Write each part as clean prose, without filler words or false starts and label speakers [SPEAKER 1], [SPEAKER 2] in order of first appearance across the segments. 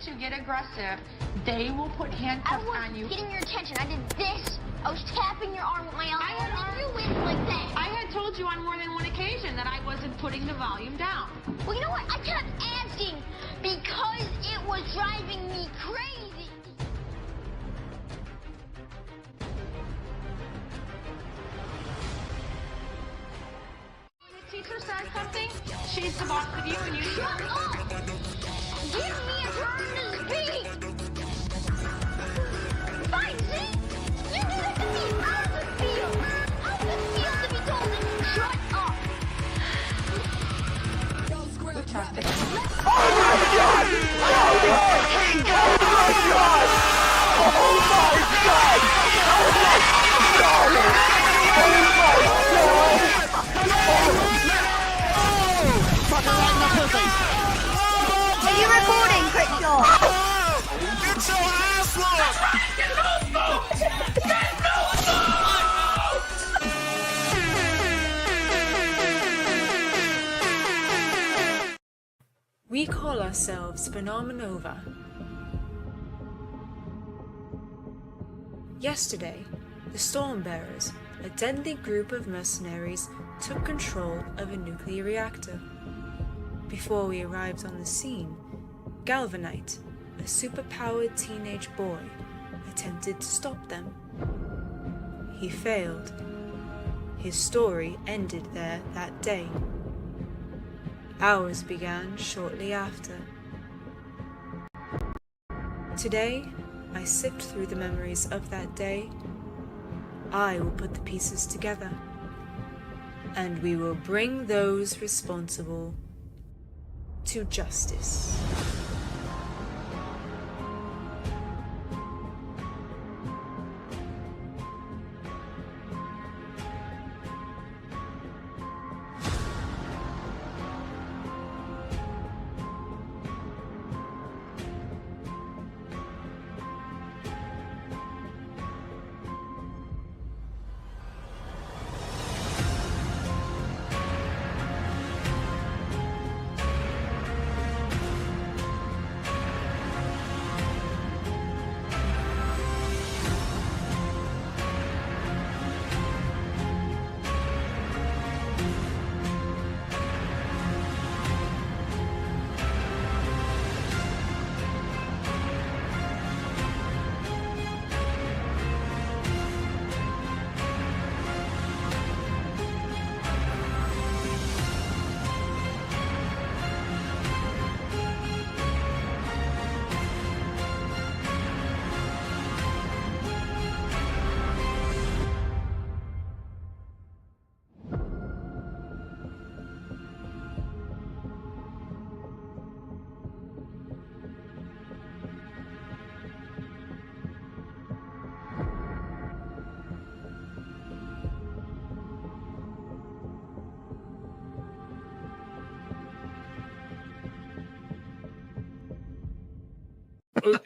[SPEAKER 1] to get aggressive, they will put handcuffs on you.
[SPEAKER 2] I was getting your attention. I did this. I was tapping your arm with my elbow. And you went like that.
[SPEAKER 1] I had told you on more than one occasion that I wasn't putting the volume down.
[SPEAKER 2] Well, you know what? I kept asking because it was driving me crazy.
[SPEAKER 1] When the teacher says something, she's the boss of you and you
[SPEAKER 2] Shut up! Give me a turn to speak! Fine, see? You do that to me! How does it feel? How does it feel to be told to shut up?
[SPEAKER 3] Oh my God! Oh my God! Oh my God! Oh my God! Oh my God!
[SPEAKER 4] Are you recording, Crickshaw?
[SPEAKER 3] Get your ass
[SPEAKER 5] We call ourselves Phenomenova. Yesterday, the Stormbearers, a deadly group of mercenaries, took control of a nuclear reactor. Before we arrived on the scene, Galvanite, a superpowered teenage boy, attempted to stop them. He failed. His story ended there that day. Ours began shortly after. Today, I sift through the memories of that day. I will put the pieces together, and we will bring those responsible to justice.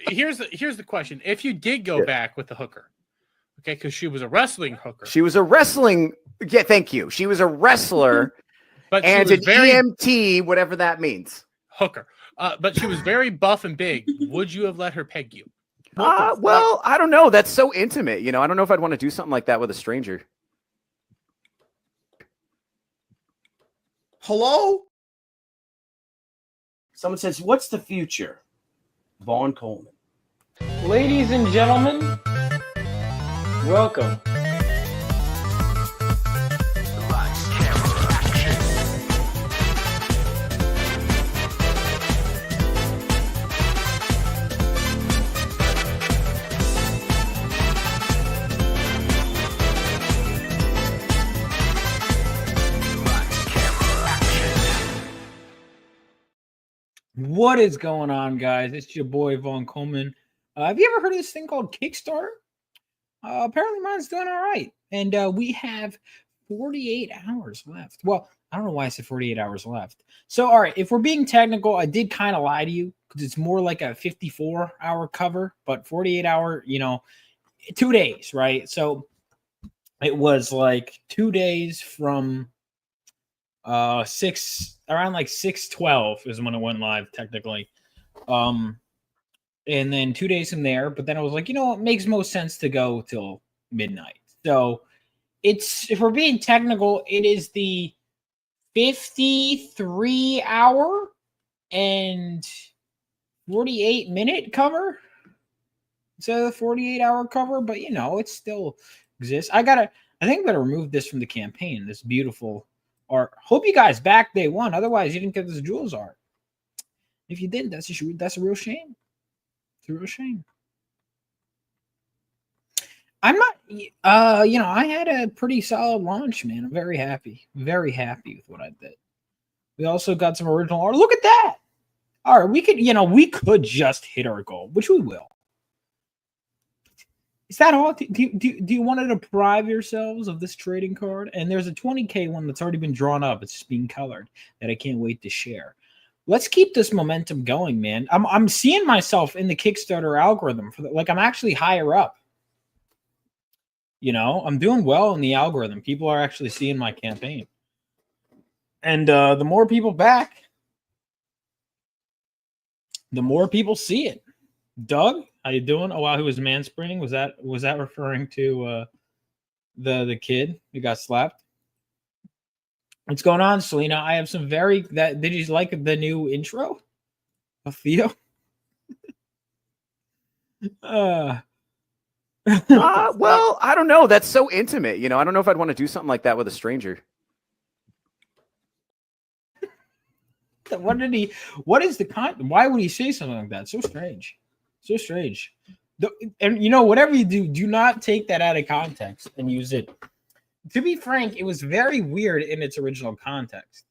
[SPEAKER 6] Here's the question: if you did go back with the hooker, okay, because she was a wrestling hooker,
[SPEAKER 7] she was a wrestling. Yeah, thank you. She was a wrestler,
[SPEAKER 6] but
[SPEAKER 7] and an EMT, whatever that means.
[SPEAKER 6] Hooker, but she was very buff and big. Would you have let her peg you?
[SPEAKER 7] Well, I don't know. That's so intimate. You know, I don't know if I'd want to do something like that with a stranger.
[SPEAKER 8] Hello? Someone says, what's the future? Vaughn Coleman.
[SPEAKER 9] Ladies and gentlemen, welcome. What is going on, guys? It's your boy Vaughn Coleman. Have you ever heard of this thing called Kickstarter? Apparently mine's doing all right. And we have 48 hours left. Well, I don't know why I said 48 hours left. So, all right, if we're being technical, I did kind of lie to you because it's more like a 54-hour cover, but 48-hour, 2 days, right? So it was like 2 days from around like 6:12 is when it went live technically. and then 2 days from there. But then I was like, you know what, makes most sense to go till midnight. So it's, if we're being technical, it is the 53 hour and 48-minute cover instead of the 48-hour cover, but you know, it still exists. I think I'm gonna remove this from the campaign. This beautiful art. Hope you guys back day one. Otherwise, you didn't get this Jules art. If you did, that's a real shame. It's a real shame. I'm not, you know, I had a pretty solid launch, man. I'm very happy with what I did. We also got some original art. Look at that. All right, we could just hit our goal, which we will. Is that all? Do you want to deprive yourselves of this trading card? And there's a 20K one that's already been drawn up. It's just being colored that I can't wait to share. Let's keep this momentum going, man. I'm seeing myself in the Kickstarter algorithm for like I'm actually higher up. You know, I'm doing well in the algorithm. People are actually seeing my campaign. And the more people back, the more people see it. Doug, how you doing? Oh wow, he was mansplaining. Was that referring to the kid who got slapped? What's going on, Selena? I have some did you like the new intro of Theo?
[SPEAKER 7] Well, I don't know. That's so intimate. You know, I don't know if I'd want to do something like that with a stranger.
[SPEAKER 9] What is the content? Why would he say something like that? So strange. So strange. And you know, whatever you do not take that out of context and use it. To be frank, it was very weird in its original context.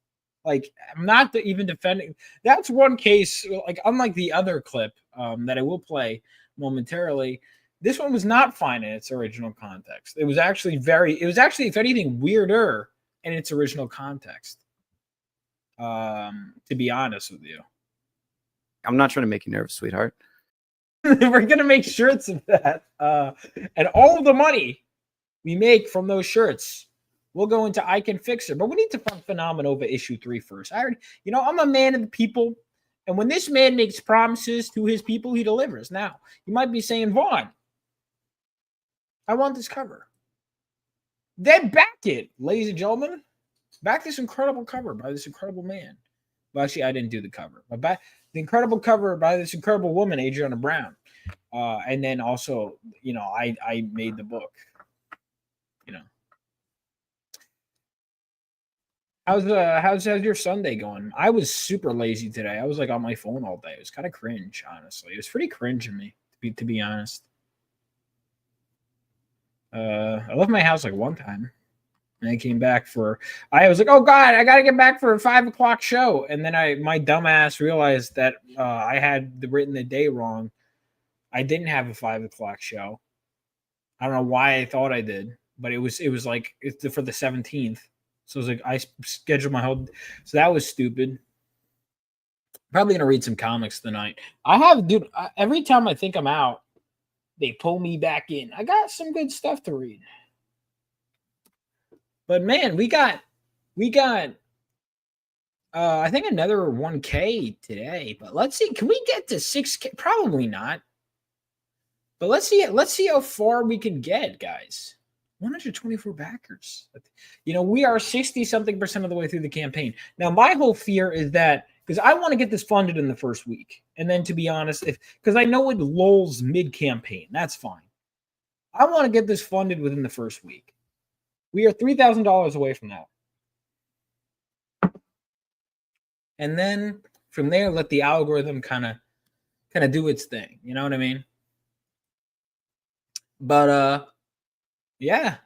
[SPEAKER 9] Like, I'm not even defending. That's one case, like, unlike the other clip that I will play momentarily, this one was not fine in its original context. It was actually, if anything, weirder in its original context. To be honest with you.
[SPEAKER 7] I'm not trying to make you nervous, sweetheart.
[SPEAKER 9] We're going to make shirts of that. And all of the money we make from those shirts will go into I Can Fix Her. But we need to fund Phenomenova issue 3 first. I'm a man of the people. And when this man makes promises to his people, he delivers. Now, you might be saying, Vaughn, I want this cover. Then back it, ladies and gentlemen. Back this incredible cover by this incredible man. Well, actually, I didn't do the cover. But back the incredible cover by this incredible woman, Adriana Brown. And then also, you know, I made the book. You know. How's your Sunday going? I was super lazy today. I was like on my phone all day. It was kind of cringe, honestly. It was pretty cringe of me, to be honest. I left my house like one time. And I came back I was like, oh God, I got to get back for a 5 o'clock show. And then my dumbass realized that I had written the day wrong. I didn't have a 5 o'clock show. I don't know why I thought I did, but it was like it's for the 17th. So it was like I scheduled my whole. So that was stupid. Probably gonna read some comics tonight. Every time I think I'm out, they pull me back in. I got some good stuff to read. But man, we got I think another 1K today. But let's see. Can we get to 6K? Probably not. But let's see how far we can get, guys. 124 backers. You know, we are 60-something% of the way through the campaign. Now, my whole fear is that because I want to get this funded in the first week. And then to be honest, because I know it lulls mid-campaign. That's fine. I want to get this funded within the first week. We are $3,000 away from that. And then from there, let the algorithm kind of do its thing. You know what I mean? But yeah,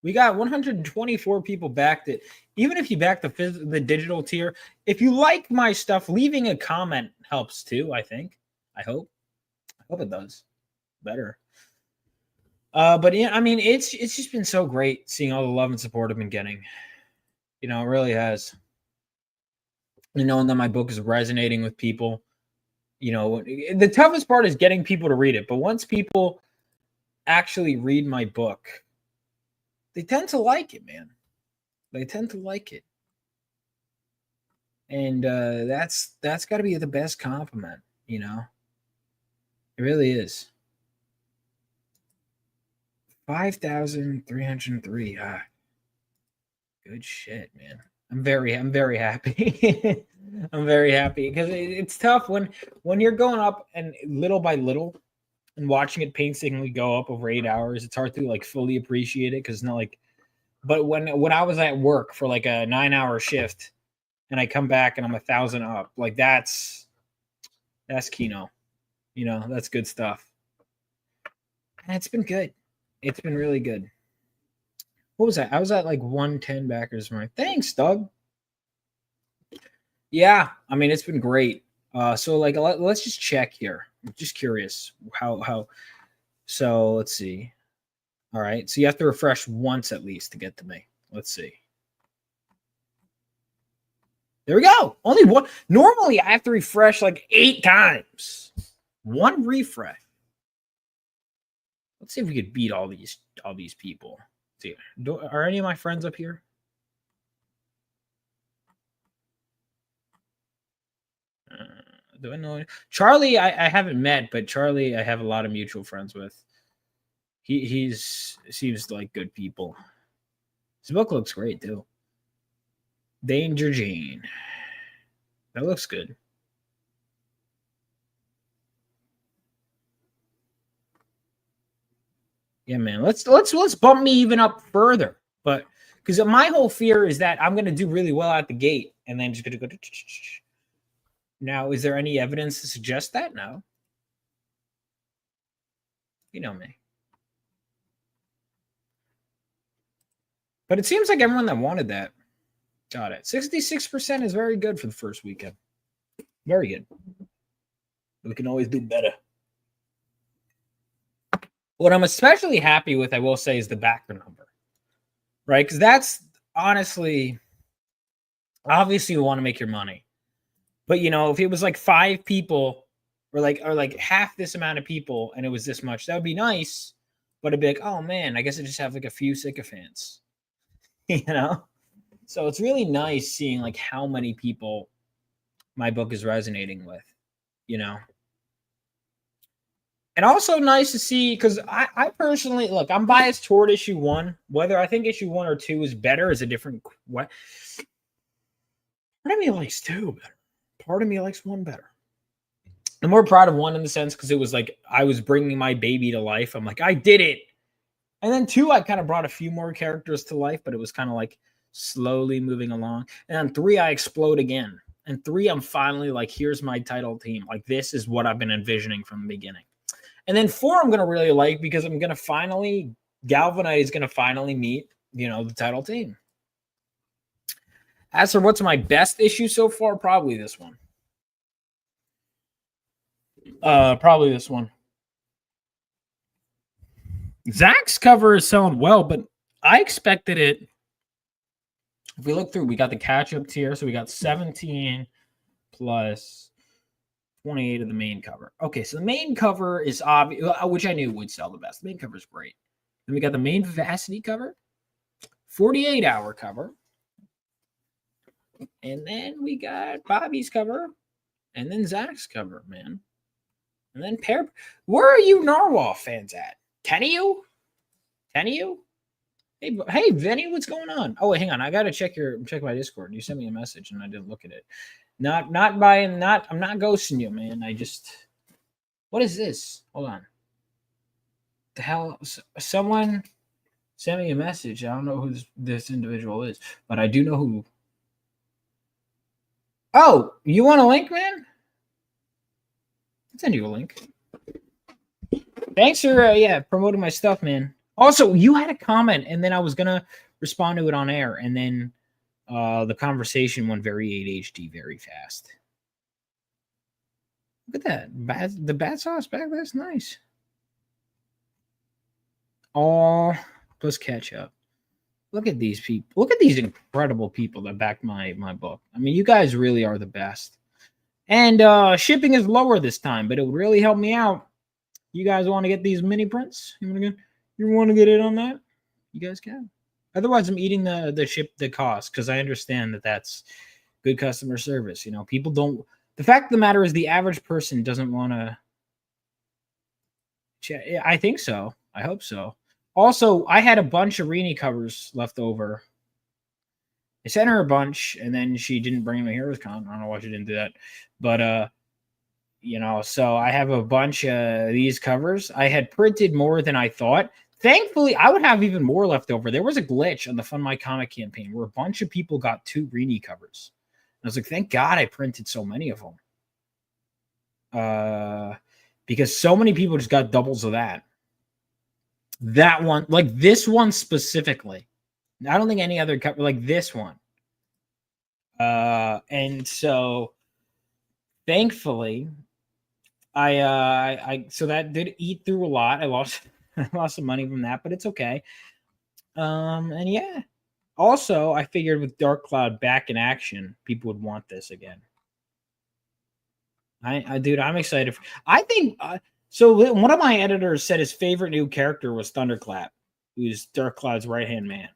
[SPEAKER 9] we got 124 people backed it. Even if you back the digital tier, if you like my stuff, leaving a comment helps too. I think. I hope it does better. But yeah, I mean, it's just been so great seeing all the love and support I've been getting. You know, it really has. And knowing that my book is resonating with people. You know, the toughest part is getting people to read it. But once people actually read my book, they tend to like it, man. They tend to like it. And that's got to be the best compliment, you know. It really is. 5,303. Good shit, man. I'm very happy. I'm very happy because it's tough when you're going up and little by little and watching it painstakingly go up over 8 hours. It's hard to like fully appreciate it because it's not like. But when I was at work for like a 9-hour shift, and I come back and I'm 1,000 up, like that's Kino. You know, that's good stuff. And it's been good. It's been really good. What was that? I was at like 110 backers. Thanks, Doug. Yeah, I mean, it's been great. So like, let's just check here. I'm just curious how. So let's see. All right, so you have to refresh once at least to get to me. Let's see. There we go. Only one. Normally, I have to refresh like 8 times. One refresh. Let's see if we could beat all these people. Let's see, are any of my friends up here? Do I know Charlie? I haven't met, but Charlie I have a lot of mutual friends with. He's seems like good people. His book looks great too. Danger Jane. That looks good. Yeah, man. Let's bump me even up further. But because my whole fear is that I'm gonna do really well at the gate and then just gonna go. Now, is there any evidence to suggest that? No. You know me. But it seems like everyone that wanted that got it. 66% is very good for the first weekend. Very good. We can always do better. What I'm especially happy with, I will say, is the backer number. Right? Because that's honestly, obviously you want to make your money. But you know, if it was like 5 people or like half this amount of people and it was this much, that would be nice. But it'd be like, oh man, I guess I just have like a few sycophants. You know? So it's really nice seeing like how many people my book is resonating with, you know? And also nice to see, because I personally, look, I'm biased toward issue 1. Whether I think issue 1 or 2 is better is a different what. Part of me likes 2 better. Part of me likes 1 better. I'm more proud of 1 in the sense because it was like I was bringing my baby to life. I'm like, I did it. And then 2, I kind of brought a few more characters to life, but it was kind of like slowly moving along. And then 3, I explode again. And 3, I'm finally like, here's my title team. Like, this is what I've been envisioning from the beginning. And then 4, I'm going to really like because I'm going to finally, Galvanite is going to finally meet, you know, the title team. As for what's my best issue so far, probably this one. Probably this one. Zach's cover is selling well, but I expected it. If we look through, we got the catch-up tier, so we got 17 plus 28 of the main cover. Okay, so the main cover is obvious, which I knew would sell the best. The main cover is great. Then we got the main Vivacity cover, 48-hour cover. And then we got Bobby's cover, and then Zach's cover, man. And then where are you Narwhal fans at? 10 of you? 10 of you? Hey, Vinny, what's going on? Oh, wait, hang on. I gotta check my Discord. You sent me a message and I didn't look at it. I'm not ghosting you, man. What is this? Hold on. The hell? Someone sent me a message. I don't know who this individual is, but I do know who. Oh, you want a link, man? I'll send you a link. Thanks for promoting my stuff, man. Also, you had a comment, and then I was gonna respond to it on air, and then the conversation went very ADHD very fast. Look at that. The bat sauce back. That's nice. Oh, plus ketchup. Look at these people. Look at these incredible people that back my book. I mean, you guys really are the best. And shipping is lower this time, but it would really help me out. You guys want to get these mini prints? You want to get in on that? You guys can. Otherwise, I'm eating the cost because I understand that that's good customer service. You know, people don't. The fact of the matter is, the average person doesn't want to I think so. I hope so. Also, I had a bunch of Rini covers left over. I sent her a bunch, and then she didn't bring them to Heroes Con. I don't know why she didn't do that. But, you know, so I have a bunch of these covers. I had printed more than I thought. Thankfully, I would have even more left over. There was a glitch on the Fund My Comic campaign where a bunch of people got 2 Rini covers. And I was like, thank God I printed so many of them. Because so many people just got doubles of that. That one, like this one specifically. I don't think any other cover like this one. And so thankfully, so that did eat through a lot. I lost some money from that, but it's okay. And yeah. Also, I figured with Dark Cloud back in action, people would want this again. Dude, I'm excited. I think so. One of my editors said his favorite new character was Thunderclap, who's Dark Cloud's right-hand man,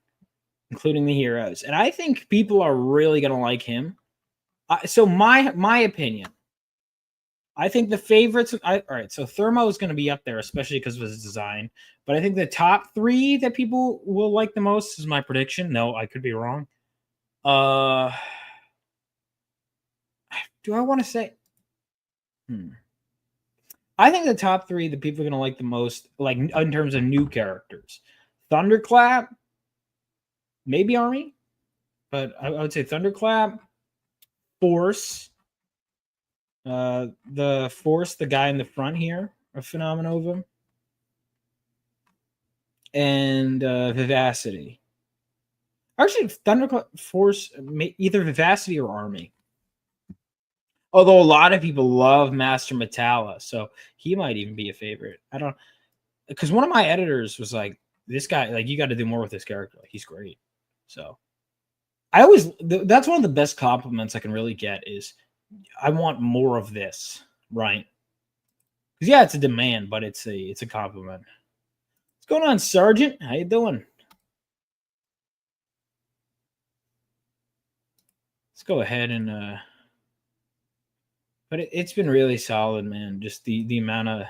[SPEAKER 9] including the heroes. And I think people are really gonna like him. So my opinion, I think the favorites. All right, so Thermo is going to be up there, especially because of his design. But I think the top 3 that people will like the most is my prediction. No, I could be wrong. Do I want to say? I think the top 3 that people are going to like the most, like in terms of new characters, Thunderclap, maybe Army, but I would say Thunderclap, Force, the guy in the front here of Phenomenova, and Vivacity. Actually, Thunderclap, Force, either Vivacity or Army. Although a lot of people love Master Metalla, so he might even be a favorite. I don't, because one of my editors was like, "This guy, like, you got to do more with this character. Like, he's great." So, that's one of the best compliments I can really get is, I want more of this, right? Because yeah, it's a demand, but it's a compliment. What's going on, Sergeant? How you doing? Let's go ahead and but it's been really solid, man. Just the amount of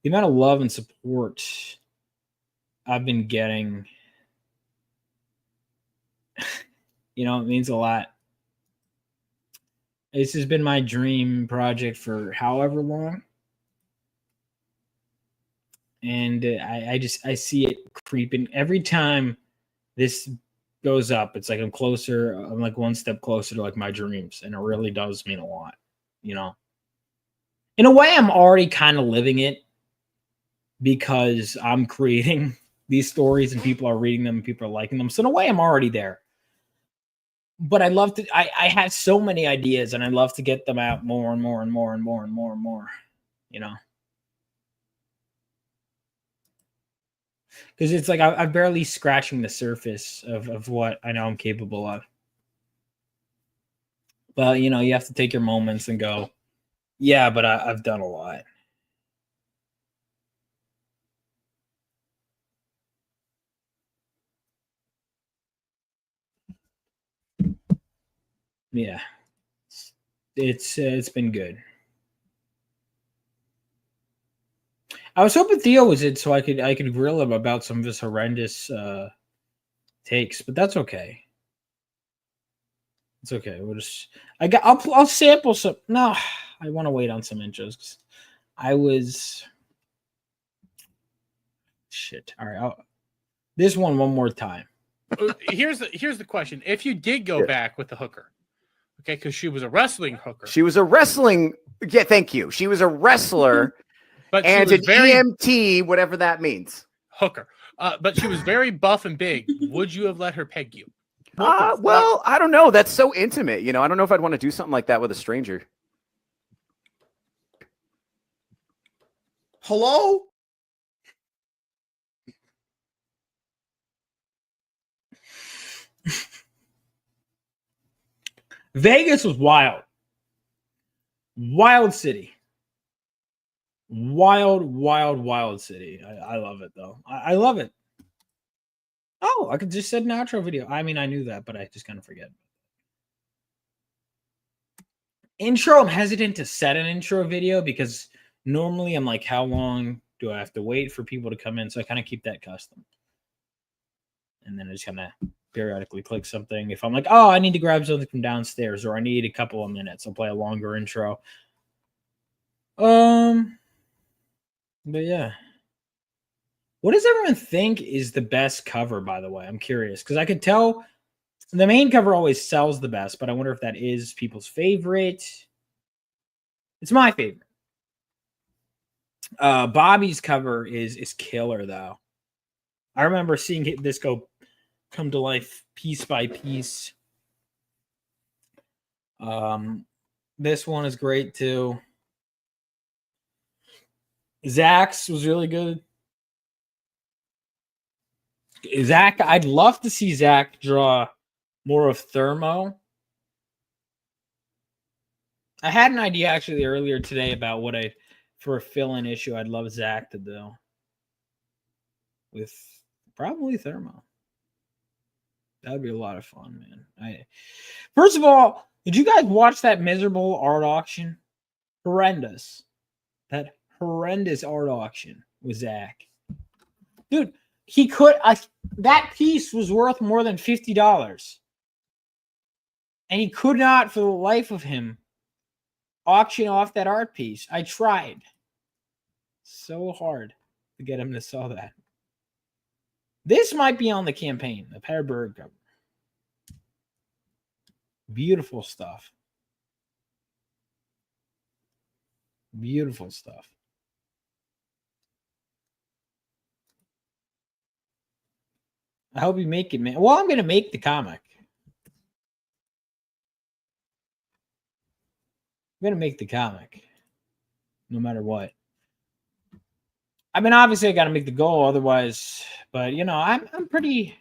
[SPEAKER 9] love and support I've been getting, you know, it means a lot. This has been my dream project for however long, and I see it creeping every time this goes up. It's like I'm closer. I'm like one step closer to like my dreams, and it really does mean a lot. You know, in a way, I'm already kind of living it because I'm creating these stories and people are reading them and people are liking them. So in a way, I'm already there. But I love to. I have so many ideas, and I love to get them out more and more and more and more and more and more. You know, because it's like I'm barely scratching the surface of what I know I'm capable of. But, you know, you have to take your moments and go, yeah, but I've done a lot. Yeah. It's been good. I was hoping Theo was in so I could grill him about some of his horrendous takes, but that's okay. It's okay. I'll sample some. No, I want to wait on some intros. Shit. All right. This one more time.
[SPEAKER 6] Here's the question: if you did go back with the hooker, okay, because she was a wrestling hooker.
[SPEAKER 7] She was a wrestling. Yeah, thank you. She was a wrestler,
[SPEAKER 6] but
[SPEAKER 7] and an EMT, whatever that means.
[SPEAKER 6] Hooker. But she was very buff and big. Would you have let her peg you?
[SPEAKER 7] Well, I don't know. That's so intimate. You know, I don't know if I'd want to do something like that with a stranger.
[SPEAKER 3] Hello?
[SPEAKER 9] Vegas was wild. Wild city. Wild city. I love it, though. I love it. Oh, I could just set an outro video. I mean, I knew that, but I just kind of forget. Intro, I'm hesitant to set an intro video because Normally, I'm like, how long do I have to wait for people to come in? So I kind of keep that custom. And then I just kind of periodically click something. If I'm like, oh, I need to grab something from downstairs, or I need a couple of minutes, I'll play a longer intro. But yeah. What does everyone think is the best cover, by the way? I'm curious, because I could tell the main cover always sells the best, but I wonder if that is people's favorite. It's my favorite. Bobby's cover is killer, though. I remember seeing this come to life piece by piece. This one is great, too. Zach's was really good. Zach, I'd love to see Zach draw more of Thermo. I had an idea actually earlier today about for a fill-in issue I'd love Zach to do with probably Thermo. That would be a lot of fun, man. First of all, did you guys watch that miserable art auction? Horrendous. That horrendous art auction with Zach. Dude, that piece was worth more than $50. And he could not, for the life of him, auction off that art piece. I tried so hard to get him to sell that. This might be on the campaign, the Per Berg cover. Beautiful stuff. Beautiful stuff. I hope you make it, man. Well, I'm going to make the comic. I'm going to make the comic no matter what. I mean, obviously, I got to make the goal otherwise, but, you know, I'm pretty,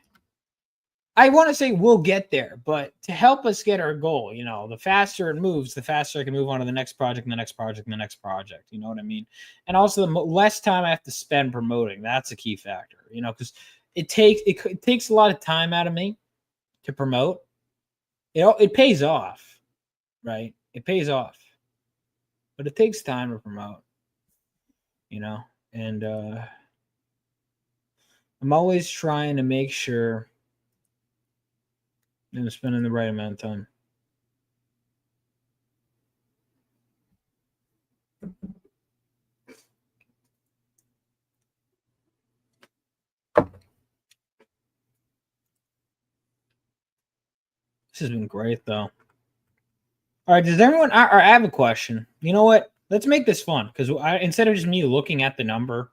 [SPEAKER 9] I want to say we'll get there, but to help us get our goal, you know, the faster it moves, the faster I can move on to the next project and the next project and the next project. You know what I mean? And also the less time I have to spend promoting. That's a key factor, you know, because it takes a lot of time out of me to promote. You know, it pays off, right? It pays off, but it takes time to promote, you know, and I'm always trying to make sure I'm spending the right amount of time. This has been great, though. All right, does everyone? I have a question. You know what? Let's make this fun because instead of just me looking at the number,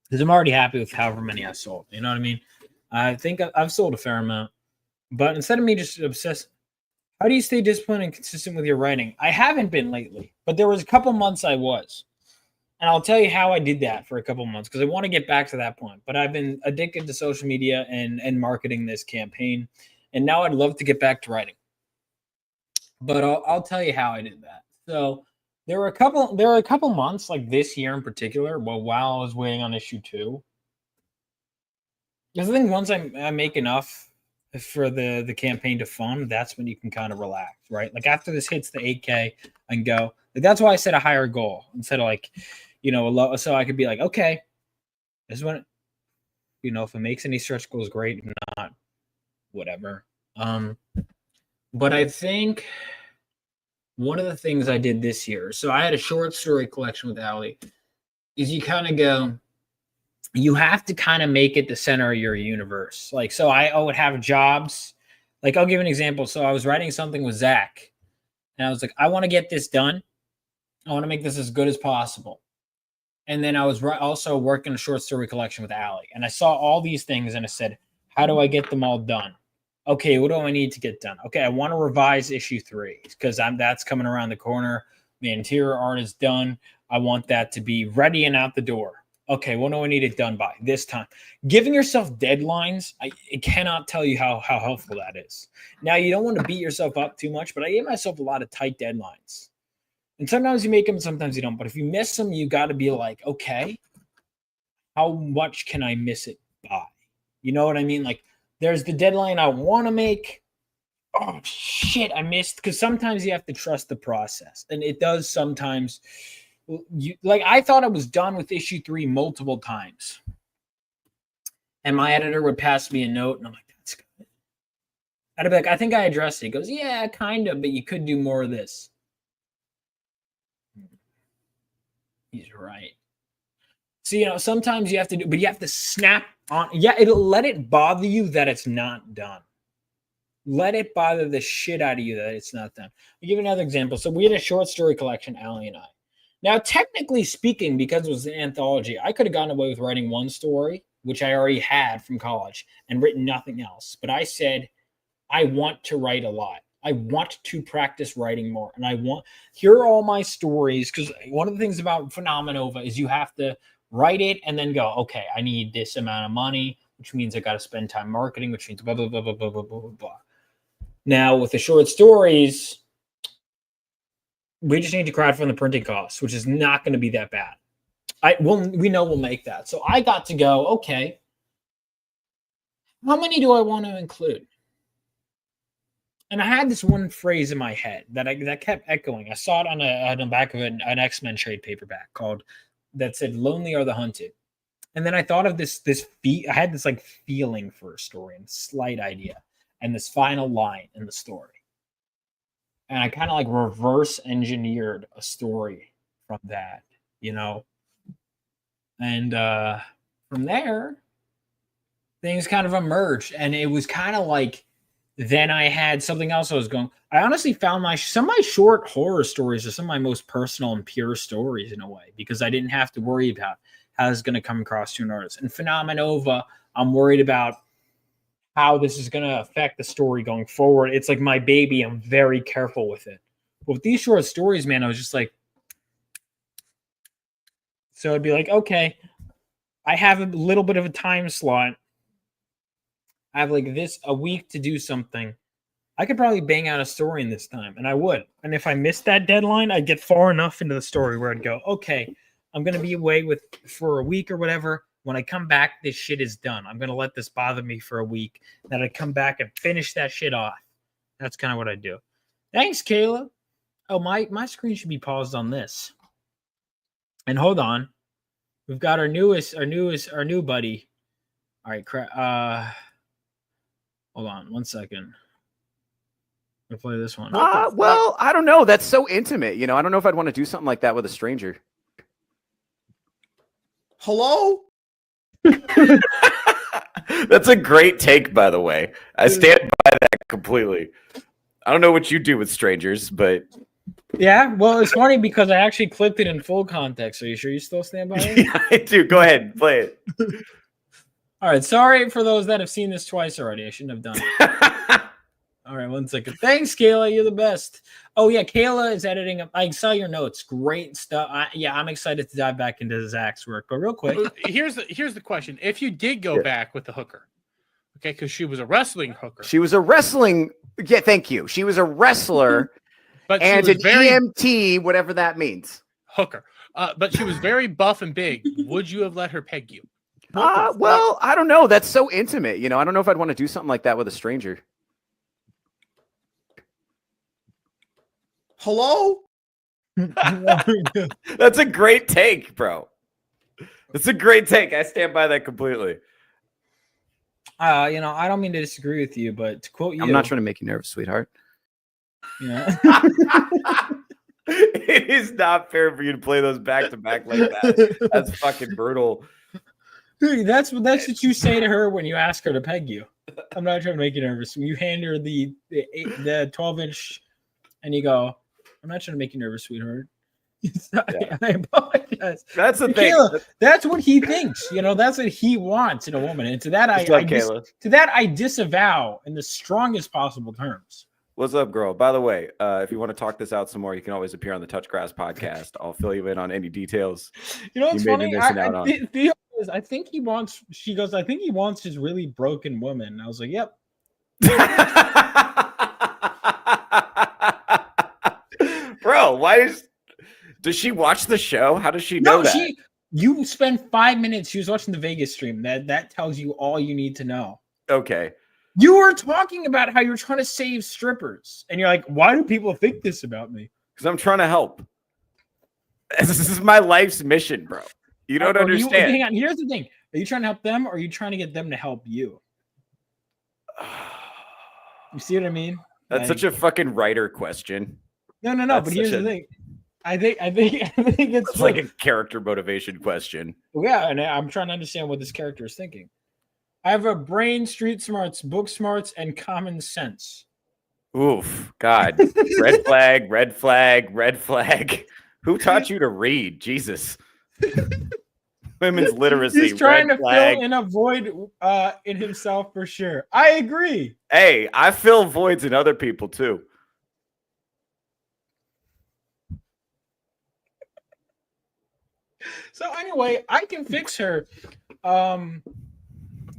[SPEAKER 9] because I'm already happy with however many I sold. You know what I mean? I think I've sold a fair amount, but instead of me just obsessing, how do you stay disciplined and consistent with your writing? I haven't been lately, but there was a couple months I was. And I'll tell you how I did that for a couple months because I want to get back to that point. But I've been addicted to social media and marketing this campaign. And now I'd love to get back to writing. But I'll tell you how I did that. So there were a couple months, like this year in particular, while I was waiting on issue 2. Because I think once I make enough for the campaign to fund, that's when you can kind of relax, right? Like after this hits the 8K, I can go. Like that's why I set a higher goal instead of like, you know, a low. So I could be like, okay, this is when, you know, if it makes any stretch goals, great. If not, whatever. But I think one of the things I did this year, so I had a short story collection with Allie, is you kind of go, you have to kind of make it the center of your universe. Like, so I would have jobs. Like, I'll give an example. So I was writing something with Zach, and I was like, I want to get this done. I want to make this as good as possible. And then I was also working a short story collection with Allie, and I saw all these things, and I said, how do I get them all done? Okay, what do I need to get done? Okay, I want to revise issue 3 because that's coming around the corner. The interior art is done. I want that to be ready and out the door. Okay, what do I need it done by this time? Giving yourself deadlines, I cannot tell you how helpful that is. Now, you don't want to beat yourself up too much, but I gave myself a lot of tight deadlines. And sometimes you make them, sometimes you don't. But if you miss them, you got to be like, okay, how much can I miss it by? You know what I mean? Like, there's the deadline I want to make. Oh, shit, I missed. Because sometimes you have to trust the process. And it does sometimes I thought I was done with issue 3 multiple times. And my editor would pass me a note, and I'm like, that's good. I'd be like, I think I addressed it. He goes, yeah, kind of, but you could do more of this. He's right. So, sometimes you have to but you have to snap on. Yeah, it'll let it bother you that it's not done. Let it bother the shit out of you that it's not done. I'll give you another example. So we had a short story collection, Allie and I. Now, technically speaking, because it was an anthology, I could have gotten away with writing one story, which I already had from college, and written nothing else. But I said, I want to write a lot. I want to practice writing more. And here are all my stories. Because one of the things about Phenomenova is you have to write it and then go, okay, I need this amount of money, which means I got to spend time marketing, which means blah, blah, blah, blah, blah, blah, blah, blah. Now, with the short stories, we just need to crowdfund the printing costs, which is not going to be that bad. We know we'll make that. So I got to go, okay, how many do I want to include? And I had this one phrase in my head that kept echoing. I saw it on the back of an X-Men trade paperback that said "Lonely are the hunted," and then I thought of this. I had this like feeling for a story and slight idea, and this final line in the story, and I kind of like reverse engineered a story from that, and from there, things kind of emerged, and it was kind of like. Then I had something else I was going. I honestly found some of my short horror stories are some of my most personal and pure stories in a way, because I didn't have to worry about how this is going to come across to an artist. And Phenomenova, I'm worried about how this is going to affect the story going forward. It's like my baby. I'm very careful with it. But with these short stories, man, I was just like, so it'd be like, okay, I have a little bit of a time slot. I have like a week to do something. I could probably bang out a story in this time, and I would. And if I missed that deadline, I'd get far enough into the story where I'd go, okay, I'm going to be away for a week or whatever. When I come back, this shit is done. I'm going to let this bother me for a week. Then I'd come back and finish that shit off. That's kind of what I do. Thanks, Kayla. Oh, my screen should be paused on this. And hold on. We've got our new buddy. All right, hold on 1 second. I'll play this one.
[SPEAKER 7] Well, I don't know. That's so intimate. I don't know if I'd want to do something like that with a stranger.
[SPEAKER 3] Hello? That's a great take, by the way. I stand by that completely. I don't know what you do with strangers, but...
[SPEAKER 9] Yeah, well, it's funny because I actually clipped it in full context. Are you sure you still stand by it?
[SPEAKER 3] Yeah, I do. Go ahead. Play it.
[SPEAKER 9] All right, sorry for those that have seen this twice already. I shouldn't have done it. All right, 1 second. Thanks, Kayla. You're the best. Oh, yeah, Kayla is editing. I saw your notes. Great stuff. I'm excited to dive back into Zach's work. But real quick.
[SPEAKER 6] Here's the question. If you did go back with the hooker, okay, because she was a wrestling hooker.
[SPEAKER 7] She was a wrestling. Yeah, thank you. She was a wrestler
[SPEAKER 6] but
[SPEAKER 7] and an EMT, whatever that means.
[SPEAKER 6] Hooker. But she was very buff and big. Would you have let her peg you?
[SPEAKER 7] Well, I don't know. That's so intimate. I don't know if I'd want to do something like that with a stranger.
[SPEAKER 3] Hello? That's a great take, bro. That's a great take. I stand by that completely.
[SPEAKER 9] I don't mean to disagree with you, but to quote you,
[SPEAKER 7] I'm not trying to make you nervous, sweetheart.
[SPEAKER 9] Yeah.
[SPEAKER 3] It is not fair for you to play those back to back like that. That's fucking brutal.
[SPEAKER 9] That's what you say to her when you ask her to peg you. I'm not trying to make you nervous. When you hand her the 12-inch and you go, I'm not trying to make you nervous, sweetheart.
[SPEAKER 3] Yeah.
[SPEAKER 9] I apologize.
[SPEAKER 3] That's the thing.
[SPEAKER 9] Kayla, that's what he thinks. That's what he wants in a woman. And to that, I disavow in the strongest possible terms.
[SPEAKER 3] What's up, girl? By the way, if you want to talk this out some more, you can always appear on the Touch Grass podcast. I'll fill you in on any details.
[SPEAKER 9] What's funny? I think he wants. She goes, I think he wants his really broken woman. And I was like, yep.
[SPEAKER 3] Bro, does she watch the show? How does she know that?
[SPEAKER 9] You spend 5 minutes. She was watching the Vegas stream. That tells you all you need to know.
[SPEAKER 3] Okay.
[SPEAKER 9] You were talking about how you're trying to save strippers, and you're like, "Why do people think this about me?"
[SPEAKER 3] Because I'm trying to help.
[SPEAKER 7] This is my life's mission, bro. You don't understand.
[SPEAKER 9] Hang on. Here's the thing: are you trying to help them, or are you trying to get them to help you? You see what I mean?
[SPEAKER 7] That's such a fucking writer question.
[SPEAKER 9] No.
[SPEAKER 7] That's
[SPEAKER 9] But here's
[SPEAKER 7] such
[SPEAKER 9] the thing. I think it's
[SPEAKER 7] like a character motivation question.
[SPEAKER 9] Yeah, and I'm trying to understand what this character is thinking. I have a brain, street smarts, book smarts, and common sense.
[SPEAKER 7] Oof, God. Red flag, red flag, red flag. Who taught you to read? Jesus. Women's literacy.
[SPEAKER 9] He's trying to
[SPEAKER 7] flag.
[SPEAKER 9] fill in a void in himself for sure. I agree.
[SPEAKER 7] Hey, I fill voids in other people too.
[SPEAKER 9] So anyway, I can fix her.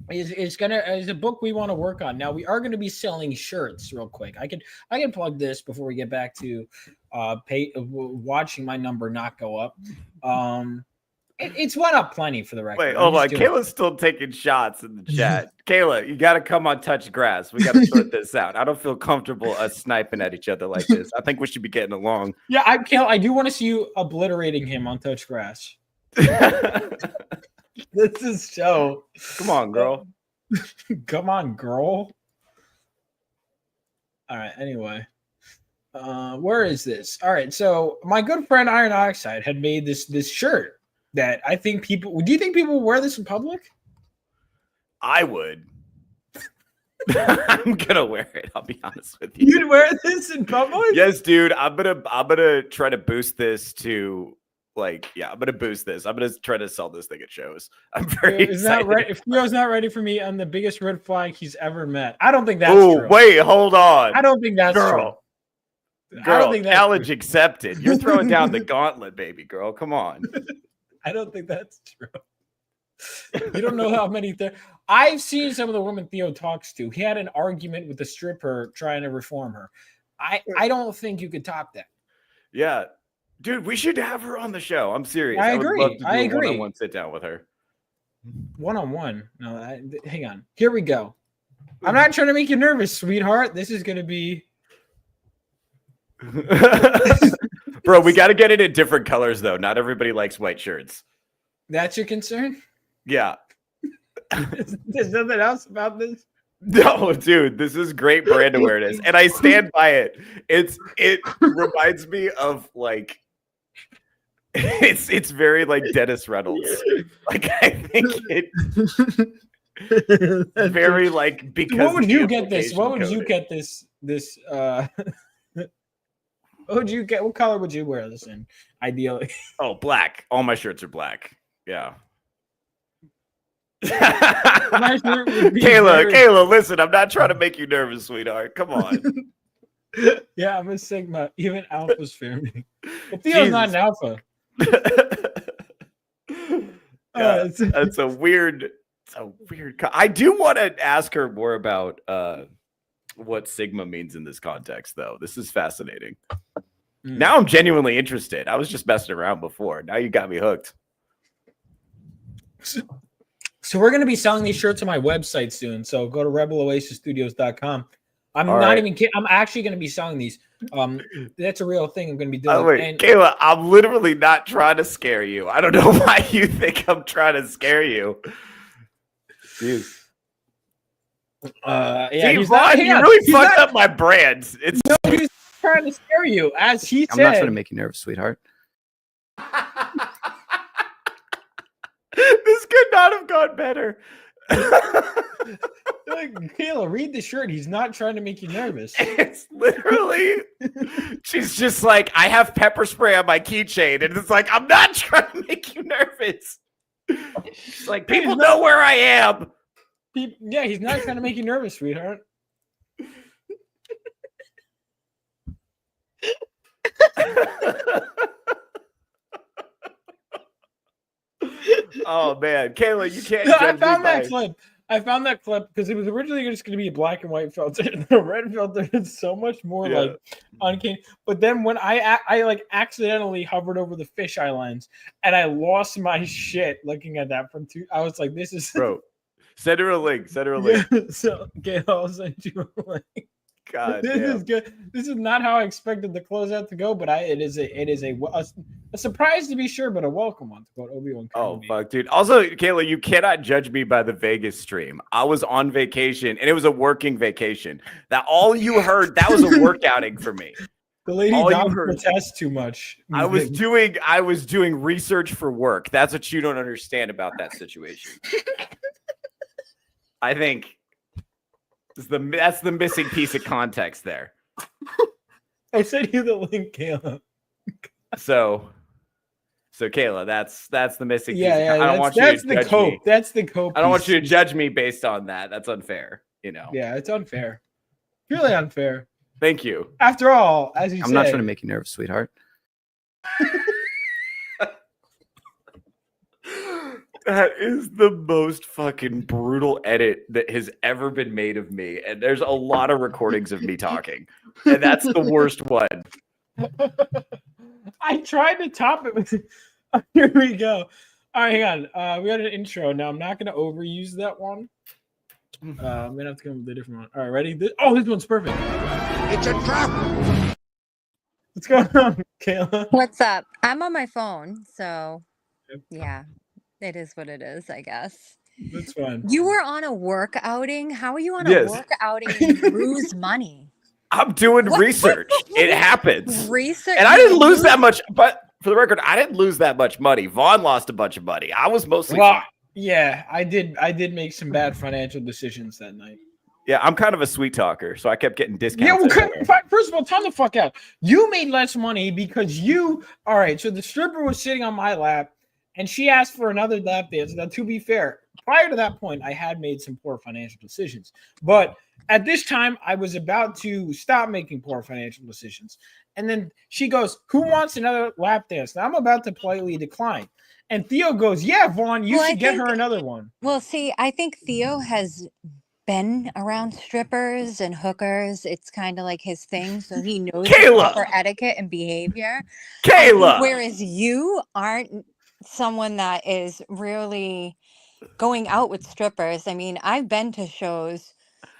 [SPEAKER 9] It's a book we want to work on. Now we are going to be selling shirts real quick. I can plug this before we get back to watching my number not go up. It's went up plenty for the record.
[SPEAKER 7] Wait, hold on. Kayla's still taking shots in the chat. Kayla, you got to come on Touch Grass. We got to sort this out. I don't feel comfortable us sniping at each other like this. I think we should be getting along.
[SPEAKER 9] Yeah, I do want to see you obliterating him on Touch Grass. This is so.
[SPEAKER 7] Come on, girl.
[SPEAKER 9] Come on, girl. All right. Anyway, where is this? All right. So my good friend Iron Oxide had made this shirt that I think people. Do you think people wear this in public?
[SPEAKER 7] I would. I'm gonna wear it. I'll be honest with you.
[SPEAKER 9] You'd wear this in public?
[SPEAKER 7] Yes, dude. I'm gonna try to boost this to. I'm gonna boost this. I'm gonna try to sell this thing at shows. I'm very excited.
[SPEAKER 9] If Theo's not ready for me, I'm the biggest red flag he's ever met. I don't think that's true.
[SPEAKER 7] Wait, hold on.
[SPEAKER 9] I don't think that's true.
[SPEAKER 7] Girl,
[SPEAKER 9] I don't think that's
[SPEAKER 7] challenge
[SPEAKER 9] true.
[SPEAKER 7] accepted. You're throwing down the gauntlet, baby girl. Come on.
[SPEAKER 9] I don't think that's true. You don't know how many. I've seen some of the women Theo talks to. He had an argument with the stripper trying to reform her. I don't think you could top that.
[SPEAKER 7] Yeah. Dude, we should have her on the show. I'm serious.
[SPEAKER 9] I agree.
[SPEAKER 7] Would love to do
[SPEAKER 9] I
[SPEAKER 7] a
[SPEAKER 9] agree.
[SPEAKER 7] One-on-one sit down with her.
[SPEAKER 9] One-on-one. No, hang on. Here we go. I'm not trying to make you nervous, sweetheart. This is going to be.
[SPEAKER 7] Bro, we got to get it in different colors, though. Not everybody likes white shirts.
[SPEAKER 9] That's your concern?
[SPEAKER 7] Yeah.
[SPEAKER 9] There's nothing else about this?
[SPEAKER 7] No, dude, this is great brand awareness, and I stand by it. It reminds me of like it's very like Dennis Reynolds. Like I think it very like because.
[SPEAKER 9] What would you get this? What would you get this? What would you get? What color would you wear this in? Ideally.
[SPEAKER 7] Oh, black. All my shirts are black. Yeah. Kayla, listen, I'm not trying to make you nervous, sweetheart. Come on.
[SPEAKER 9] Yeah, I'm a Sigma. Even Alpha's fair me. But Theo's not an Alpha.
[SPEAKER 7] That's a weird. I do want to ask her more about what Sigma means in this context, though. This is fascinating. Now I'm genuinely interested. I was just messing around before. Now you got me hooked.
[SPEAKER 9] So we're going to be selling these shirts on my website soon. So go to rebeloasisstudios.com. I'm
[SPEAKER 7] All
[SPEAKER 9] not
[SPEAKER 7] right.
[SPEAKER 9] even kidding. I'm actually going to be selling these. That's a real thing I'm going to be doing.
[SPEAKER 7] Oh, wait, Kayla, I'm literally not trying to scare you. I don't know why you think I'm trying to scare you. Jeez.
[SPEAKER 9] Yeah,
[SPEAKER 7] See, Vaughn, you really fucked up my brand. It's
[SPEAKER 9] he's trying to scare you, as he
[SPEAKER 7] I'm
[SPEAKER 9] said.
[SPEAKER 7] not trying to make you nervous, sweetheart. This could not have gone better.
[SPEAKER 9] Like, Kayla, read the shirt. He's not trying to make you nervous.
[SPEAKER 7] It's literally, she's just like, I have pepper spray on my keychain. And it's like, I'm not trying to make you nervous. It's like, people know where I am.
[SPEAKER 9] Yeah, he's not trying to make you nervous, sweetheart.
[SPEAKER 7] Oh, man. Kayla, you can't.
[SPEAKER 9] No, I found that clip because it was originally just going to be a black and white filter. The red filter is so much more like uncanny. But then when I like accidentally hovered over the fisheye lens and I lost my shit looking at that I was like, this is
[SPEAKER 7] bro. Send her a link.
[SPEAKER 9] So okay, I'll send you a link.
[SPEAKER 7] God
[SPEAKER 9] This
[SPEAKER 7] damn.
[SPEAKER 9] is good. This is not how I expected the closeout to go, but it is a surprise to be sure, but a welcome one to quote Obi-Wan
[SPEAKER 7] Oh
[SPEAKER 9] Kenobi.
[SPEAKER 7] fuck, dude. Also, Kayla, you cannot judge me by the Vegas stream. I was on vacation and it was a working vacation. That all you heard, that was a workouting for me.
[SPEAKER 9] The lady
[SPEAKER 7] all you
[SPEAKER 9] Dom
[SPEAKER 7] heard-
[SPEAKER 9] protests too much.
[SPEAKER 7] I was doing research for work. That's what you don't understand about that situation. I think that's the missing piece of context there.
[SPEAKER 9] I sent you the link, Kayla.
[SPEAKER 7] So Kayla, that's the missing piece.
[SPEAKER 9] Yeah,
[SPEAKER 7] I don't want you
[SPEAKER 9] that's
[SPEAKER 7] to
[SPEAKER 9] the
[SPEAKER 7] judge
[SPEAKER 9] cope.
[SPEAKER 7] me.
[SPEAKER 9] That's the cope.
[SPEAKER 7] I don't want you to judge me based on that. That's unfair, you know.
[SPEAKER 9] Yeah, it's unfair. Really unfair.
[SPEAKER 7] Thank you.
[SPEAKER 9] After all, as you
[SPEAKER 7] I'm
[SPEAKER 9] said,
[SPEAKER 7] not trying to make you nervous, sweetheart. That is the most fucking brutal edit that has ever been made of me. And there's a lot of recordings of me talking. And that's the worst one.
[SPEAKER 9] I tried to top it with here we go. All right, hang on. We got an intro. Now I'm not gonna overuse that one. I'm gonna have to come up with a different one. All right, ready? This one's perfect.
[SPEAKER 3] It's a trap.
[SPEAKER 9] What's going on, Kayla?
[SPEAKER 10] What's up? I'm on my phone, so yeah, it is what it is, I guess.
[SPEAKER 9] That's fine.
[SPEAKER 10] You were on a work outing. How are you on
[SPEAKER 7] Yes.
[SPEAKER 10] a work outing and you lose money?
[SPEAKER 7] I'm doing research. It happens.
[SPEAKER 10] Research,
[SPEAKER 7] And I didn't lose that much, but for the record, I didn't lose that much money. Vaughn lost a bunch of money. I was mostly
[SPEAKER 9] Well,
[SPEAKER 7] fine.
[SPEAKER 9] yeah, I did make some bad financial decisions that night.
[SPEAKER 7] Yeah, I'm kind of a sweet talker, so I kept getting discounts.
[SPEAKER 9] Yeah, well,
[SPEAKER 7] everywhere.
[SPEAKER 9] first of all, time the fuck out. You made less money because all right, so the stripper was sitting on my lap and she asked for another lap dance. Now, to be fair, prior to that point, I had made some poor financial decisions. But at this time, I was about to stop making poor financial decisions. And then she goes, "Who wants another lap dance?" Now I'm about to politely decline. And Theo goes, "Yeah, Vaughn, you should get her another one."
[SPEAKER 10] Well, see, I think Theo has been around strippers and hookers. It's kind of like his thing, so he knows the
[SPEAKER 7] Kayla!
[SPEAKER 10] proper etiquette and behavior.
[SPEAKER 7] Kayla!
[SPEAKER 10] Whereas you aren't someone that is really going out with strippers. I mean, I've been to shows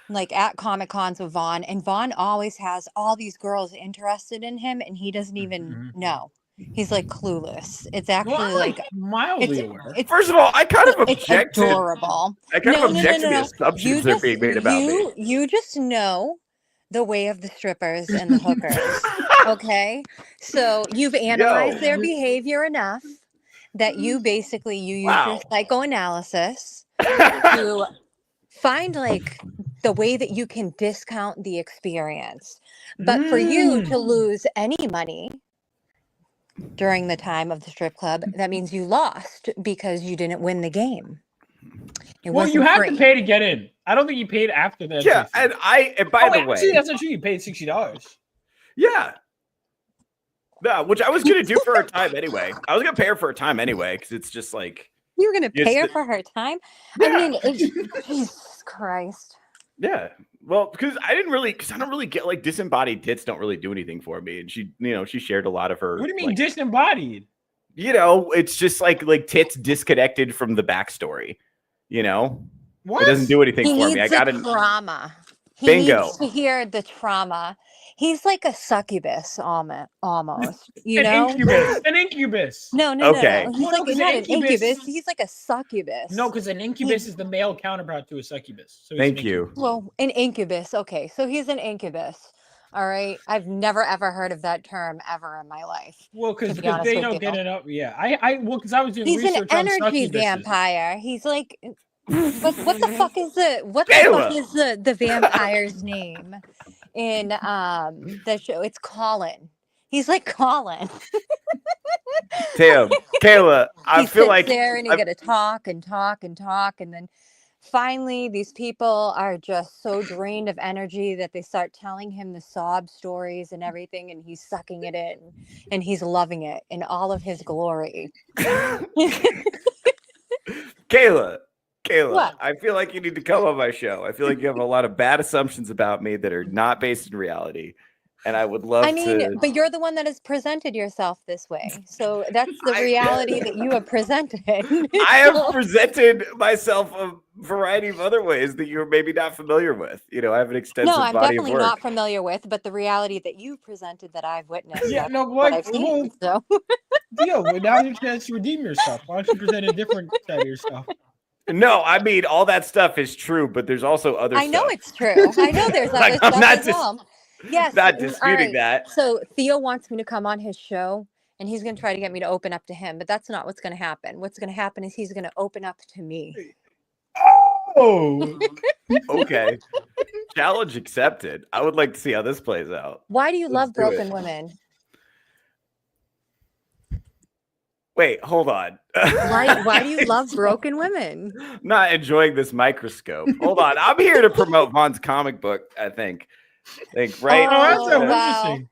[SPEAKER 10] like at Comic Cons with Vaughn, and Vaughn always has all these girls interested in him, and he doesn't even know. He's like clueless. It's actually
[SPEAKER 9] Well,
[SPEAKER 10] like
[SPEAKER 9] mildly aware.
[SPEAKER 7] First of all, I kind of
[SPEAKER 10] it's
[SPEAKER 7] object to
[SPEAKER 10] adorable.
[SPEAKER 7] I kind of object to the assumptions that are being made about me.
[SPEAKER 10] You just know the way of the strippers and the hookers. Okay, so you've analyzed their behavior enough that you use your psychoanalysis to find like the way that you can discount the experience. But for you to lose any money during the time of the strip club, that means you lost because you didn't win the game.
[SPEAKER 9] Well, you have to pay to get in. I don't think you paid after that.
[SPEAKER 7] Yeah, and by the way,
[SPEAKER 9] actually, that's not true. You paid $60.
[SPEAKER 7] Yeah. Yeah, which I was gonna do for her time anyway. I was gonna pay her for her time anyway, because it's just like
[SPEAKER 10] you're gonna pay her for her time.
[SPEAKER 7] Yeah.
[SPEAKER 10] I mean, Jesus Christ.
[SPEAKER 7] Yeah. Well, because I don't really get like disembodied tits don't really do anything for me. And she, she shared a lot of her.
[SPEAKER 9] What do you mean
[SPEAKER 7] like,
[SPEAKER 9] disembodied?
[SPEAKER 7] It's just like tits disconnected from the backstory.
[SPEAKER 9] What?
[SPEAKER 7] It doesn't do anything
[SPEAKER 10] He
[SPEAKER 7] for
[SPEAKER 10] needs
[SPEAKER 7] me. I
[SPEAKER 10] the
[SPEAKER 7] gotta
[SPEAKER 10] trauma. He
[SPEAKER 7] Bingo.
[SPEAKER 10] needs to hear the trauma. He's like a succubus almost. You
[SPEAKER 9] An
[SPEAKER 10] know?
[SPEAKER 9] incubus. An incubus.
[SPEAKER 10] No.
[SPEAKER 7] Okay.
[SPEAKER 10] He's like
[SPEAKER 9] because
[SPEAKER 10] not
[SPEAKER 9] an
[SPEAKER 10] an incubus. He's like a succubus.
[SPEAKER 9] No, because an incubus is the male counterpart to a succubus. So he's
[SPEAKER 7] Thank
[SPEAKER 9] an
[SPEAKER 7] you.
[SPEAKER 10] Well, an incubus. Okay, so he's an incubus. All right. I've never ever heard of that term ever in my life.
[SPEAKER 9] Well, because
[SPEAKER 10] to be honest
[SPEAKER 9] they
[SPEAKER 10] with
[SPEAKER 9] don't
[SPEAKER 10] you.
[SPEAKER 9] get it up. Yeah, because I was doing
[SPEAKER 10] He's an
[SPEAKER 9] research on
[SPEAKER 10] energy
[SPEAKER 9] succubuses.
[SPEAKER 10] vampire. He's like, what the fuck is the vampire's name in the show? It's Colin. He's like Colin.
[SPEAKER 7] Tim, Kayla, I
[SPEAKER 10] He
[SPEAKER 7] feel
[SPEAKER 10] sits
[SPEAKER 7] like
[SPEAKER 10] there and you got to talk and talk and talk, and then finally these people are just so drained of energy that they start telling him the sob stories and everything, and he's sucking it in and he's loving it in all of his glory.
[SPEAKER 7] Kayla,
[SPEAKER 10] What?
[SPEAKER 7] I feel like you need to come on my show. I feel like you have a lot of bad assumptions about me that are not based in reality. and I would love
[SPEAKER 10] I mean,
[SPEAKER 7] to.
[SPEAKER 10] but you're the one that has presented yourself this way. So that's the reality that you have presented.
[SPEAKER 7] I have presented myself a variety of other ways that you're maybe not familiar with. You know, I have an extensive
[SPEAKER 10] No, I'm
[SPEAKER 7] body of
[SPEAKER 10] definitely
[SPEAKER 7] work.
[SPEAKER 10] not familiar with, but the reality that you presented that I've witnessed.
[SPEAKER 9] Yeah,
[SPEAKER 10] that's
[SPEAKER 9] no,
[SPEAKER 10] what
[SPEAKER 9] like,
[SPEAKER 10] I've seen. So.
[SPEAKER 9] Theo, well, now's your chance to redeem yourself. Why don't you present a different side of yourself?
[SPEAKER 7] No, I mean all that stuff is true, but there's also other
[SPEAKER 10] I know
[SPEAKER 7] stuff.
[SPEAKER 10] it's true. I know there's other
[SPEAKER 7] Like, I'm
[SPEAKER 10] stuff
[SPEAKER 7] not
[SPEAKER 10] as well. Yes.
[SPEAKER 7] not
[SPEAKER 10] all
[SPEAKER 7] disputing
[SPEAKER 10] right.
[SPEAKER 7] that.
[SPEAKER 10] So Theo wants me to come on his show, and he's going to try to get me to open up to him, but that's not what's going to happen. What's going to happen is he's going to open up to me.
[SPEAKER 9] Oh,
[SPEAKER 7] Okay. Challenge accepted. I would like to see how this plays out.
[SPEAKER 10] Why do you
[SPEAKER 7] Let's
[SPEAKER 10] love
[SPEAKER 7] do it.
[SPEAKER 10] broken women?
[SPEAKER 7] Wait, hold on.
[SPEAKER 10] Why do you love broken women?
[SPEAKER 7] Not enjoying this microscope. Hold on. I'm here to promote Vaughn's comic book, I think. Right?
[SPEAKER 9] oh, that's so
[SPEAKER 10] wow.
[SPEAKER 9] interesting.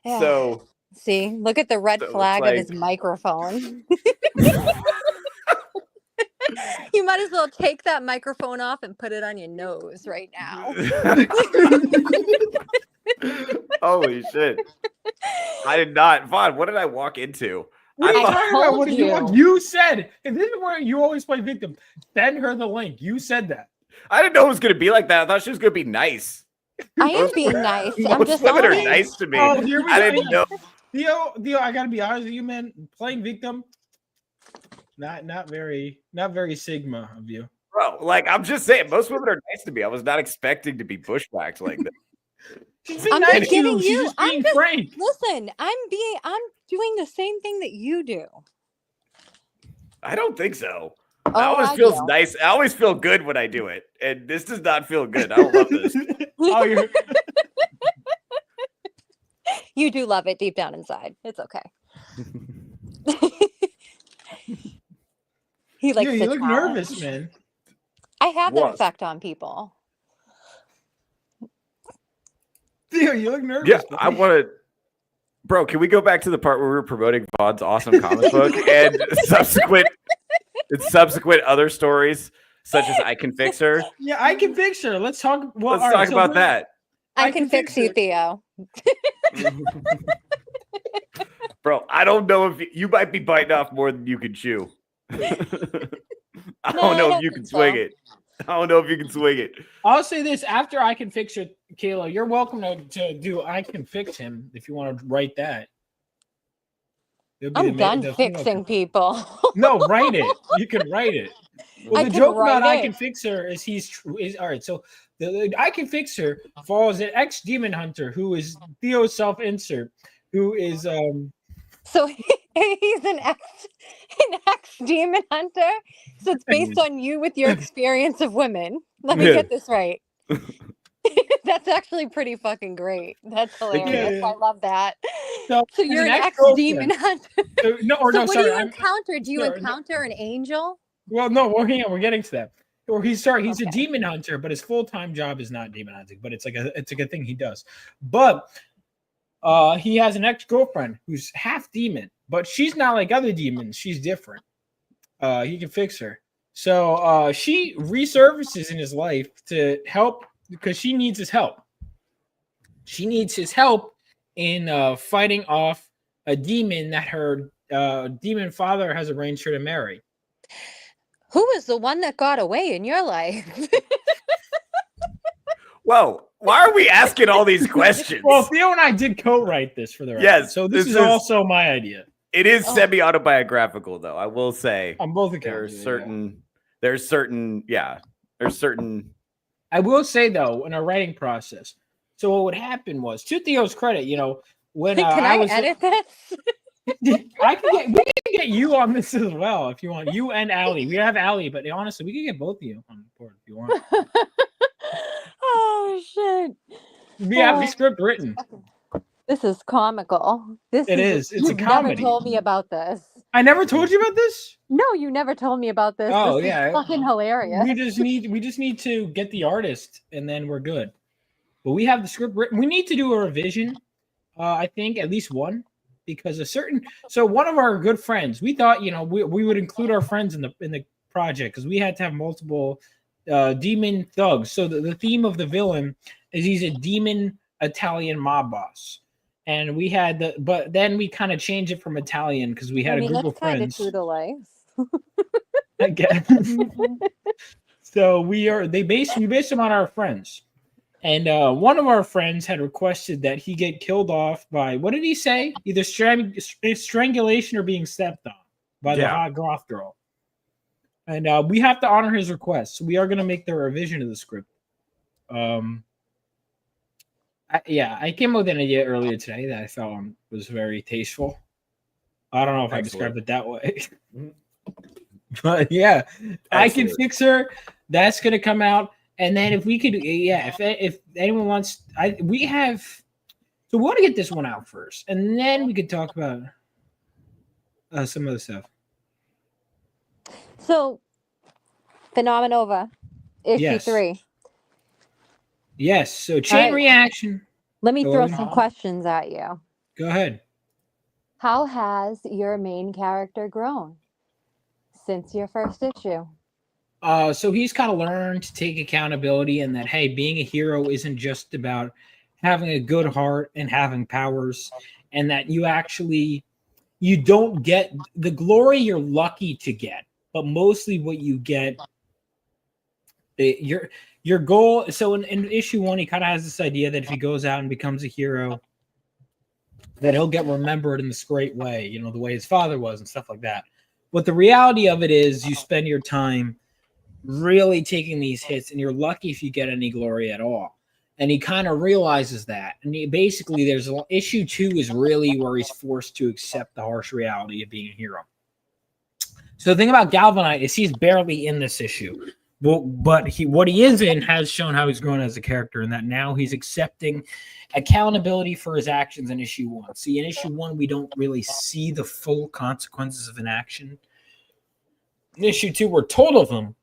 [SPEAKER 10] Yeah.
[SPEAKER 7] So
[SPEAKER 10] See, look at the red
[SPEAKER 7] So it's
[SPEAKER 10] flag of his
[SPEAKER 7] like-
[SPEAKER 10] microphone. You might as well take that microphone off and put it on your nose right now.
[SPEAKER 7] Holy shit. I did not. Vaughn, what did I walk into?
[SPEAKER 9] What are you
[SPEAKER 7] I
[SPEAKER 9] talking about? What
[SPEAKER 10] told
[SPEAKER 9] did
[SPEAKER 10] you.
[SPEAKER 9] you said, and this is where you always play victim. Send her the link. You said that.
[SPEAKER 7] I didn't know it was going to be like that. I thought she was going to be nice.
[SPEAKER 10] I am being nice. I'm
[SPEAKER 7] Most
[SPEAKER 10] just
[SPEAKER 7] women are
[SPEAKER 10] honest.
[SPEAKER 7] nice to me.
[SPEAKER 9] Oh, here we
[SPEAKER 7] I
[SPEAKER 9] go.
[SPEAKER 7] didn't know.
[SPEAKER 9] Theo, I gotta be honest with you, man. Playing victim, not very Sigma of you.
[SPEAKER 7] Bro, like, I'm just saying, most women are nice to me. I was not expecting to be bushwhacked like this.
[SPEAKER 9] She's being
[SPEAKER 10] I'm
[SPEAKER 9] nice
[SPEAKER 10] just
[SPEAKER 9] to
[SPEAKER 10] giving
[SPEAKER 9] you. She's
[SPEAKER 10] you.
[SPEAKER 9] just
[SPEAKER 10] I'm
[SPEAKER 9] being
[SPEAKER 10] just
[SPEAKER 9] frank.
[SPEAKER 10] listen. I'm doing the same thing that you do.
[SPEAKER 7] I don't think so.
[SPEAKER 10] Oh,
[SPEAKER 7] It always
[SPEAKER 10] I
[SPEAKER 7] feels
[SPEAKER 10] do.
[SPEAKER 7] nice. I always feel good when I do it. And this does not feel good. I don't love this.
[SPEAKER 9] Oh, you're
[SPEAKER 10] You do love it deep down inside. It's okay. He likes
[SPEAKER 9] you
[SPEAKER 10] to
[SPEAKER 9] look
[SPEAKER 10] challenge.
[SPEAKER 9] nervous, man.
[SPEAKER 10] I have that
[SPEAKER 7] What?
[SPEAKER 10] effect on people.
[SPEAKER 9] Theo, you look nervous.
[SPEAKER 7] Yeah,
[SPEAKER 9] man.
[SPEAKER 7] I want to. Bro, can we go back to the part where we were promoting Vaughn's awesome comic book and subsequent other stories, such as I Can Fix Her?
[SPEAKER 9] Yeah, I can fix her. Let's talk. Well,
[SPEAKER 7] Let's
[SPEAKER 9] all right,
[SPEAKER 7] talk
[SPEAKER 9] so
[SPEAKER 7] about
[SPEAKER 9] we're-
[SPEAKER 7] that.
[SPEAKER 10] I can fix you,
[SPEAKER 9] her.
[SPEAKER 10] Theo.
[SPEAKER 7] Bro, I don't know if you might be biting off more than you can chew. I
[SPEAKER 10] No,
[SPEAKER 7] don't
[SPEAKER 10] I
[SPEAKER 7] know if
[SPEAKER 10] don't
[SPEAKER 7] you
[SPEAKER 10] think
[SPEAKER 7] can
[SPEAKER 10] so.
[SPEAKER 7] swing it. I don't know if you can swing it.
[SPEAKER 9] I'll say this: after I can fix her, Kayla, you're welcome to do. I can fix him if you want to write that. It'll be
[SPEAKER 10] I'm done
[SPEAKER 9] the
[SPEAKER 10] fixing people.
[SPEAKER 9] No, write it. You can write it. Well,
[SPEAKER 10] I
[SPEAKER 9] the
[SPEAKER 10] can
[SPEAKER 9] joke about
[SPEAKER 10] write
[SPEAKER 9] I can
[SPEAKER 10] it.
[SPEAKER 9] fix her is is all right. So the I can fix her follows an ex demon hunter who is Theo's self insert, who is
[SPEAKER 10] So he's an ex demon hunter. So it's based on you with your experience of women. Let me
[SPEAKER 7] Yeah.
[SPEAKER 10] get this right. That's actually pretty fucking great. That's hilarious.
[SPEAKER 9] Yeah.
[SPEAKER 10] I love that.
[SPEAKER 9] So
[SPEAKER 10] So
[SPEAKER 9] he's
[SPEAKER 10] you're
[SPEAKER 9] an
[SPEAKER 10] an ex
[SPEAKER 9] ex-girlfriend.
[SPEAKER 10] demon hunter.
[SPEAKER 9] no or
[SPEAKER 10] So
[SPEAKER 9] no
[SPEAKER 10] what
[SPEAKER 9] sorry.
[SPEAKER 10] do you
[SPEAKER 9] I'm-
[SPEAKER 10] encounter? Do you
[SPEAKER 9] sorry, no.
[SPEAKER 10] encounter an angel?
[SPEAKER 9] Well, no, we're getting to that. Or he's a demon hunter, but his full-time job is not demon hunting, but it's like a thing he does. But he has an ex-girlfriend who's half demon, but she's not like other demons. She's different. He can fix her. So she resurfaces in his life to help because she needs his help. She needs his help in fighting off a demon that her demon father has arranged her to marry.
[SPEAKER 10] Who was the one that got away in your life?
[SPEAKER 7] Whoa, why are we asking all these questions?
[SPEAKER 9] Well, Theo and I did co-write this for the record.
[SPEAKER 7] Yes,
[SPEAKER 9] So this
[SPEAKER 7] this
[SPEAKER 9] is
[SPEAKER 7] is-
[SPEAKER 9] also my idea.
[SPEAKER 7] It is
[SPEAKER 10] Oh.
[SPEAKER 7] semi-autobiographical, though. I will say
[SPEAKER 9] On both
[SPEAKER 7] there's
[SPEAKER 9] accounts.
[SPEAKER 7] certain.
[SPEAKER 9] I will say though, in our writing process. So what would happen was, to Theo's credit, when
[SPEAKER 10] Can
[SPEAKER 9] I
[SPEAKER 10] I
[SPEAKER 9] was
[SPEAKER 10] edit this?
[SPEAKER 9] we can get you on this as well if you want. You and Allie. We have Allie, but honestly, we can get both of you on board if you want.
[SPEAKER 10] Oh shit.
[SPEAKER 9] We have the script written.
[SPEAKER 10] This is comical. It
[SPEAKER 9] is. It's a
[SPEAKER 10] you've
[SPEAKER 9] comedy.
[SPEAKER 10] Never told me about this.
[SPEAKER 9] I never told you about this.
[SPEAKER 10] No, you never told me about this.
[SPEAKER 9] Oh,
[SPEAKER 10] This is
[SPEAKER 9] yeah.
[SPEAKER 10] fucking hilarious.
[SPEAKER 9] We just need to get the artist, and then we're good. But we have the script written. We need to do a revision. I think at least one, because one of our good friends. We thought we would include our friends in the project because we had to have multiple demon thugs. So the theme of the villain is he's a demon Italian mob boss. And we had but then we kind of changed it from Italian because we had a group of
[SPEAKER 10] that's kind of
[SPEAKER 9] friends.
[SPEAKER 10] true to life.
[SPEAKER 9] Again. So we based them on our friends. And one of our friends had requested that he get killed off by, what did he say? Either strangulation or being stepped on by the hot goth girl. And we have to honor his request. So we are going to make the revision of the script. I came up with an idea earlier today that I felt was very tasteful. I don't know if I described it that way. But yeah, I can fix her. That's going to come out. And then if we could, if anyone wants, we want to get this one out first, and then we could talk about some other stuff.
[SPEAKER 10] So, Phenomenova, issue 3.
[SPEAKER 9] Yes. So chain reaction.
[SPEAKER 10] Let me throw some questions at you.
[SPEAKER 9] Go ahead.
[SPEAKER 10] How has your main character grown since your first issue?
[SPEAKER 9] So he's kind of learned to take accountability and that, hey, being a hero isn't just about having a good heart and having powers, and that you don't get the glory you're lucky to get, but mostly what you get, your goal. So in issue 1, he kind of has this idea that if he goes out and becomes a hero, that he'll get remembered in this great way, the way his father was and stuff like that. But the reality of it is you spend your time really taking these hits, and you're lucky if you get any glory at all. And he kind of realizes that. And there's issue 2 is really where he's forced to accept the harsh reality of being a hero. So the thing about Galvanite is he's barely in this issue. But what he is in has shown how he's grown as a character, and that now he's accepting accountability for his actions in issue 1. See, in issue 1, we don't really see the full consequences of an action. In issue 2, we're told of them,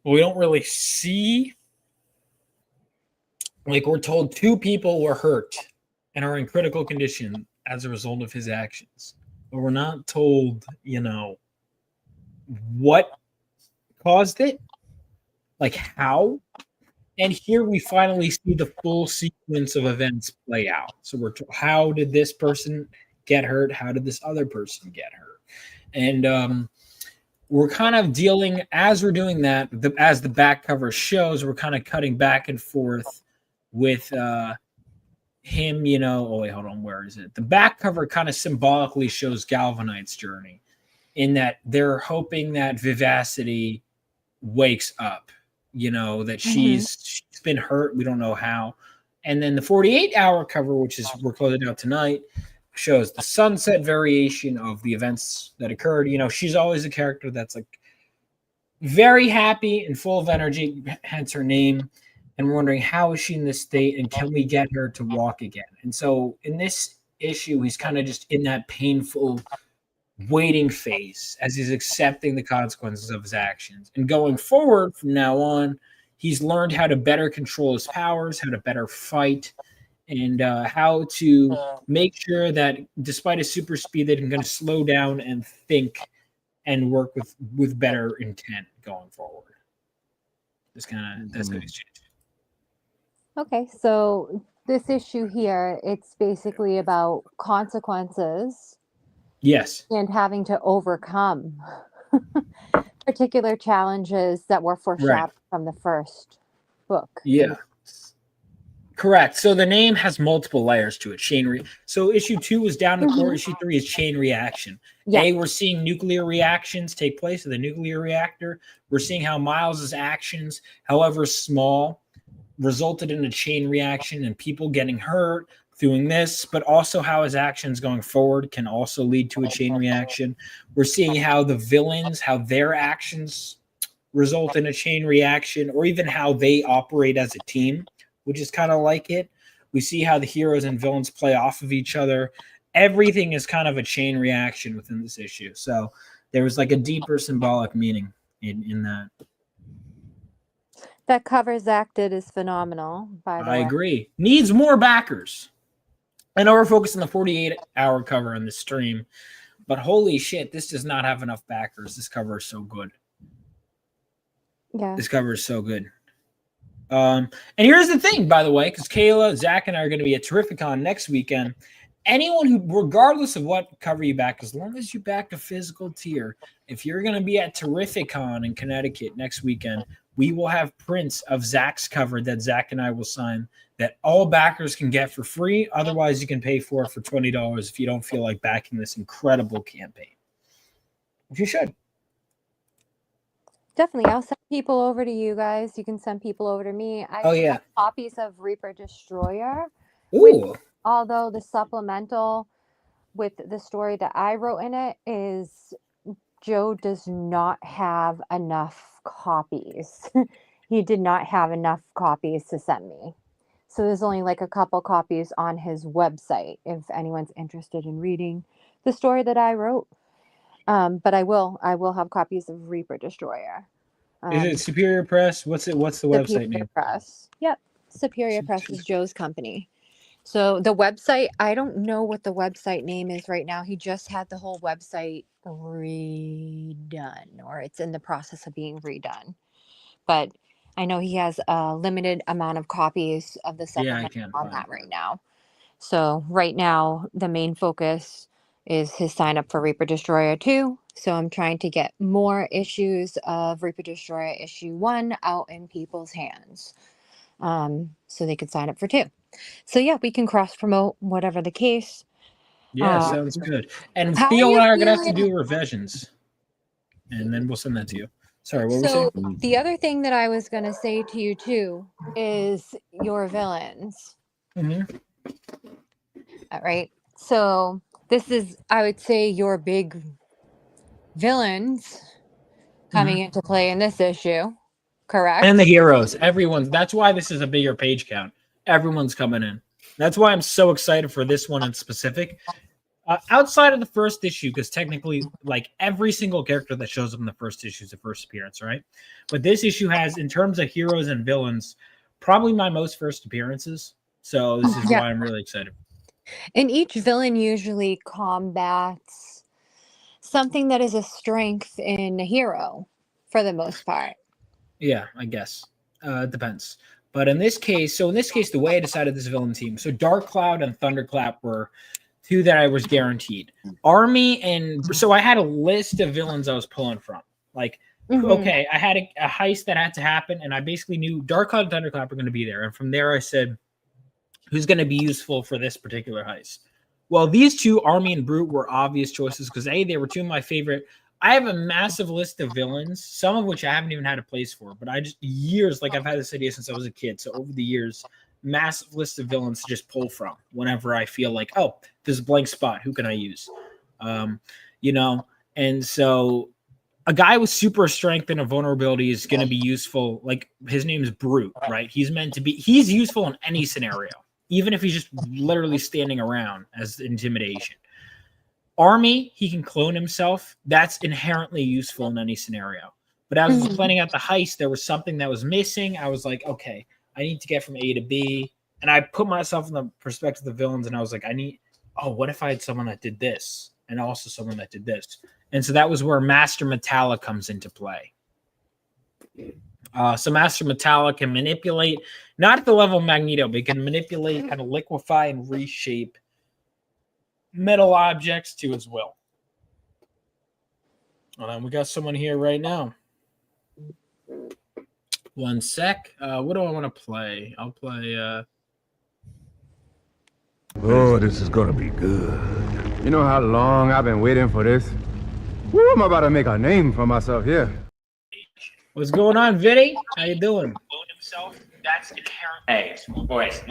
[SPEAKER 9] but we don't really see. Like, we're told 2 people were hurt and are in critical condition as a result of his actions. But we're not told, what caused it, like how. And here we finally see the full sequence of events play out. So we're told, how did this person get hurt? How did this other person get hurt? And we're kind of dealing, as we're doing that, as the back cover shows, we're kind of cutting back and forth with him, oh, wait, hold on, where is it? The back cover kind of symbolically shows Galvanite's journey, in that they're hoping that Vivacity wakes up, that she's been hurt. We don't know how. And then the 48-hour cover, which is we're closing out tonight, shows the sunset variation of the events that occurred. She's always a character that's like very happy and full of energy, hence her name. And we're wondering, how is she in this state, and can we get her to walk again? And so in this issue, he's kind of just in that painful waiting phase as he's accepting the consequences of his actions. And going forward from now on, he's learned how to better control his powers, how to better fight, and how to make sure that despite his super speed, that he's going to slow down and think and work with better intent going forward. That's how he's changed.
[SPEAKER 10] Okay, so this issue here, it's basically about consequences.
[SPEAKER 9] Yes.
[SPEAKER 10] And having to overcome particular challenges that were foreshadowed from the first book.
[SPEAKER 9] Yeah. Correct. So the name has multiple layers to it. So issue 2 is down to core. Issue 3 is chain reaction. Yeah. We're seeing nuclear reactions take place in the nuclear reactor. We're seeing how Miles's actions, however small, resulted in a chain reaction and people getting hurt doing this, but also how his actions going forward can also lead to a chain reaction. We're seeing how the villains, how their actions result in a chain reaction, or even how they operate as a team, which is kind of like it. We see how the heroes and villains play off of each other. Everything is kind of a chain reaction within this issue. So there was like a deeper symbolic meaning in that.
[SPEAKER 10] That covers acted is phenomenal, by the way.
[SPEAKER 9] I agree. Needs more backers. I know we're focused on the 48-hour cover in the stream, but holy shit, this does not have enough backers. This cover is so good.
[SPEAKER 10] Yeah.
[SPEAKER 9] This cover is so good. And here's the thing, by the way, because Kayla, Zach, and I are going to be at Terrificon next weekend. Anyone who, regardless of what cover you back, as long as you back a physical tier, if you're going to be at Terrificon in Connecticut next weekend, we will have prints of Zach's cover that Zach and I will sign that all backers can get for free. Otherwise, you can pay for it for $20 if you don't feel like backing this incredible campaign. Which you should.
[SPEAKER 10] Definitely. I'll send people over to you guys. You can send people over to me. I
[SPEAKER 9] Oh,
[SPEAKER 10] do
[SPEAKER 9] yeah.
[SPEAKER 10] have copies of Reaper Destroyer.
[SPEAKER 9] Ooh.
[SPEAKER 10] Although the supplemental with the story that I wrote in it is Joe does not have enough copies. He did not have enough copies to send me. So there's only like a couple copies on his website if anyone's interested in reading the story that I wrote. But I will have copies of Reaper Destroyer.
[SPEAKER 9] Is it Superior Press? What's the website
[SPEAKER 10] Superior
[SPEAKER 9] name?
[SPEAKER 10] Press. Yep. Superior Press is Joe's company. So the website, I don't know what the website name is right now. He just had the whole website redone, or it's in the process of being redone. But I know he has a limited amount of copies of the supplement on that right now. So right now, the main focus is his sign up for Reaper Destroyer 2. So I'm trying to get more issues of Reaper Destroyer issue 1 out in people's hands, so they could sign up for 2. So yeah, we can cross promote, whatever the case.
[SPEAKER 9] Yeah, sounds good. And
[SPEAKER 10] how
[SPEAKER 9] Theo
[SPEAKER 10] are
[SPEAKER 9] and I
[SPEAKER 10] you
[SPEAKER 9] are gonna have to
[SPEAKER 10] feeling?
[SPEAKER 9] do revisions, and then we'll send that to you. Sorry, what were we
[SPEAKER 10] So
[SPEAKER 9] saying?
[SPEAKER 10] the other thing that I was gonna say to you too is your villains.
[SPEAKER 9] Mm-hmm.
[SPEAKER 10] All right. So this is, I would say, your big villains coming into play in this issue, correct?
[SPEAKER 9] And the heroes, everyone's. That's why this is a bigger page count. Everyone's coming in. That's why I'm so excited for this one in specific. Outside of the first issue, because technically, like every single character that shows up in the first issue is a first appearance, right? But this issue has, in terms of heroes and villains, probably my most first appearances. So this is why I'm really excited.
[SPEAKER 10] And each villain usually combats something that is a strength in a hero, for the most part.
[SPEAKER 9] Yeah, I guess. It depends. But in this case, the way I decided this villain team, so Dark Cloud and Thunderclap were two that I was guaranteed. Army, and so I had a list of villains I was pulling from. Like, okay, I had a heist that had to happen, and I basically knew Dark Cloud and Thunderclap were going to be there. And from there, I said, who's going to be useful for this particular heist? Well, these two, Army and Brute, were obvious choices because A, they were two of my favorite. I have a massive list of villains, some of which I haven't even had a place for, but I just years, like I've had this idea since I was a kid. So over the years, massive list of villains to just pull from whenever I feel like, oh, there's a blank spot. Who can I use? You know, and so a guy with super strength and a vulnerability is going to be useful. Like his name is Brute, right? He's meant to be, he's useful in any scenario, even if he's just literally standing around as intimidation. Army, he can clone himself. That's inherently useful in any scenario. But as I was planning out the heist, there was something that was missing. I was like, okay, I need to get from A to B. And I put myself in the perspective of the villains, and I was like, what if I had someone that did this and also someone that did this? And so that was where Master Metallic comes into play. So Master Metallic can manipulate, not at the level of Magneto, but he can manipulate, kind of liquefy and reshape metal objects to his will. We got someone here right now. One sec. What do I want to play? I'll play.
[SPEAKER 11] Oh, this is gonna be good. You know how long I've been waiting for this? Woo, I'm about to make a name for myself here.
[SPEAKER 9] What's going on, Vinny? How you doing?
[SPEAKER 12] Hey, wait.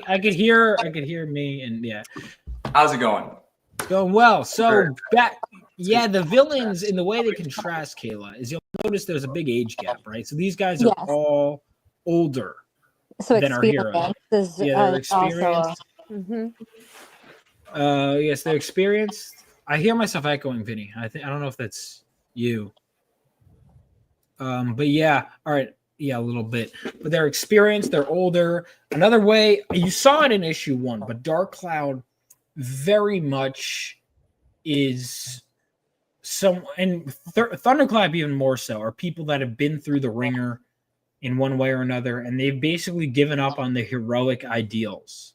[SPEAKER 9] I could hear me, and yeah.
[SPEAKER 12] How's it going?
[SPEAKER 9] Going well. So the villains in the way they contrast, Kayla, is you'll notice there's a big age gap, right? So these guys are all older than our heroes. They're experienced. Yes, they're experienced. I hear myself echoing, Vinny. I don't know if that's you. But yeah, all right. Yeah, a little bit. But they're experienced, they're older. Another way, you saw it in issue 1, but Dark Cloud very much is and Thunderclap even more so, are people that have been through the ringer in one way or another, and they've basically given up on the heroic ideals.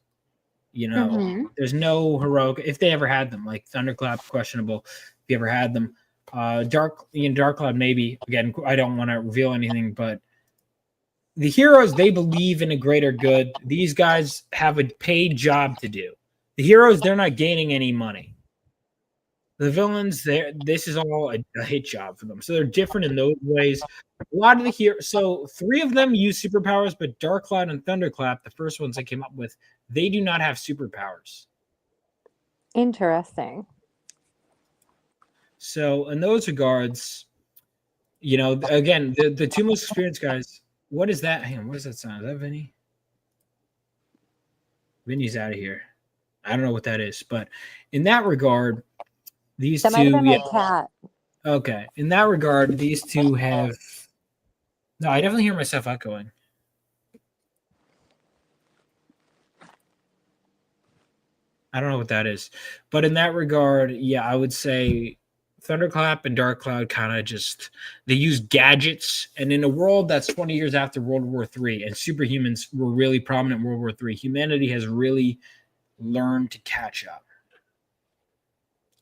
[SPEAKER 9] You know, there's no heroic if they ever had them. Like Thunderclap, questionable if you ever had them. Dark Cloud, maybe. Again, I don't want to reveal anything, but the heroes, they believe in a greater good. These guys have a paid job to do. The heroes, they're not gaining any money. The villains, this is all a hit job for them. So they're different in those ways. A lot of the heroes, so 3 of them use superpowers, but Dark Cloud and Thunderclap, the first ones I came up with, they do not have superpowers.
[SPEAKER 10] Interesting.
[SPEAKER 9] So in those regards, you know, again, the 2 most experienced guys. What is that? Hang on, what does that sound? Is that Vinny? Vinny's out of here. I don't know what that is, but in that regard, these
[SPEAKER 10] That might have been my cat.
[SPEAKER 9] Okay. In that regard, these 2 have. No, I definitely hear myself echoing. I don't know what that is, but in that regard, yeah, I would say Thunderclap and Dark Cloud kind of just they use gadgets, and in a world that's 20 years after World War III, and superhumans were really prominent in World War III, humanity has really learned to catch up,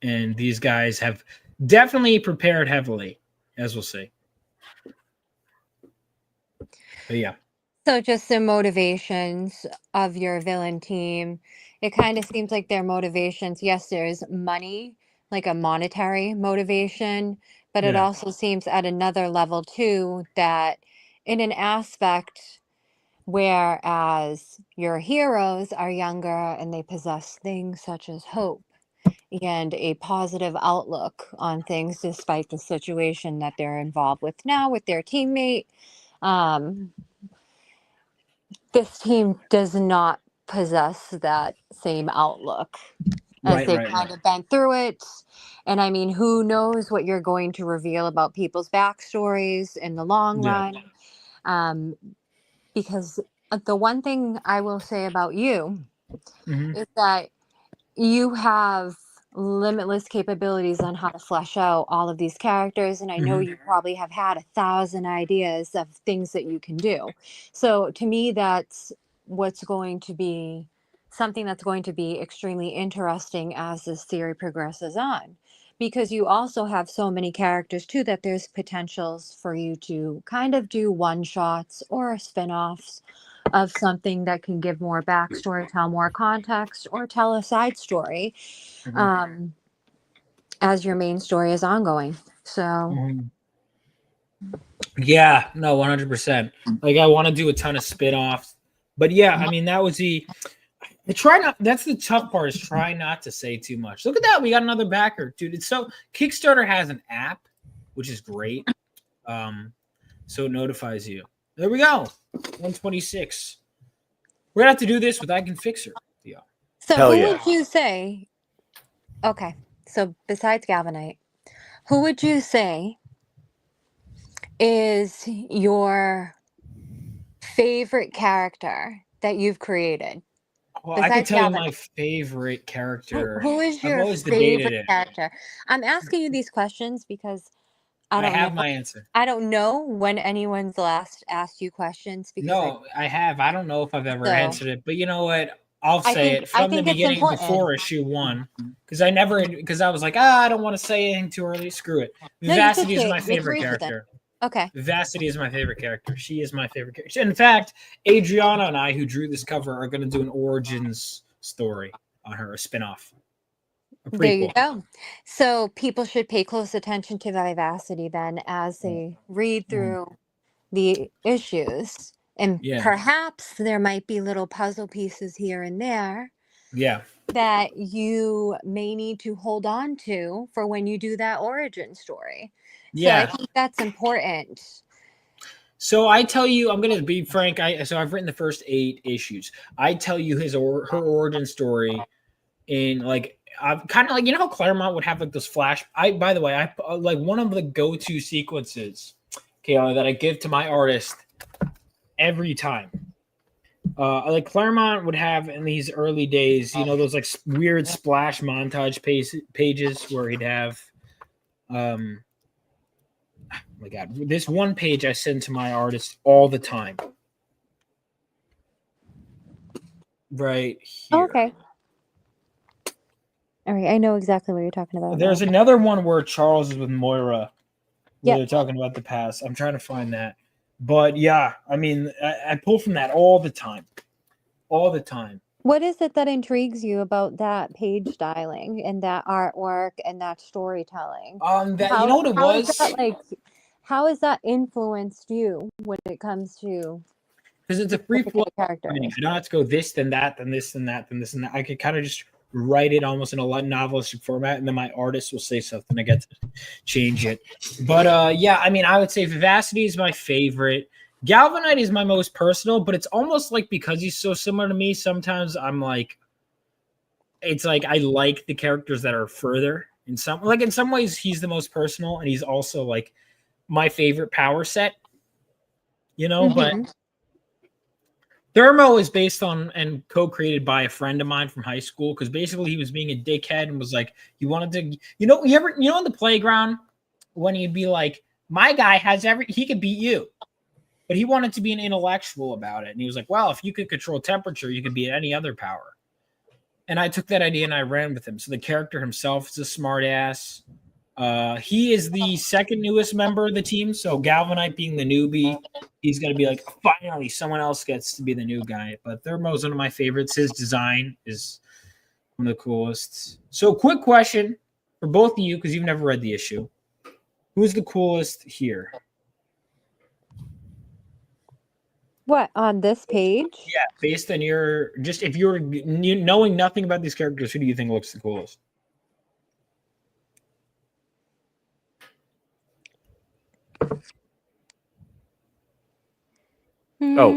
[SPEAKER 9] and these guys have definitely prepared heavily, as we'll see. But yeah.
[SPEAKER 10] So just the motivations of your villain team, it kind of seems like their motivations, yes, there's money, like a monetary motivation, but it also seems at another level too that in an aspect whereas your heroes are younger and they possess things such as hope and a positive outlook on things despite the situation that they're involved with now with their teammate. This team does not possess that same outlook as they've kind of been through it. And I mean, who knows what you're going to reveal about people's backstories in the long run. Because the one thing I will say about you is that you have limitless capabilities on how to flesh out all of these characters, and I know you probably have had 1,000 ideas of things that you can do. So to me, that's what's going to be something that's going to be extremely interesting as this theory progresses on, because you also have so many characters too that there's potentials for you to kind of do one shots or spin-offs of something that can give more backstory, tell more context, or tell a side story as your main story is ongoing. So
[SPEAKER 9] yeah, no, 100%. Like I want to do a ton of spin-offs, but yeah, I mean that was I try not. That's the tough part is try not to say too much. Look at that, we got another backer, dude. It's so Kickstarter has an app, which is great. So it notifies you. There we go. 126. We're gonna have to do this with I Can Fix Her. Yeah.
[SPEAKER 10] So who would you say? Okay, so besides Galvanite, who would you say is your favorite character that you've created?
[SPEAKER 9] Well, I can tell you my favorite character.
[SPEAKER 10] Who is your favorite character? I'm asking you these questions because I
[SPEAKER 9] have my answer.
[SPEAKER 10] I don't know when anyone's last asked you questions.
[SPEAKER 9] Because I have. I don't know if I've ever answered it, but you know what? I'll say it from the beginning before issue 1 because I was like, I don't want to say anything too early. Screw it. Vivacity is my favorite character.
[SPEAKER 10] Okay.
[SPEAKER 9] Vivacity is my favorite character. She is my favorite character. In fact, Adriana and I, who drew this cover, are going to do an origins story on her, a spinoff.
[SPEAKER 10] There you go. So people should pay close attention to Vivacity then as they read through the issues. And perhaps there might be little puzzle pieces here and there that you may need to hold on to for when you do that origin story. So I think that's important.
[SPEAKER 9] So I tell you, I'm going to be frank. I've written the first 8 issues. I tell you her origin story in like, I'm kind of like, you know how Claremont would have like this flash. By the way, I like one of the go-to sequences, Kayla, that I give to my artist every time. Like Claremont would have in these early days, you know, those like weird splash montage pages where he'd have, my God, this one page I send to my artist all the time. Right here.
[SPEAKER 10] Oh, okay. All right, I know exactly what you're talking about.
[SPEAKER 9] There's
[SPEAKER 10] now.
[SPEAKER 9] another one where Charles is with Moira.
[SPEAKER 10] Yeah.
[SPEAKER 9] They're talking about the past. I'm trying to find that. But yeah, I mean, I pull from that all the time. All the time.
[SPEAKER 10] What is it that intrigues you about that page styling and that artwork and that storytelling?
[SPEAKER 9] That, you know what it
[SPEAKER 10] how
[SPEAKER 9] was?
[SPEAKER 10] is that, like, how has that influenced you when it comes to
[SPEAKER 9] Because it's a free flow character. I don't have to go this, then that, then this, then that, then this, and that. I could kind of just write it almost in a novelistic format, and then my artist will say something. I get to change it. But yeah, I mean, I would say Vivacity is my favorite. Galvanite is my most personal, but it's almost like because he's so similar to me, sometimes I'm like, it's like I like the characters that are further. In some ways, he's the most personal, and he's also like my favorite power set. You know, but Thermo is based on and co-created by a friend of mine from high school because basically he was being a dickhead and was like, he wanted to, you know, on the playground when he'd be like, my guy has he could beat you. But he wanted to be an intellectual about it. And he was like, well, if you could control temperature, you could beat any other power. And I took that idea and I ran with him. So the character himself is a smart ass. He is the second newest member of the team. So Galvanite being the newbie, he's going to be like, finally, someone else gets to be the new guy. But Thermo's one of my favorites. His design is one of the coolest. So quick question for both of you, because you've never read the issue. Who's the coolest here?
[SPEAKER 10] What, on this page?
[SPEAKER 9] Yeah, based on your, just if you're knowing nothing about these characters, who do you think looks the coolest?
[SPEAKER 7] Oh,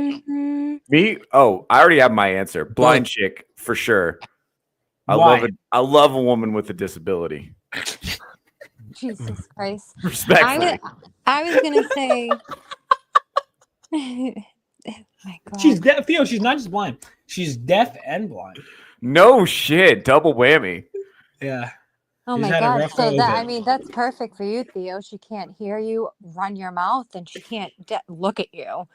[SPEAKER 7] me? Oh, I already have my answer. Blind chick for sure. I love it. I love a woman with a disability.
[SPEAKER 10] Jesus Christ.
[SPEAKER 7] Respectfully.
[SPEAKER 10] I was gonna say. Oh my God.
[SPEAKER 9] She's deaf, Theo. She's not just blind. She's deaf and blind.
[SPEAKER 7] No shit. Double whammy.
[SPEAKER 9] Yeah.
[SPEAKER 10] Oh my God. So that, I mean, that's perfect for you, Theo. She can't hear you run your mouth and she can't look at you.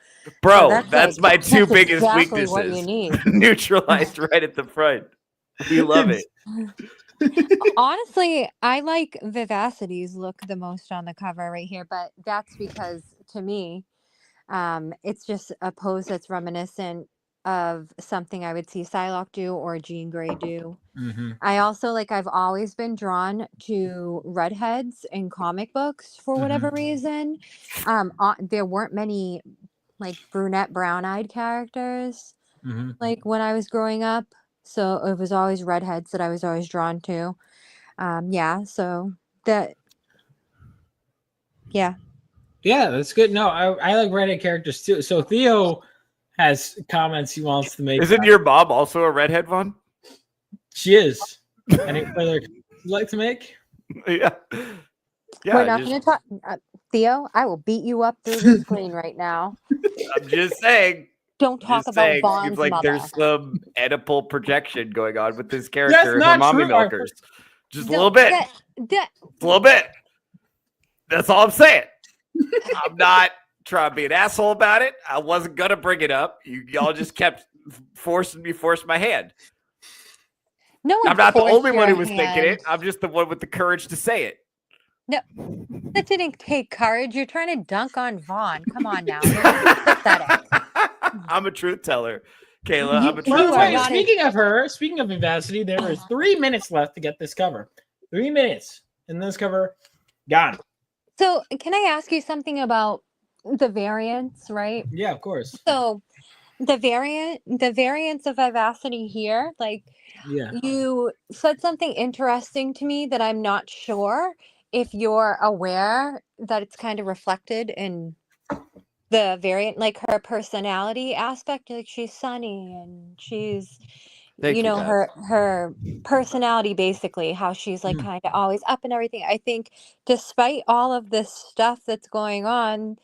[SPEAKER 7] Bro,
[SPEAKER 10] so
[SPEAKER 7] that's my two biggest
[SPEAKER 10] exactly
[SPEAKER 7] weaknesses.
[SPEAKER 10] What you need.
[SPEAKER 7] Neutralized right at the front. We love it.
[SPEAKER 10] Honestly, I like Vivacity's look the most on the cover right here, but that's because to me, it's just a pose that's reminiscent of something I would see Psylocke do or Jean Grey do. I also I've always been drawn to redheads in comic books for whatever reason. There weren't many brunette, brown-eyed characters when I was growing up, so it was always redheads that I was always drawn to. So that, yeah.
[SPEAKER 9] Yeah, that's good. No, I like redhead characters too. So Theo has comments he wants to make.
[SPEAKER 7] Isn't your mom also a redhead, Vaughn?
[SPEAKER 9] She is. Any further you'd like to make?
[SPEAKER 7] Yeah.
[SPEAKER 10] We're not going to talk. Theo, I will beat you up through the screen right now.
[SPEAKER 7] I'm just saying.
[SPEAKER 10] Don't talk about Vaughn's
[SPEAKER 7] seems like
[SPEAKER 10] mother.
[SPEAKER 7] there's some Oedipal projection going on with this character.
[SPEAKER 9] That's not
[SPEAKER 7] mommy
[SPEAKER 9] true.
[SPEAKER 7] milkers. Just a little bit. A little bit. That's all I'm saying. I'm not trying to be an asshole about it. I wasn't gonna bring it up. Y'all just kept forcing my hand.
[SPEAKER 10] No,
[SPEAKER 7] I'm not the only one who was thinking it. I'm just the one with the courage to say it.
[SPEAKER 10] No, that didn't take courage. You're trying to dunk on Vaughn. Come on now. You're pathetic.
[SPEAKER 7] I'm a truth teller, Kayla. I'm a truth teller.
[SPEAKER 9] Wait, speaking of Vivacity, there is 3 minutes left to get this cover. 3 minutes, and this cover gone.
[SPEAKER 10] So, can I ask you something about the variants, right?
[SPEAKER 9] Yeah, of course.
[SPEAKER 10] So, the variants of Vivacity here, you said something interesting to me that I'm not sure if you're aware that it's kind of reflected in the variant, her personality aspect. She's sunny and she's, her personality, basically how she's kind of always up and everything. I think despite all of this stuff that's going on,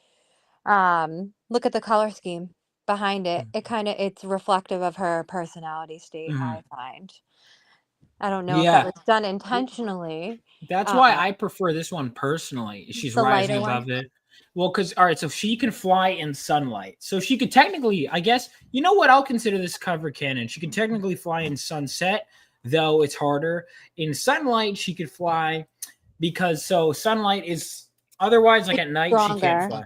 [SPEAKER 10] look at the color scheme behind it. It's reflective of her personality state. I find. I don't know if that was done intentionally.
[SPEAKER 9] That's why I prefer this one personally. She's rising above it. Well, because all right, so she can fly in sunlight. So she could technically, I guess, you know what? I'll consider this cover canon. She can technically fly in sunset, though it's harder. In sunlight, she could fly because sunlight is otherwise like at night she can't fly.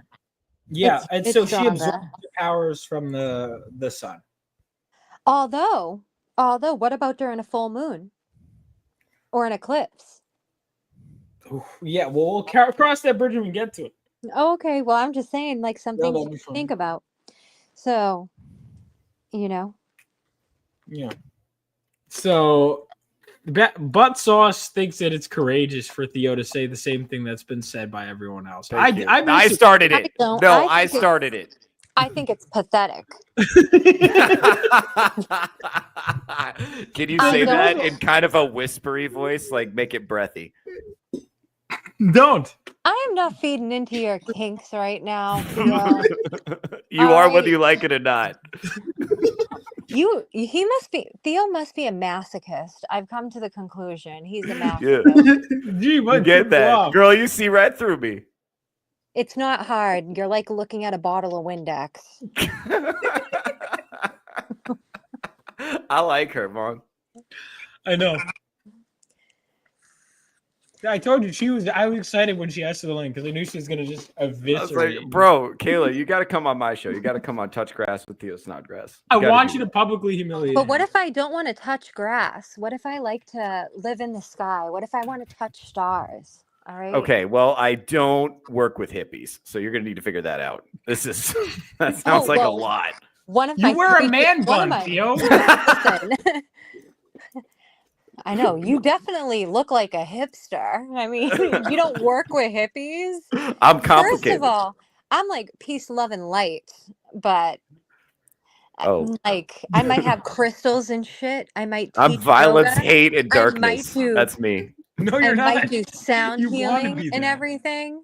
[SPEAKER 9] Yeah, and so she absorbs the powers from the sun.
[SPEAKER 10] Although, what about during a full moon or an eclipse?
[SPEAKER 9] Ooh, yeah, well, we'll cross that bridge when we get to it.
[SPEAKER 10] Okay, well, I'm just saying, like, something to think about. So,
[SPEAKER 9] Yeah. So, Butt Sauce thinks that it's courageous for Theo to say the same thing that's been said by everyone else.
[SPEAKER 7] I started it. I started it.
[SPEAKER 10] I think it's pathetic.
[SPEAKER 7] Can you say that in kind of a whispery voice, like make it breathy?
[SPEAKER 9] Don't.
[SPEAKER 10] I am not feeding into your kinks right now.
[SPEAKER 7] You are whether you like it or not.
[SPEAKER 10] Theo must be a masochist. I've come to the conclusion he's a masochist.
[SPEAKER 7] Yeah. Gee, you get that, girl? You see right through me.
[SPEAKER 10] It's not hard. You're like looking at a bottle of Windex.
[SPEAKER 7] I like her, Mom.
[SPEAKER 9] I know. I told you I was excited when she asked for the link because I knew she was gonna just eviscerate.
[SPEAKER 7] I was like, bro, Kayla, you got to come on my show. You got to come on Touch Grass with Theo Snodgrass.
[SPEAKER 9] I want you to publicly humiliate.
[SPEAKER 10] But what if I don't want to touch grass? What if I like to live in the sky? What if I want to touch stars? All right.
[SPEAKER 7] Okay, well, I don't work with hippies, so you're gonna need to figure that out. That sounds like a lot.
[SPEAKER 9] You wear a man bun, Theo.
[SPEAKER 10] Listen. I know you definitely look like a hipster. I mean, you don't work with hippies.
[SPEAKER 7] I'm complicated.
[SPEAKER 10] First of all, I'm like peace, love, and light, but like I might have crystals and shit. I might.
[SPEAKER 7] I'm violence, hate, and darkness. That's me.
[SPEAKER 9] No, you're not.
[SPEAKER 10] I might do sound healing and everything.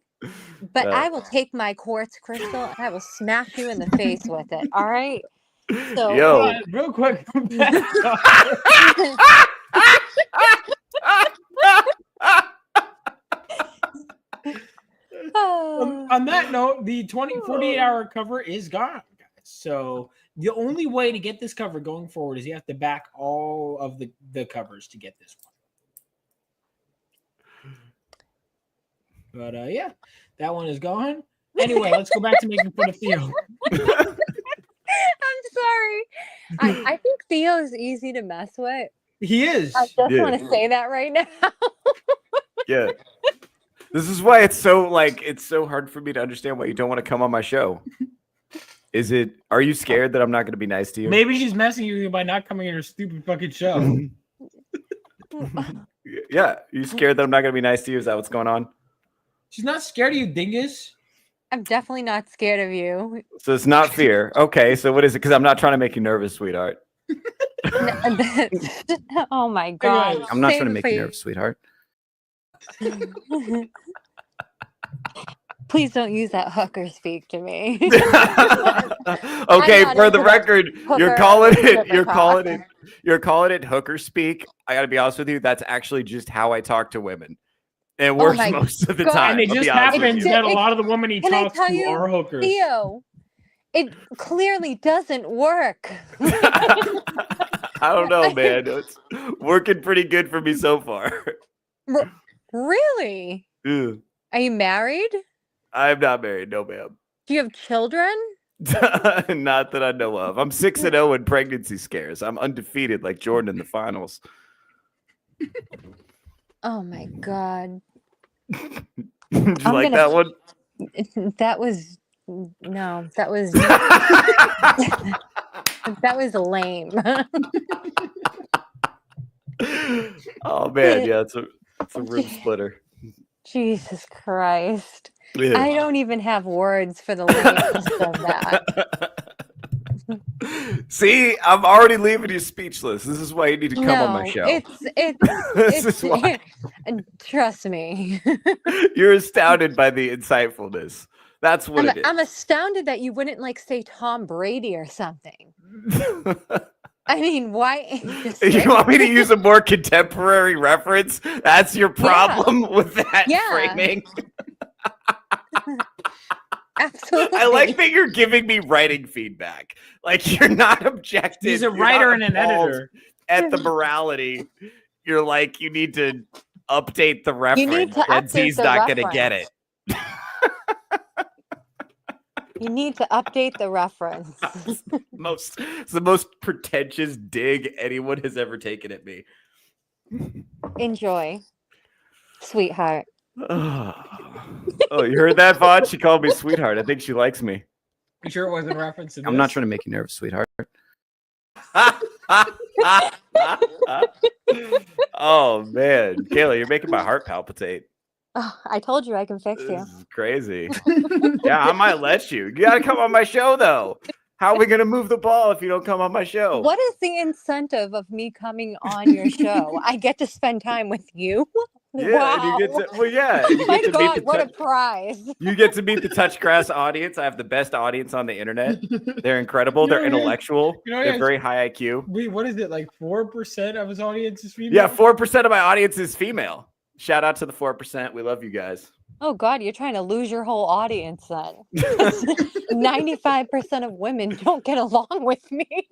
[SPEAKER 10] But I will take my quartz crystal and I will smash you in the face with it. All right. So,
[SPEAKER 7] yo,
[SPEAKER 9] real quick. On that note, the 48-hour cover is gone, guys. So the only way to get this cover going forward is you have to back all of the covers to get this one. But yeah, that one is gone. Anyway, let's go back to making fun of Theo.
[SPEAKER 10] I'm sorry. I think Theo's easy to mess with.
[SPEAKER 9] He is.
[SPEAKER 10] I just want to say that right now.
[SPEAKER 7] Yeah. This is why it's so hard for me to understand why you don't want to come on my show. Are you scared that I'm not going to be nice to you?
[SPEAKER 9] Maybe she's messing with you by not coming on her stupid fucking show.
[SPEAKER 7] Yeah. You scared that I'm not going to be nice to you? Is that what's going on?
[SPEAKER 9] She's not scared of you, dingus.
[SPEAKER 10] I'm definitely not scared of you.
[SPEAKER 7] So it's not fear. Okay, so what is it? Because I'm not trying to make you nervous, sweetheart.
[SPEAKER 10] Oh my God.
[SPEAKER 7] I'm not trying to make you nervous, sweetheart.
[SPEAKER 10] Please don't use that hooker speak to me.
[SPEAKER 7] Okay, for the record, you're calling it hooker speak. I gotta be honest with you, that's actually just how I talk to women. It works most of the time.
[SPEAKER 9] And it just happens that a lot of the women he talks to are hookers.
[SPEAKER 10] Theo, it clearly doesn't work.
[SPEAKER 7] I don't know, man. It's working pretty good for me so far.
[SPEAKER 10] Really?
[SPEAKER 7] Yeah.
[SPEAKER 10] Are you married?
[SPEAKER 7] I'm not married, no, ma'am.
[SPEAKER 10] Do you have children?
[SPEAKER 7] Not that I know of. I'm 6-0 in pregnancy scares. I'm undefeated like Jordan in the finals.
[SPEAKER 10] Oh my God.
[SPEAKER 7] Did you like that one?
[SPEAKER 10] That was that was lame.
[SPEAKER 7] Oh man, yeah, it's a room splitter.
[SPEAKER 10] Jesus Christ.
[SPEAKER 7] Yeah.
[SPEAKER 10] I don't even have words for the lameness of that.
[SPEAKER 7] See, I'm already leaving you speechless. This is why you need to come on my show.
[SPEAKER 10] This
[SPEAKER 7] is why.
[SPEAKER 10] Trust me.
[SPEAKER 7] You're astounded by the insightfulness. That's what it is.
[SPEAKER 10] I'm astounded that you wouldn't say Tom Brady or something. I mean, why?
[SPEAKER 7] You want me to use a more contemporary reference? That's your problem with that framing?
[SPEAKER 10] Absolutely.
[SPEAKER 7] I like that you're giving me writing feedback. Like you're not objective.
[SPEAKER 9] He's a
[SPEAKER 7] you're
[SPEAKER 9] writer
[SPEAKER 7] not
[SPEAKER 9] and an
[SPEAKER 7] appalled
[SPEAKER 9] editor.
[SPEAKER 7] At the morality. You're like, you need to update the reference.
[SPEAKER 10] You need to
[SPEAKER 7] Gen
[SPEAKER 10] update
[SPEAKER 7] Z's
[SPEAKER 10] the
[SPEAKER 7] not gonna get
[SPEAKER 10] reference.
[SPEAKER 7] it.
[SPEAKER 10] You need to update the reference.
[SPEAKER 7] It's the most pretentious dig anyone has ever taken at me.
[SPEAKER 10] Enjoy, sweetheart.
[SPEAKER 7] Oh, you heard that, Vaughn? She called me sweetheart. I think she likes me.
[SPEAKER 9] You sure it wasn't reference to
[SPEAKER 7] I'm not trying to make you nervous, sweetheart. Oh man, Kayla, you're making my heart palpitate.
[SPEAKER 10] Oh, I told you I can fix you.
[SPEAKER 7] This is crazy. Yeah, I might let you. You gotta come on my show though. How are we gonna move the ball if you don't come on my show?
[SPEAKER 10] What is the incentive of me coming on your show? I get to spend time with you.
[SPEAKER 7] Yeah,
[SPEAKER 10] Wow.
[SPEAKER 7] and you get to you
[SPEAKER 10] My
[SPEAKER 7] get to
[SPEAKER 10] God,
[SPEAKER 7] meet the
[SPEAKER 10] what a prize.
[SPEAKER 7] You get to meet the Touchgrass audience. I have the best audience on the internet. They're incredible. They're intellectual. They're very high IQ.
[SPEAKER 9] Wait, what is it? Like 4% of his audience is female?
[SPEAKER 7] Yeah, 4% of my audience is female. Shout out to the 4%. We love you guys.
[SPEAKER 10] Oh God, you're trying to lose your whole audience then. 95% of women don't get along with me.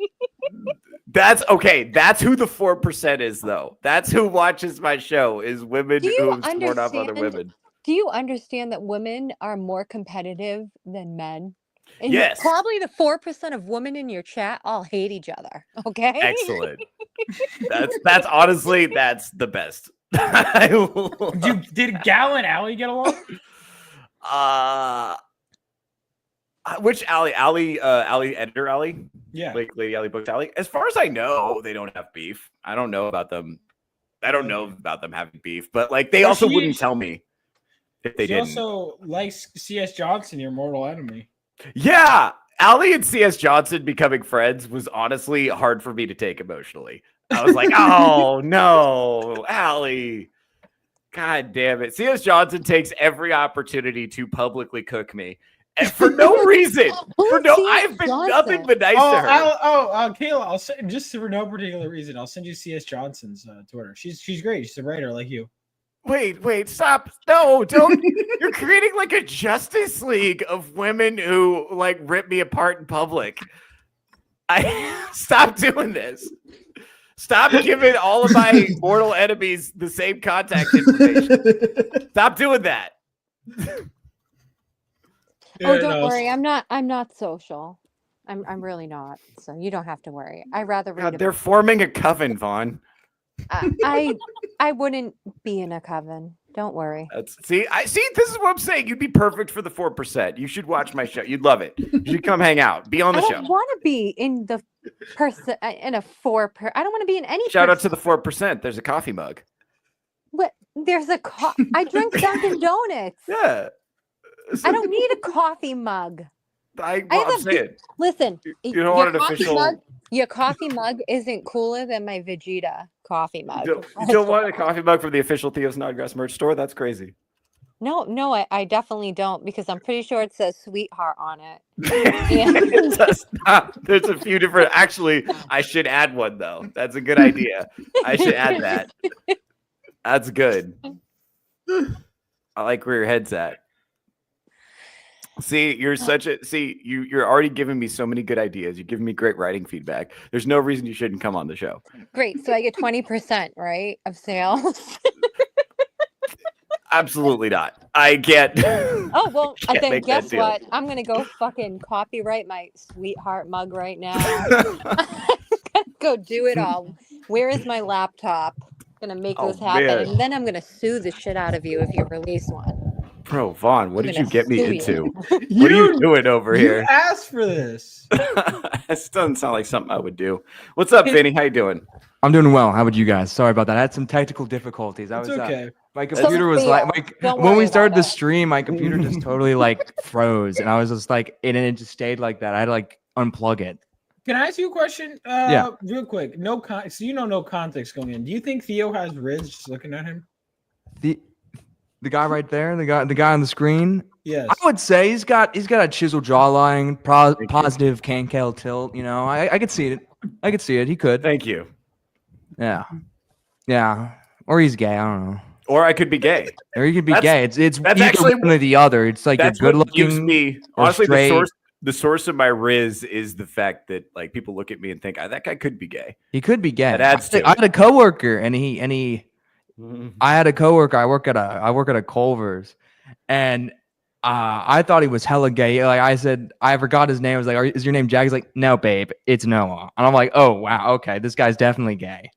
[SPEAKER 7] That's okay. That's who the 4% is, though. That's who watches my show is women who have sworn off other women.
[SPEAKER 10] Do you understand that women are more competitive than men? And
[SPEAKER 7] Yes.
[SPEAKER 10] Probably the 4% of women in your chat all hate each other. Okay.
[SPEAKER 7] Excellent. That's honestly that's the best.
[SPEAKER 9] Did Gal and Allie get along?
[SPEAKER 7] Which Allie? Allie editor Allie?
[SPEAKER 9] Yeah.
[SPEAKER 7] Like Lady Allie Books Allie. As far as I know, they don't have beef. I don't know about them. I don't know about them having beef, but like they also wouldn't tell me if they didn't.
[SPEAKER 9] She also likes C.S. Johnson, your mortal enemy.
[SPEAKER 7] Yeah. Allie and C.S. Johnson becoming friends was honestly hard for me to take emotionally. I was like, oh no, Allie. God damn it. C.S. Johnson takes every opportunity to publicly cook me. And for no reason. I've been nothing but nice to her.
[SPEAKER 9] Kayla, I'll send just for no particular reason. I'll send you C.S. Johnson's Twitter. She's great. She's a writer like you.
[SPEAKER 7] Wait, stop. No, don't. You're creating like a Justice League of women who like rip me apart in public. Stop doing this. Stop giving all of my mortal enemies the same contact information. Stop doing that.
[SPEAKER 10] Oh, don't worry. I'm not social. I'm really not. So you don't have to worry. I rather read.
[SPEAKER 7] God, they're forming a coven, Vaughn.
[SPEAKER 10] I wouldn't be in a coven. Don't worry.
[SPEAKER 7] See. This is what I'm saying. You'd be perfect for the 4%. You should watch my show. You'd love it. You should come hang out. Be on the show.
[SPEAKER 10] I don't want to be in the person in a 4. I don't want to be in any.
[SPEAKER 7] Shout out to the 4%. There's a coffee mug.
[SPEAKER 10] What? There's a I drink Dunkin' Donuts.
[SPEAKER 7] Yeah.
[SPEAKER 10] I don't need a coffee mug.
[SPEAKER 7] I'm saying.
[SPEAKER 10] Listen,
[SPEAKER 7] you don't want an official.
[SPEAKER 10] Your coffee mug isn't cooler than my Vegeta coffee mug.
[SPEAKER 7] You don't want a coffee mug from the official Theo Snodgrass merch store? That's crazy.
[SPEAKER 10] No, I definitely don't because I'm pretty sure it says sweetheart on it.
[SPEAKER 7] It does not. There's a few different. Actually, I should add one though. That's a good idea. I should add that. That's good. I like where your head's at. See, you're you're already giving me so many good ideas. You're giving me great writing feedback. There's no reason you shouldn't come on the show.
[SPEAKER 10] Great. So I get 20%, right, of sales?
[SPEAKER 7] Absolutely not. I can't.
[SPEAKER 10] Oh, well,
[SPEAKER 7] can't
[SPEAKER 10] then
[SPEAKER 7] make
[SPEAKER 10] guess
[SPEAKER 7] that deal.
[SPEAKER 10] what? I'm going to go fucking copyright my sweetheart mug right now. Go do it all. Where is my laptop? I'm going to make this happen.
[SPEAKER 7] Man.
[SPEAKER 10] And then I'm going to sue the shit out of you if you release one.
[SPEAKER 7] Bro, Vaughn, what
[SPEAKER 10] I'm
[SPEAKER 7] did you
[SPEAKER 10] gonna
[SPEAKER 7] get me
[SPEAKER 10] sue
[SPEAKER 7] into?
[SPEAKER 10] you.
[SPEAKER 7] What are you doing over
[SPEAKER 9] You
[SPEAKER 7] here?
[SPEAKER 9] asked for this.
[SPEAKER 7] This doesn't sound like something I would do. What's up, Vinny? How you doing?
[SPEAKER 13] I'm doing well. How about you guys? Sorry about that. I had some technical difficulties.
[SPEAKER 9] It's okay.
[SPEAKER 13] My computer was like, when we started the stream, my computer just totally like froze, and I was just like, and it just stayed like that. I had to like unplug it.
[SPEAKER 9] Can I ask you a question?
[SPEAKER 13] Yeah.
[SPEAKER 9] Real quick. So you know no context going in. Do you think Theo has Riz just looking at him?
[SPEAKER 13] The guy right there, the guy on the screen.
[SPEAKER 9] Yes.
[SPEAKER 13] I would say he's got a chiseled jawline, positive can-kale tilt. You know, I could see it. I could see it. He could.
[SPEAKER 7] Thank you.
[SPEAKER 13] Yeah. Or he's gay. I don't know.
[SPEAKER 7] Or I could be gay.
[SPEAKER 13] Or you could be gay. It's
[SPEAKER 7] that's
[SPEAKER 13] either
[SPEAKER 7] actually
[SPEAKER 13] one or the other. It's like you're
[SPEAKER 7] that's
[SPEAKER 13] good
[SPEAKER 7] what gives
[SPEAKER 13] looking.
[SPEAKER 7] me
[SPEAKER 13] or
[SPEAKER 7] honestly
[SPEAKER 13] straight.
[SPEAKER 7] the source of my riz is the fact that like people look at me and think that guy could be gay.
[SPEAKER 13] He could be gay.
[SPEAKER 7] That adds to
[SPEAKER 13] I had a coworker, and he.
[SPEAKER 7] Mm-hmm.
[SPEAKER 13] I had a coworker. I work at a Culver's, and I thought he was hella gay. Like I said, I forgot his name. I was like, "Is your name Jack?" He's like, "No, babe, it's Noah." And I'm like, "Oh wow, okay, this guy's definitely gay."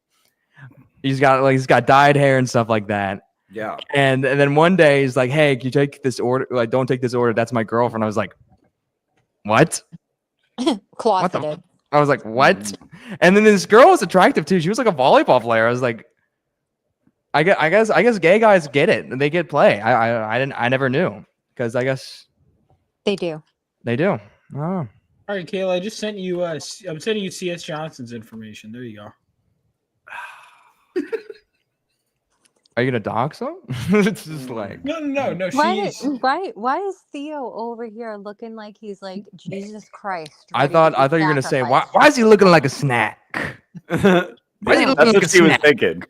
[SPEAKER 13] He's got dyed hair and stuff like that.
[SPEAKER 7] Yeah.
[SPEAKER 13] And then one day he's like, "Hey, can you take this order? Like, don't take this order. That's my girlfriend." I was like, "What?"
[SPEAKER 10] Closeted.
[SPEAKER 13] I was like, "What?" And then this girl was attractive too. She was like a volleyball player. I was like, I guess gay guys get it. They get play. I never knew because I guess
[SPEAKER 10] they do.
[SPEAKER 13] They do. Oh.
[SPEAKER 9] All right, Kayla, I just sent you. I'm sending you C.S. Johnson's information. There you go.
[SPEAKER 13] Are you gonna dox him? It's just like
[SPEAKER 9] no.
[SPEAKER 10] Why is Theo over here looking like he's like Jesus Christ?
[SPEAKER 13] I thought you were gonna say why is he looking like a snack? Why is he looking like a snack?
[SPEAKER 7] She was thinking.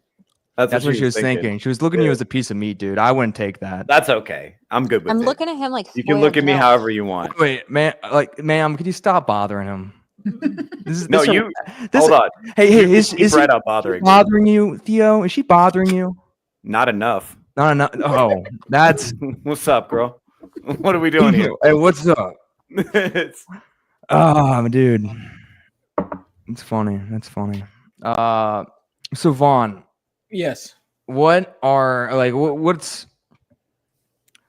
[SPEAKER 13] That's what she was thinking. She was looking at you as a piece of meat, dude. I wouldn't take that.
[SPEAKER 7] That's okay. I'm good with it.
[SPEAKER 10] I'm looking at him like
[SPEAKER 7] you can look at me however you want.
[SPEAKER 13] Wait, man, ma'am, could you stop bothering him?
[SPEAKER 7] Hold on.
[SPEAKER 13] Hey, is she bothering you, Theo? Is she bothering you?
[SPEAKER 7] Not enough.
[SPEAKER 13] Not enough. Oh, that's
[SPEAKER 7] what's up, girl? What are we doing here?
[SPEAKER 13] Hey, what's up? Oh, dude, it's funny. That's funny. So Vaughn.
[SPEAKER 9] Yes.
[SPEAKER 13] What are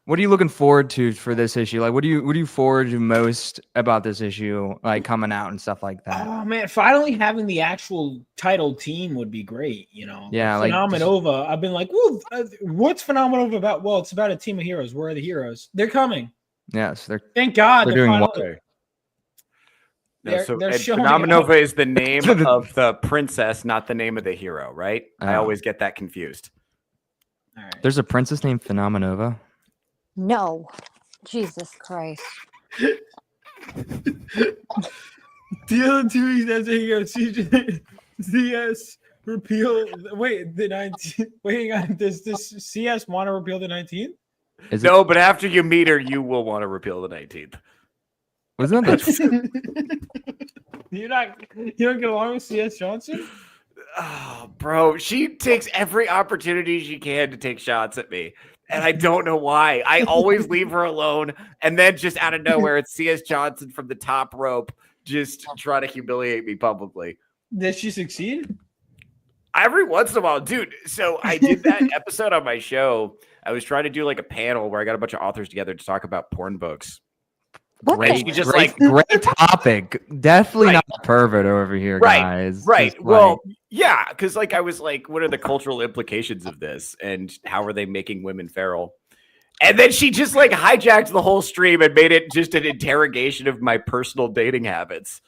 [SPEAKER 13] what are you looking forward to for this issue? Like, what do you forward to most about this issue, like coming out and stuff like that?
[SPEAKER 9] Oh man, finally having the actual title team would be great. You know,
[SPEAKER 13] yeah,
[SPEAKER 9] like Phenomenova. I've been like, well, what's Phenomenova about? Well, it's about a team of heroes. Where are the heroes? They're coming.
[SPEAKER 13] Yes,
[SPEAKER 9] thank God
[SPEAKER 13] they're doing
[SPEAKER 9] finally,
[SPEAKER 13] well.
[SPEAKER 7] They're Phenomenova is the name of the princess, not the name of the hero, right? I always get that confused.
[SPEAKER 9] All right.
[SPEAKER 13] There's a princess named Phenomenova.
[SPEAKER 10] No, Jesus Christ.
[SPEAKER 9] The other two weeks that's CJ, CS repeal. Wait, the 19th. Wait, hang on. Does this CS want to repeal the 19th?
[SPEAKER 7] No, but after you meet her, you will want to repeal the 19th.
[SPEAKER 13] Wasn't that
[SPEAKER 9] you don't get along with CS Johnson?
[SPEAKER 7] Oh, bro, she takes every opportunity she can to take shots at me. And I don't know why. I always leave her alone. And then just out of nowhere, it's CS Johnson from the top rope just trying to humiliate me publicly.
[SPEAKER 9] Did she succeed?
[SPEAKER 7] Every once in a while, dude. So I did that episode on my show. I was trying to do like a panel where I got a bunch of authors together to talk about porn books.
[SPEAKER 13] Great topic. Definitely not a pervert over here, guys.
[SPEAKER 7] Right. Well, yeah, because like I was like, what are the cultural implications of this, and how are they making women feral? And then she just like hijacked the whole stream and made it just an interrogation of my personal dating habits,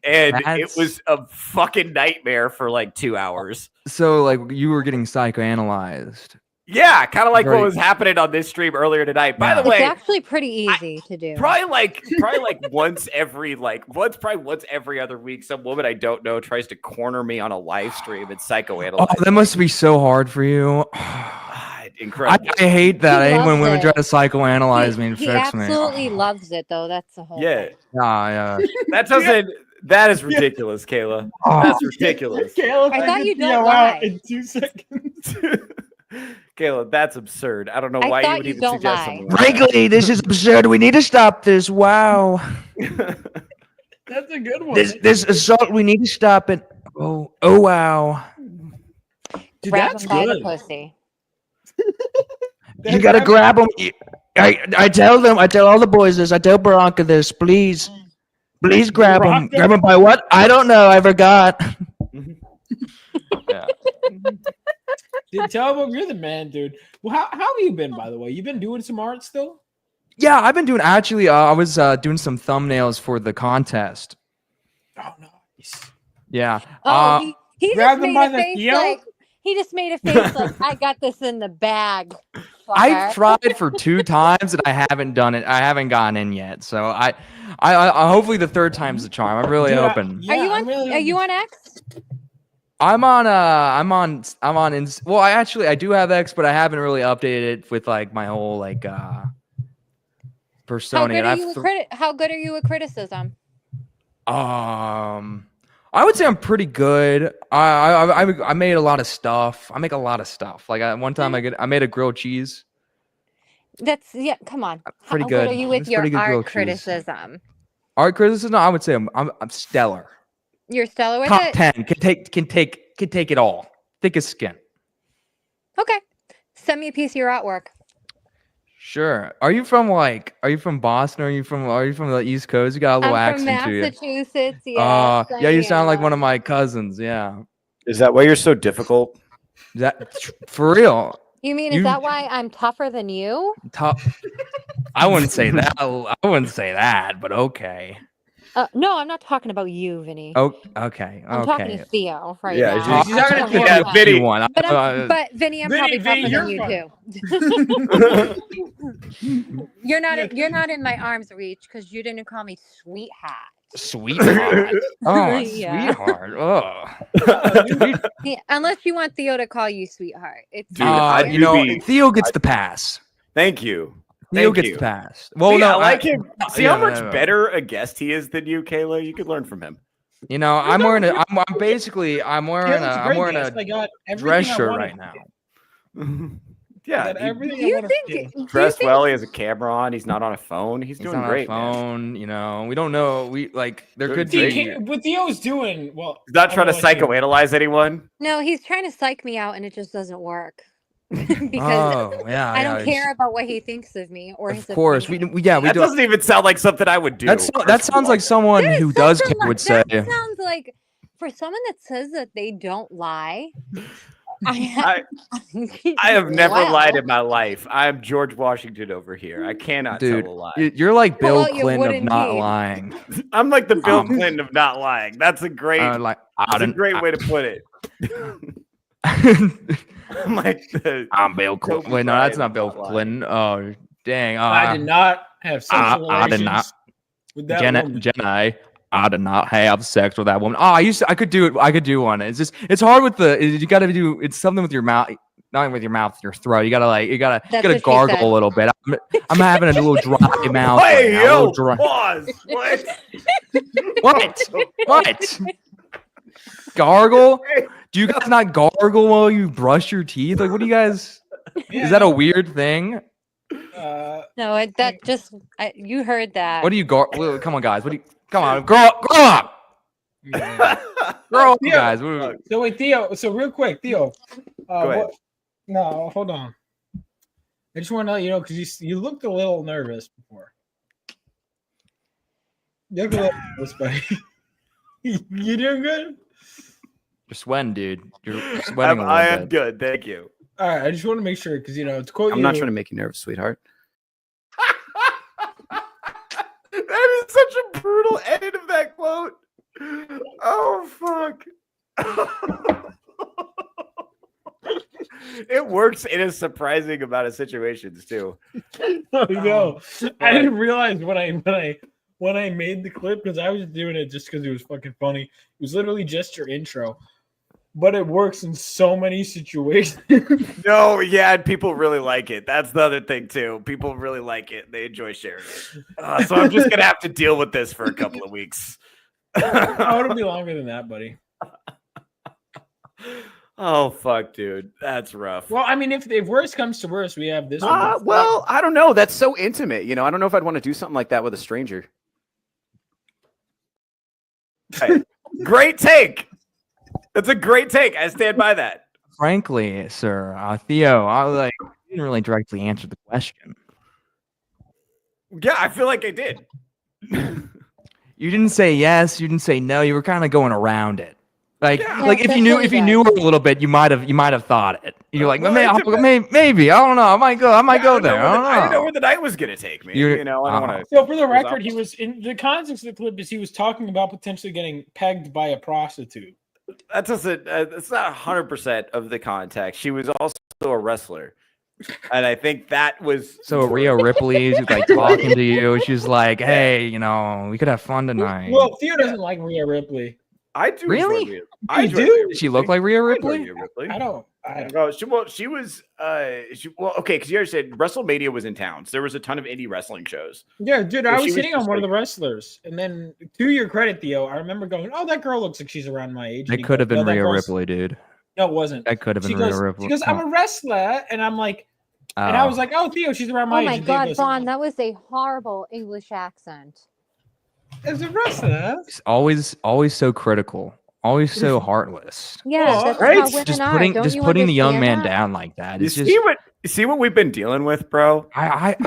[SPEAKER 7] and it was a fucking nightmare for like 2 hours.
[SPEAKER 13] So like you were getting psychoanalyzed.
[SPEAKER 7] Yeah, kind of like what was happening on this stream earlier tonight. By the way,
[SPEAKER 10] it's actually pretty easy to do.
[SPEAKER 7] Probably like once every other week, some woman I don't know tries to corner me on a live stream and psychoanalyze.
[SPEAKER 13] Oh, that must be so hard for you.
[SPEAKER 7] Incredible.
[SPEAKER 13] I hate that. I hate when women try to psychoanalyze me and
[SPEAKER 10] he
[SPEAKER 13] fix me.
[SPEAKER 10] absolutely loves it, though. That's the whole thing.
[SPEAKER 13] Yeah.
[SPEAKER 7] That is ridiculous, Kayla. That's ridiculous.
[SPEAKER 9] Kayla,
[SPEAKER 10] I thought you'd know why.
[SPEAKER 9] In 2 seconds.
[SPEAKER 7] Kayla, that's absurd. I don't know why you would even suggest something like
[SPEAKER 13] Frankly, this is absurd. We need to stop this. Wow.
[SPEAKER 9] That's a good one.
[SPEAKER 13] This assault, we need to stop it. Oh wow.
[SPEAKER 9] Dude,
[SPEAKER 10] grab
[SPEAKER 9] that's
[SPEAKER 10] him by the
[SPEAKER 9] good.
[SPEAKER 10] pussy.
[SPEAKER 13] You gotta grab them. I tell all the boys this. I tell Bronca this. Please grab them. Grab them by what? I don't know. I forgot.
[SPEAKER 7] Yeah.
[SPEAKER 9] Dude, tell him you're the man, dude. Well, how have you been, by the way? You been doing some art still?
[SPEAKER 13] Yeah, I've been doing. Actually, I was doing some thumbnails for the contest.
[SPEAKER 9] Oh, nice.
[SPEAKER 13] Yeah.
[SPEAKER 10] Oh, he
[SPEAKER 9] grab
[SPEAKER 10] just
[SPEAKER 9] them
[SPEAKER 10] made
[SPEAKER 9] by
[SPEAKER 10] a
[SPEAKER 9] the
[SPEAKER 10] face
[SPEAKER 9] heel?
[SPEAKER 10] like he just made a face like I got this in the bag.
[SPEAKER 13] I've tried for 2 times and I haven't done it. I haven't gotten in yet. So I hopefully the third time's the charm. I'm really hoping.
[SPEAKER 10] Are you on X?
[SPEAKER 13] I'm on well, I do have X, but I haven't really updated it with like my whole like persona.
[SPEAKER 10] How good are you at criticism?
[SPEAKER 13] I would say I'm pretty good. I made a lot of stuff. I make a lot of stuff. Like one time I made a grilled cheese.
[SPEAKER 10] Come on.
[SPEAKER 13] Pretty
[SPEAKER 10] How
[SPEAKER 13] good.
[SPEAKER 10] good are you with
[SPEAKER 13] It's
[SPEAKER 10] your
[SPEAKER 13] pretty good
[SPEAKER 10] art
[SPEAKER 13] grilled cheese.
[SPEAKER 10] criticism?
[SPEAKER 13] Art criticism? I would say I'm stellar.
[SPEAKER 10] You're stellar with
[SPEAKER 13] Top
[SPEAKER 10] it?
[SPEAKER 13] 10. Can take it all. Thick as skin.
[SPEAKER 10] Okay. Send me a piece of your artwork.
[SPEAKER 13] Sure. Are you from Boston? Or are you from the East Coast? You got a little
[SPEAKER 10] I'm
[SPEAKER 13] accent
[SPEAKER 10] from
[SPEAKER 13] to you.
[SPEAKER 10] Massachusetts. Yes.
[SPEAKER 13] Yeah, you sound like one of my cousins. Yeah.
[SPEAKER 7] Is that why you're so difficult?
[SPEAKER 13] Is that for real?
[SPEAKER 10] You mean is that why I'm tougher than you?
[SPEAKER 13] Tough. I wouldn't say that. I wouldn't say that, but okay.
[SPEAKER 10] No, I'm not talking about you, Vinny.
[SPEAKER 13] Oh, okay.
[SPEAKER 10] I'm talking to Theo right
[SPEAKER 7] Yeah,
[SPEAKER 10] now.
[SPEAKER 7] she's
[SPEAKER 9] talking to
[SPEAKER 7] yeah, Vinny.
[SPEAKER 10] But Vinny, I'm probably tougher than you too. You're not in my arm's reach because you didn't call me sweetheart.
[SPEAKER 13] Sweetheart. Oh,
[SPEAKER 10] Yeah.
[SPEAKER 13] sweetheart. Oh.
[SPEAKER 10] Yeah, unless you want Theo to call you sweetheart. It's
[SPEAKER 7] Dude,
[SPEAKER 13] Theo gets the pass.
[SPEAKER 7] Thank you.
[SPEAKER 13] Theo
[SPEAKER 7] Thank
[SPEAKER 13] gets
[SPEAKER 7] you.
[SPEAKER 13] the pass. Well,
[SPEAKER 7] See,
[SPEAKER 13] no,
[SPEAKER 7] I like him. See
[SPEAKER 13] yeah,
[SPEAKER 7] how much
[SPEAKER 13] no.
[SPEAKER 7] better a guest he is than you, Kayla. You could learn from him.
[SPEAKER 13] You know, I'm wearing a dress shirt right now.
[SPEAKER 7] Yeah, dressed well. He has a camera on. He's not on a phone. He's doing great.
[SPEAKER 13] On a phone, man. You know, we don't know. There could be.
[SPEAKER 9] What Theo's doing? Well,
[SPEAKER 7] he's not trying to psychoanalyze anyone.
[SPEAKER 10] No, he's trying to psych me out, and it just doesn't work. Because I don't care about what he thinks of me or his
[SPEAKER 13] course,
[SPEAKER 10] opinion.
[SPEAKER 7] That doesn't even sound like something I would do.
[SPEAKER 13] That sounds like someone who does care would say.
[SPEAKER 10] That sounds like for someone that says that they don't lie.
[SPEAKER 7] I have never lied in my life. I'm George Washington over here. I cannot tell a lie.
[SPEAKER 13] You're like Bill Clinton of not lying.
[SPEAKER 7] I'm like the Bill Clinton of not lying. That's a great, great way to put it.
[SPEAKER 13] I'm Bill Clinton. Wait, no, that's not Bill Clinton. Oh, dang.
[SPEAKER 9] I did not have sexual relations.
[SPEAKER 13] I did not.
[SPEAKER 9] With that woman.
[SPEAKER 13] Jenna, I did not have sex with that woman. Oh, I could do it. I could do one. It's hard with you got to do. It's something with your mouth, not with your mouth, your throat. You gotta gargle a little bit. I'm having a little dry mouth.
[SPEAKER 7] Hey,
[SPEAKER 13] right
[SPEAKER 7] yo,
[SPEAKER 13] dry.
[SPEAKER 7] pause.
[SPEAKER 13] What? Gargle? Do you guys not gargle while you brush your teeth? Like, what do you guys? Is that a weird thing?
[SPEAKER 10] No, you heard that.
[SPEAKER 13] What do you gargle? Come on, guys. Come on, grow up. Grow up, guys.
[SPEAKER 9] So wait, Theo. So real quick, Theo.
[SPEAKER 7] Go ahead.
[SPEAKER 9] No, hold on. I just want to let you know because you looked a little nervous before. You look a little nervous, buddy. You doing good?
[SPEAKER 13] You're sweating, dude. You're sweating a little
[SPEAKER 7] I
[SPEAKER 13] bit.
[SPEAKER 7] am good, thank you.
[SPEAKER 9] All right, I just want to make sure because to quote
[SPEAKER 7] I'm not trying to make you nervous, sweetheart. That is such a brutal end of that quote. Oh fuck. It works in a surprising amount of situations too.
[SPEAKER 9] No, I didn't realize when I made the clip because I was doing it just because it was fucking funny. It was literally just your intro, but it works in so many situations.
[SPEAKER 7] No, yeah, and people really like it. That's the other thing too. People really like it. They enjoy sharing it. So I'm just gonna have to deal with this for a couple of weeks.
[SPEAKER 9] Oh, it'll be longer than that, buddy.
[SPEAKER 7] Oh fuck, dude, that's rough.
[SPEAKER 9] Well, I mean, if worst comes to worst, we have this.
[SPEAKER 7] Well, I don't know. That's so intimate. I don't know if I'd want to do something like that with a stranger. Hey, great take. That's a great take. I stand by that.
[SPEAKER 13] Frankly, sir, Theo, you didn't really directly answer the question.
[SPEAKER 7] Yeah, I feel like I did.
[SPEAKER 13] You didn't say yes. You didn't say no. You were kind of going around it. If you knew her a little bit, you might have thought it. You're like, maybe I don't know. I might go there. I don't know.
[SPEAKER 7] I didn't know where the night was gonna take me. I don't want to.
[SPEAKER 9] So for the record, he was in the context of the clip is he was talking about potentially getting pegged by a prostitute.
[SPEAKER 7] That doesn't. It's not 100% of the context. She was also a wrestler, and I think that was
[SPEAKER 13] so. Rhea Ripley is talking to you. She's like, "Hey, we could have fun tonight."
[SPEAKER 9] Well, Theo doesn't like Rhea Ripley.
[SPEAKER 7] I do.
[SPEAKER 13] Really?
[SPEAKER 7] enjoy Rhea. I
[SPEAKER 9] You
[SPEAKER 7] enjoy
[SPEAKER 9] do?
[SPEAKER 7] Rhea
[SPEAKER 13] Does she
[SPEAKER 7] Ripley.
[SPEAKER 13] look like Rhea
[SPEAKER 7] I enjoy
[SPEAKER 13] Ripley?
[SPEAKER 7] Rhea Ripley.
[SPEAKER 9] I don't.
[SPEAKER 7] She was okay, because you already said WrestleMania was in town, so there was a ton of indie wrestling shows.
[SPEAKER 9] Yeah, dude,
[SPEAKER 7] So
[SPEAKER 9] I
[SPEAKER 7] she
[SPEAKER 9] was
[SPEAKER 7] was
[SPEAKER 9] hitting on
[SPEAKER 7] just
[SPEAKER 9] one of
[SPEAKER 7] like-
[SPEAKER 9] the wrestlers, and then to your credit, Theo, I remember going, "Oh, that girl looks like she's around my age."
[SPEAKER 13] It could have been Rhea Ripley, dude.
[SPEAKER 9] No, it wasn't.
[SPEAKER 13] That could have been
[SPEAKER 9] She
[SPEAKER 13] Rhea
[SPEAKER 9] goes,
[SPEAKER 13] Ripley.
[SPEAKER 9] she goes, "I'm a wrestler," and I'm like, and I was like, "Oh, Theo, she's around my
[SPEAKER 10] Oh
[SPEAKER 9] age."
[SPEAKER 10] my
[SPEAKER 9] And Theo
[SPEAKER 10] God,
[SPEAKER 9] goes,
[SPEAKER 10] Vaughn, that was a horrible English accent.
[SPEAKER 9] "As a wrestler."
[SPEAKER 13] always so critical, always so heartless.
[SPEAKER 10] Yeah, that's
[SPEAKER 7] right?
[SPEAKER 10] how women
[SPEAKER 13] Just
[SPEAKER 10] are.
[SPEAKER 13] putting
[SPEAKER 10] Don't
[SPEAKER 13] just
[SPEAKER 10] you
[SPEAKER 13] putting the young man
[SPEAKER 10] understand that?
[SPEAKER 13] down like that.
[SPEAKER 7] You
[SPEAKER 13] It's just
[SPEAKER 7] see what we've been dealing with, bro?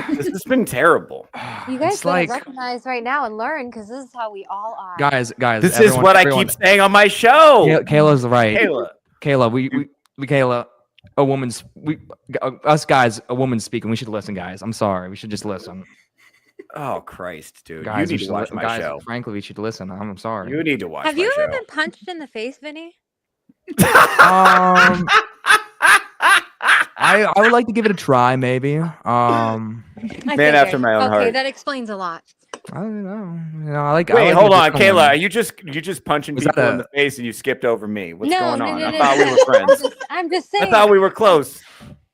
[SPEAKER 7] This has been terrible.
[SPEAKER 10] You guys
[SPEAKER 13] it's
[SPEAKER 10] gotta
[SPEAKER 13] like
[SPEAKER 10] recognize right now and learn because this is how we all are.
[SPEAKER 13] guys.
[SPEAKER 7] This is what I keep saying on my show.
[SPEAKER 13] Kayla's right.
[SPEAKER 7] Kayla,
[SPEAKER 13] we Kayla, a woman's us guys, a woman's speaking. We should listen, guys. I'm sorry. We should just listen.
[SPEAKER 7] Oh Christ, dude!
[SPEAKER 13] Guys,
[SPEAKER 7] you need to watch my show.
[SPEAKER 13] Frankly, we should listen. I'm sorry.
[SPEAKER 7] You need to watch.
[SPEAKER 10] Have
[SPEAKER 7] my
[SPEAKER 10] you ever
[SPEAKER 7] show.
[SPEAKER 10] been punched in the face, Vinny?
[SPEAKER 13] I would like to give it a try, maybe.
[SPEAKER 7] Man after my own
[SPEAKER 10] Okay,
[SPEAKER 7] heart.
[SPEAKER 10] that explains a lot.
[SPEAKER 13] I don't know. You know, I like.
[SPEAKER 7] Wait,
[SPEAKER 13] I like
[SPEAKER 7] hold
[SPEAKER 13] the
[SPEAKER 7] on,
[SPEAKER 13] different
[SPEAKER 7] Kayla.
[SPEAKER 13] one.
[SPEAKER 7] Are you just punching
[SPEAKER 13] Was that
[SPEAKER 7] people in
[SPEAKER 13] a-
[SPEAKER 7] the face and you skipped over me? What's
[SPEAKER 10] No,
[SPEAKER 7] going
[SPEAKER 10] no,
[SPEAKER 7] on?
[SPEAKER 10] no,
[SPEAKER 7] I
[SPEAKER 10] no,
[SPEAKER 7] thought
[SPEAKER 10] no.
[SPEAKER 7] we were friends.
[SPEAKER 10] I'm just saying.
[SPEAKER 7] I thought we were close.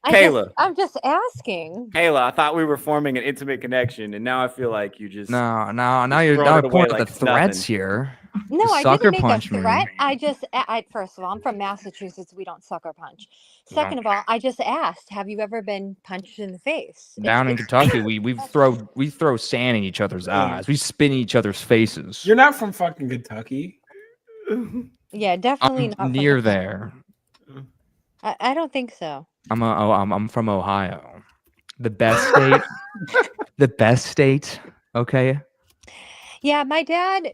[SPEAKER 7] Kayla.
[SPEAKER 10] I'm just asking.
[SPEAKER 7] Kayla, I thought we were forming an intimate connection, and now I feel like you just
[SPEAKER 13] No, now you're
[SPEAKER 7] throwing it away
[SPEAKER 13] pointing
[SPEAKER 7] like
[SPEAKER 13] at the
[SPEAKER 7] it's
[SPEAKER 13] threats
[SPEAKER 7] nothing.
[SPEAKER 13] here.
[SPEAKER 10] No,
[SPEAKER 13] You
[SPEAKER 10] I
[SPEAKER 13] sucker
[SPEAKER 10] didn't make a
[SPEAKER 13] punch me.
[SPEAKER 10] threat. First of all, I'm from Massachusetts. We don't sucker punch.
[SPEAKER 13] Yeah.
[SPEAKER 10] Second of all, I just asked, have you ever been punched in the face?
[SPEAKER 13] Down in Kentucky, we throw sand in each other's eyes. We spin in each other's faces.
[SPEAKER 9] You're not from fucking Kentucky.
[SPEAKER 10] Yeah, definitely
[SPEAKER 13] I'm
[SPEAKER 10] not. from
[SPEAKER 13] near
[SPEAKER 10] the-
[SPEAKER 13] there.
[SPEAKER 10] I don't think so.
[SPEAKER 13] I'm from Ohio, the best state. The best state. Okay.
[SPEAKER 10] Yeah, my dad,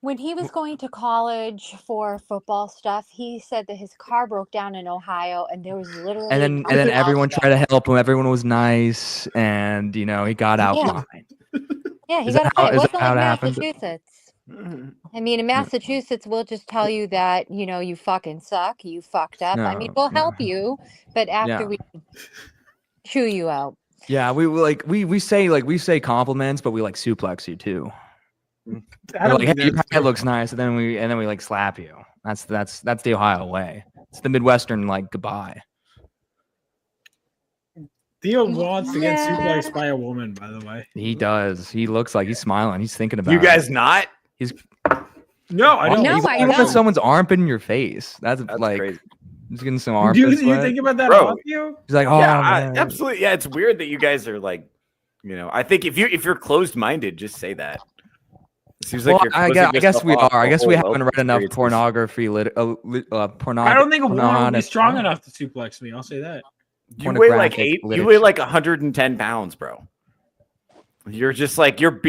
[SPEAKER 10] when he was going to college for football stuff, he said that his car broke down in Ohio, and there was literally
[SPEAKER 13] And then
[SPEAKER 10] nothing
[SPEAKER 13] everyone
[SPEAKER 10] else
[SPEAKER 13] tried to help him. Everyone was nice, and he got out
[SPEAKER 10] Yeah.
[SPEAKER 13] fine.
[SPEAKER 10] Yeah, he
[SPEAKER 13] Is
[SPEAKER 10] got
[SPEAKER 13] that
[SPEAKER 10] it.
[SPEAKER 13] how-
[SPEAKER 10] It
[SPEAKER 13] is
[SPEAKER 10] wasn't
[SPEAKER 13] that how
[SPEAKER 10] like
[SPEAKER 13] it happened?
[SPEAKER 10] Massachusetts. I mean, in Massachusetts, we'll just tell you that, you fucking suck, you fucked up. I mean,
[SPEAKER 13] No,
[SPEAKER 10] we'll help you, but after
[SPEAKER 13] Yeah.
[SPEAKER 10] we chew you out.
[SPEAKER 13] Yeah, we say compliments, but we like suplex you too.
[SPEAKER 9] I
[SPEAKER 13] We're
[SPEAKER 9] don't
[SPEAKER 13] like,
[SPEAKER 9] think
[SPEAKER 13] hey, your
[SPEAKER 9] that's
[SPEAKER 13] hat
[SPEAKER 9] true.
[SPEAKER 13] looks nice, and then we like slap you. That's the Ohio way. It's the Midwestern goodbye.
[SPEAKER 9] Theo wants to get
[SPEAKER 10] Yeah.
[SPEAKER 9] suplexed by a woman, by the way.
[SPEAKER 13] He does. He looks like he's smiling. He's thinking about
[SPEAKER 7] You
[SPEAKER 13] it.
[SPEAKER 7] guys not?
[SPEAKER 13] He's
[SPEAKER 9] No, I don't.
[SPEAKER 10] No,
[SPEAKER 13] he's
[SPEAKER 10] I
[SPEAKER 13] even with
[SPEAKER 10] don't.
[SPEAKER 13] someone's armpit in your face. That's like
[SPEAKER 7] crazy.
[SPEAKER 13] he's getting some
[SPEAKER 9] Do
[SPEAKER 13] armpit
[SPEAKER 9] you
[SPEAKER 13] sweat.
[SPEAKER 9] think about that
[SPEAKER 7] Bro.
[SPEAKER 9] off you?
[SPEAKER 13] He's like, oh
[SPEAKER 7] Yeah,
[SPEAKER 13] man.
[SPEAKER 7] absolutely. Yeah, it's weird that you guys are like, I think if you're closed minded, just say that. It seems
[SPEAKER 13] Well,
[SPEAKER 7] like you're
[SPEAKER 13] I
[SPEAKER 7] closing
[SPEAKER 13] guess
[SPEAKER 7] yourself
[SPEAKER 13] we
[SPEAKER 7] off
[SPEAKER 13] are. I
[SPEAKER 7] to
[SPEAKER 13] guess we
[SPEAKER 7] whole
[SPEAKER 13] haven't
[SPEAKER 7] open
[SPEAKER 13] read enough
[SPEAKER 7] experiences.
[SPEAKER 13] pornography.
[SPEAKER 9] I don't think a woman would be strong enough to suplex me. I'll say that.
[SPEAKER 7] You weigh like
[SPEAKER 13] pornographic
[SPEAKER 7] you weigh like 110 pounds, bro. You're just like you have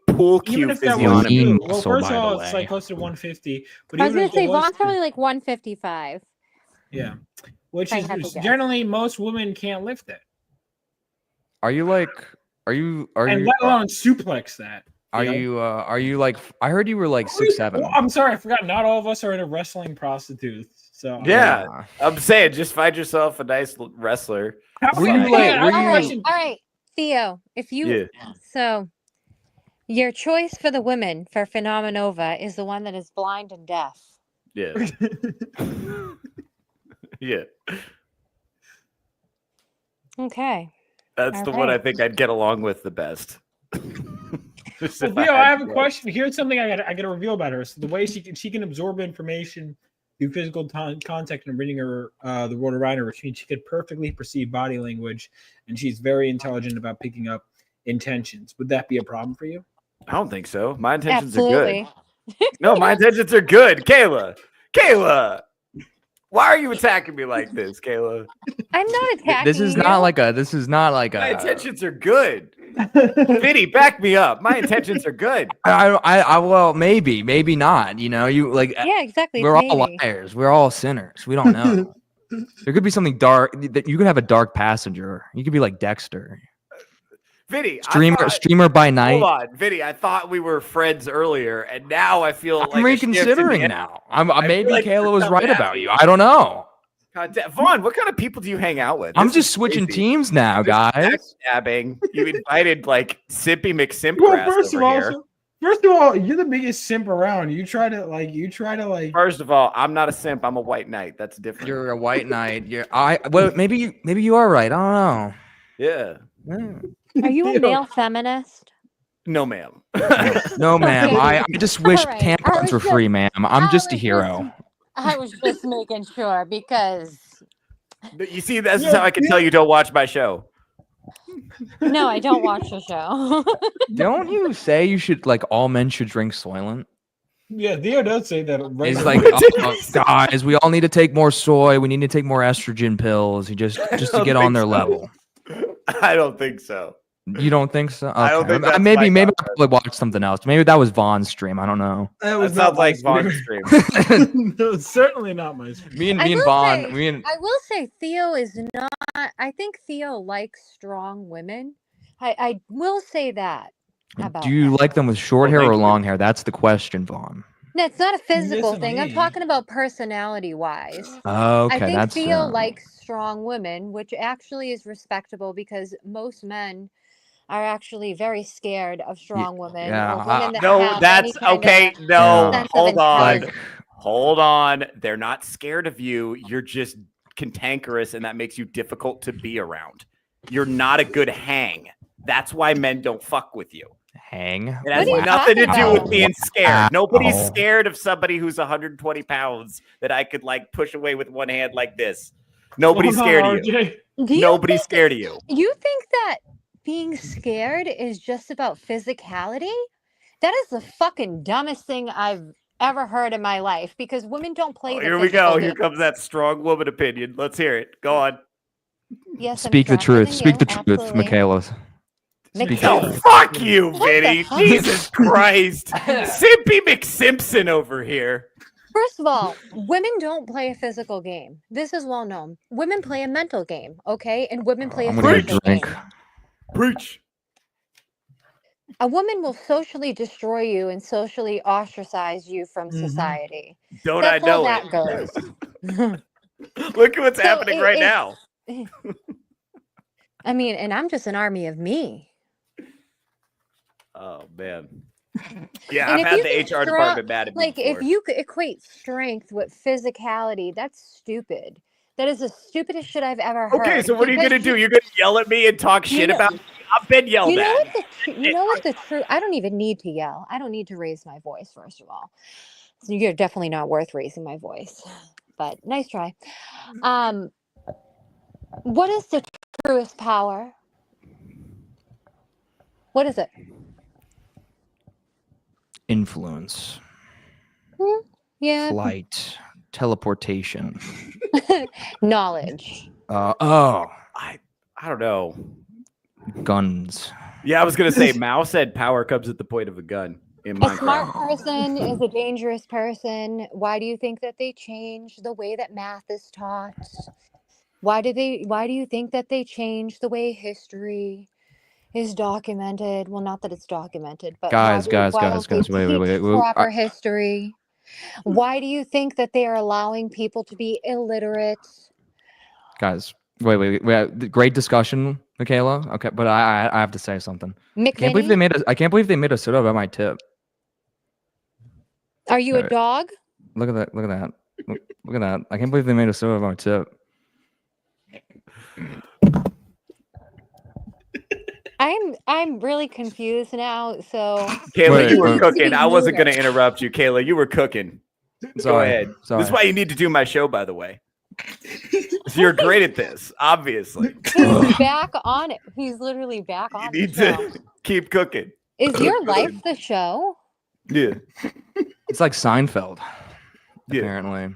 [SPEAKER 7] pool cue
[SPEAKER 9] Even if that was
[SPEAKER 7] physiognomy.
[SPEAKER 13] Lean
[SPEAKER 9] true, well,
[SPEAKER 13] muscle,
[SPEAKER 9] first
[SPEAKER 13] by
[SPEAKER 9] of
[SPEAKER 13] the
[SPEAKER 9] all, it's
[SPEAKER 13] way.
[SPEAKER 9] like close to 150. But
[SPEAKER 10] I was
[SPEAKER 9] even
[SPEAKER 10] going
[SPEAKER 9] if
[SPEAKER 10] to say,
[SPEAKER 9] it was
[SPEAKER 10] Vaughn's
[SPEAKER 9] true-
[SPEAKER 10] probably like 155.
[SPEAKER 9] yeah, which
[SPEAKER 10] I
[SPEAKER 9] is
[SPEAKER 10] had to guess.
[SPEAKER 9] generally most women can't lift it,
[SPEAKER 13] Are you like? Are you? Are
[SPEAKER 9] and
[SPEAKER 13] you?
[SPEAKER 9] let alone suplex that.
[SPEAKER 13] Are you? Are you like? I heard you were like 6'7".
[SPEAKER 9] Well, I'm sorry, I forgot. Not all of us are into wrestling prostitutes. So
[SPEAKER 7] Yeah, I'm saying just find yourself a nice wrestler.
[SPEAKER 13] Were you
[SPEAKER 9] Yeah,
[SPEAKER 13] like?
[SPEAKER 9] I
[SPEAKER 13] Were
[SPEAKER 9] have a
[SPEAKER 13] you?
[SPEAKER 9] question.
[SPEAKER 10] All right, Theo, if you so your choice for the women for Phenomenova is the one that is blind and deaf.
[SPEAKER 7] Yeah. Yeah.
[SPEAKER 10] Okay.
[SPEAKER 7] That's
[SPEAKER 10] All
[SPEAKER 7] the one I
[SPEAKER 10] right.
[SPEAKER 7] think I'd get along with the best. Just
[SPEAKER 9] Well,
[SPEAKER 7] if
[SPEAKER 9] Theo, I
[SPEAKER 7] had
[SPEAKER 9] have
[SPEAKER 7] to
[SPEAKER 9] a
[SPEAKER 7] go.
[SPEAKER 9] question. Here's something I got to reveal about her. So the way she can absorb information through physical contact and reading her the world around her, which means she could perfectly perceive body language, and she's very intelligent about picking up intentions. Would that be a problem for you?
[SPEAKER 7] I don't think so. My intentions
[SPEAKER 10] Absolutely.
[SPEAKER 7] are good. No, my intentions are good. Kayla. Why are you attacking me like this, Kayla?
[SPEAKER 10] I'm not attacking
[SPEAKER 13] This is
[SPEAKER 10] you.
[SPEAKER 13] not like a. This is not like
[SPEAKER 7] My
[SPEAKER 13] a.
[SPEAKER 7] intentions are good. Vinny, back me up. My intentions are good.
[SPEAKER 13] I well maybe not. You like.
[SPEAKER 10] Yeah, exactly.
[SPEAKER 13] We're
[SPEAKER 10] it's
[SPEAKER 13] all
[SPEAKER 10] maybe.
[SPEAKER 13] liars. We're all sinners. We don't know. There could be something dark. That you could have a dark passenger. You could be like Dexter,
[SPEAKER 7] Vinny,
[SPEAKER 13] streamer by night.
[SPEAKER 7] Hold on, Vinny. I thought we were friends earlier, and now I feel like
[SPEAKER 13] I'm
[SPEAKER 7] a shift in the
[SPEAKER 13] reconsidering
[SPEAKER 7] energy.
[SPEAKER 13] now.
[SPEAKER 7] I
[SPEAKER 13] Maybe
[SPEAKER 7] feel like
[SPEAKER 13] Kayla
[SPEAKER 7] you're
[SPEAKER 13] was
[SPEAKER 7] coming
[SPEAKER 13] right
[SPEAKER 7] at
[SPEAKER 13] about
[SPEAKER 7] me.
[SPEAKER 13] you. I don't know.
[SPEAKER 7] God damn. Vaughn, what kind of people do you hang out with?
[SPEAKER 13] I'm
[SPEAKER 7] This
[SPEAKER 13] just
[SPEAKER 7] is
[SPEAKER 13] switching
[SPEAKER 7] crazy.
[SPEAKER 13] teams now, guys.
[SPEAKER 7] Backstabbing. You invited like Sippy McSimpgrass
[SPEAKER 9] Well, first of
[SPEAKER 7] over
[SPEAKER 9] all,
[SPEAKER 7] here.
[SPEAKER 9] First of all, you're the biggest simp around. You try to like.
[SPEAKER 7] First of all, I'm not a simp. I'm a white knight. That's different.
[SPEAKER 13] You're a white knight. Well, maybe you are right. I
[SPEAKER 7] Yeah.
[SPEAKER 13] don't know.
[SPEAKER 10] Are you a male feminist?
[SPEAKER 7] No, ma'am.
[SPEAKER 13] No, ma'am.
[SPEAKER 10] Okay.
[SPEAKER 13] I just wish
[SPEAKER 10] All right.
[SPEAKER 13] tampons were free, ma'am. I'm just a hero.
[SPEAKER 10] I was just making sure because.
[SPEAKER 7] You see, this is how I can tell you don't watch my show.
[SPEAKER 10] No, I don't watch the show.
[SPEAKER 13] Don't you say you should like all men should drink Soylent?
[SPEAKER 9] Yeah, Theo does say that. Right
[SPEAKER 13] He's
[SPEAKER 9] now.
[SPEAKER 13] like, guys, we all need to take more soy. We need to take more estrogen pills. He just to get on their level.
[SPEAKER 7] I don't think so.
[SPEAKER 13] You don't think so? Okay.
[SPEAKER 7] I don't think that's
[SPEAKER 13] maybe
[SPEAKER 7] my
[SPEAKER 13] I probably watched something else. Maybe that was Vaughn's stream. I don't know.
[SPEAKER 7] That sounds like Vaughn's stream.
[SPEAKER 9] No, certainly not my stream.
[SPEAKER 13] Me and Vaughn.
[SPEAKER 10] I will say Theo is not. I think Theo likes strong women. I will say that about.
[SPEAKER 13] Do you like them with short hair or long hair? That's the question, Vaughn.
[SPEAKER 10] No, it's not a physical
[SPEAKER 9] Listen
[SPEAKER 10] thing.
[SPEAKER 9] to
[SPEAKER 10] I'm
[SPEAKER 9] me.
[SPEAKER 10] talking about personality wise.
[SPEAKER 13] Okay,
[SPEAKER 10] I think
[SPEAKER 13] that's
[SPEAKER 10] Theo likes strong women, which actually is respectable because most men are actually very scared of strong women.
[SPEAKER 13] yeah,
[SPEAKER 10] Or women that
[SPEAKER 7] No,
[SPEAKER 10] have
[SPEAKER 7] that's
[SPEAKER 10] any kind
[SPEAKER 7] okay.
[SPEAKER 10] of
[SPEAKER 7] No,
[SPEAKER 10] sense of
[SPEAKER 7] hold on.
[SPEAKER 10] intelligence.
[SPEAKER 7] Hold on. They're not scared of you. You're just cantankerous, and that makes you difficult to be around. You're not a good hang. That's why men don't fuck with you.
[SPEAKER 13] Hang.
[SPEAKER 7] It has
[SPEAKER 10] What are you
[SPEAKER 7] nothing to
[SPEAKER 10] talking
[SPEAKER 7] do with
[SPEAKER 10] about?
[SPEAKER 7] being scared. Nobody's
[SPEAKER 13] Wow.
[SPEAKER 7] scared of somebody who's 120 pounds that I could like push away with one hand like this. Nobody's scared of you.
[SPEAKER 10] Do you
[SPEAKER 7] Nobody's
[SPEAKER 10] think-
[SPEAKER 7] scared of you.
[SPEAKER 10] You think that being scared is just about physicality? That is the fucking dumbest thing I've ever heard in my life because women don't play the
[SPEAKER 7] Here we
[SPEAKER 10] physical
[SPEAKER 7] go.
[SPEAKER 10] game.
[SPEAKER 7] Here comes that strong woman opinion. Let's hear it. Go on.
[SPEAKER 10] Yes, I'm
[SPEAKER 13] Speak the
[SPEAKER 10] stronger
[SPEAKER 13] truth.
[SPEAKER 10] than
[SPEAKER 13] Speak
[SPEAKER 10] you,
[SPEAKER 13] the truth,
[SPEAKER 10] absolutely.
[SPEAKER 13] Michaela.
[SPEAKER 10] Mick
[SPEAKER 7] No,
[SPEAKER 10] Vinny.
[SPEAKER 7] fuck you,
[SPEAKER 10] What the
[SPEAKER 7] Vinny.
[SPEAKER 10] fuck?
[SPEAKER 7] Jesus Christ. Simpy McSimpson over here.
[SPEAKER 10] First of all, women don't play a physical game. This is well known. Women play a mental game, okay? And women play a
[SPEAKER 13] I'm gonna get a
[SPEAKER 10] social
[SPEAKER 13] drink.
[SPEAKER 10] game.
[SPEAKER 7] Preach.
[SPEAKER 10] A woman will socially destroy you and socially ostracize you from society.
[SPEAKER 7] Don't
[SPEAKER 10] That's
[SPEAKER 7] I know
[SPEAKER 10] how
[SPEAKER 7] it?
[SPEAKER 10] that goes.
[SPEAKER 7] Look at what's
[SPEAKER 10] So
[SPEAKER 7] happening right
[SPEAKER 10] it's-
[SPEAKER 7] now.
[SPEAKER 10] I mean, and I'm just an army of me.
[SPEAKER 7] Oh, man. Yeah,
[SPEAKER 10] And
[SPEAKER 7] I've
[SPEAKER 10] if
[SPEAKER 7] had
[SPEAKER 10] you
[SPEAKER 7] the
[SPEAKER 10] think
[SPEAKER 7] HR
[SPEAKER 10] strong-
[SPEAKER 7] department mad at me
[SPEAKER 10] Like, if
[SPEAKER 7] before.
[SPEAKER 10] you could equate strength with physicality, that's stupid. That is the stupidest shit I've ever heard.
[SPEAKER 7] Okay, so what are you
[SPEAKER 10] because
[SPEAKER 7] going to do? You're going to yell at me and talk
[SPEAKER 10] You
[SPEAKER 7] shit
[SPEAKER 10] know-
[SPEAKER 7] about me? I've been yelled
[SPEAKER 10] You know
[SPEAKER 7] at.
[SPEAKER 10] what you know what the truth? I don't even need to yell. I don't need to raise my voice. First of all, so you're definitely not worth raising my voice. But nice try. What is the truest power? What is it?
[SPEAKER 13] Influence,
[SPEAKER 10] Yeah,
[SPEAKER 13] flight, teleportation.
[SPEAKER 10] knowledge.
[SPEAKER 7] I don't know.
[SPEAKER 13] Guns.
[SPEAKER 7] Yeah, I was going to say, Mao said power comes at the point of a gun in
[SPEAKER 10] A smart
[SPEAKER 7] Minecraft.
[SPEAKER 10] person is a dangerous person. Why do you think that they change the way that math is taught? Why do you think that they change the way history is documented? Well, not that it's documented, but
[SPEAKER 13] Guys,
[SPEAKER 10] why
[SPEAKER 13] guys,
[SPEAKER 10] don't they
[SPEAKER 13] wait.
[SPEAKER 10] teach proper history? Why do you think that they are allowing people to be illiterate?
[SPEAKER 13] Guys, wait. Great discussion, Michaela. Okay, but I have to say something. I can't believe they made a soda about my tip.
[SPEAKER 10] Are you a
[SPEAKER 13] Alright.
[SPEAKER 10] dog?
[SPEAKER 13] Look at that. Look at that. I can't believe they made a soda about my tip.
[SPEAKER 10] I'm really confused now. So
[SPEAKER 7] Kayla,
[SPEAKER 13] Wait,
[SPEAKER 7] you were
[SPEAKER 13] wait.
[SPEAKER 7] cooking. I wasn't going to interrupt you, Kayla. You were cooking. Go
[SPEAKER 13] Sorry,
[SPEAKER 7] ahead.
[SPEAKER 13] sorry.
[SPEAKER 7] This is why you need to do my show, by the way. So you're great at this, obviously.
[SPEAKER 10] he's back on it. He's literally back on
[SPEAKER 7] You
[SPEAKER 10] the
[SPEAKER 7] need
[SPEAKER 10] show.
[SPEAKER 7] to keep cooking.
[SPEAKER 10] Is your life the show?
[SPEAKER 7] Yeah.
[SPEAKER 13] It's like Seinfeld,
[SPEAKER 7] Yeah.
[SPEAKER 13] apparently.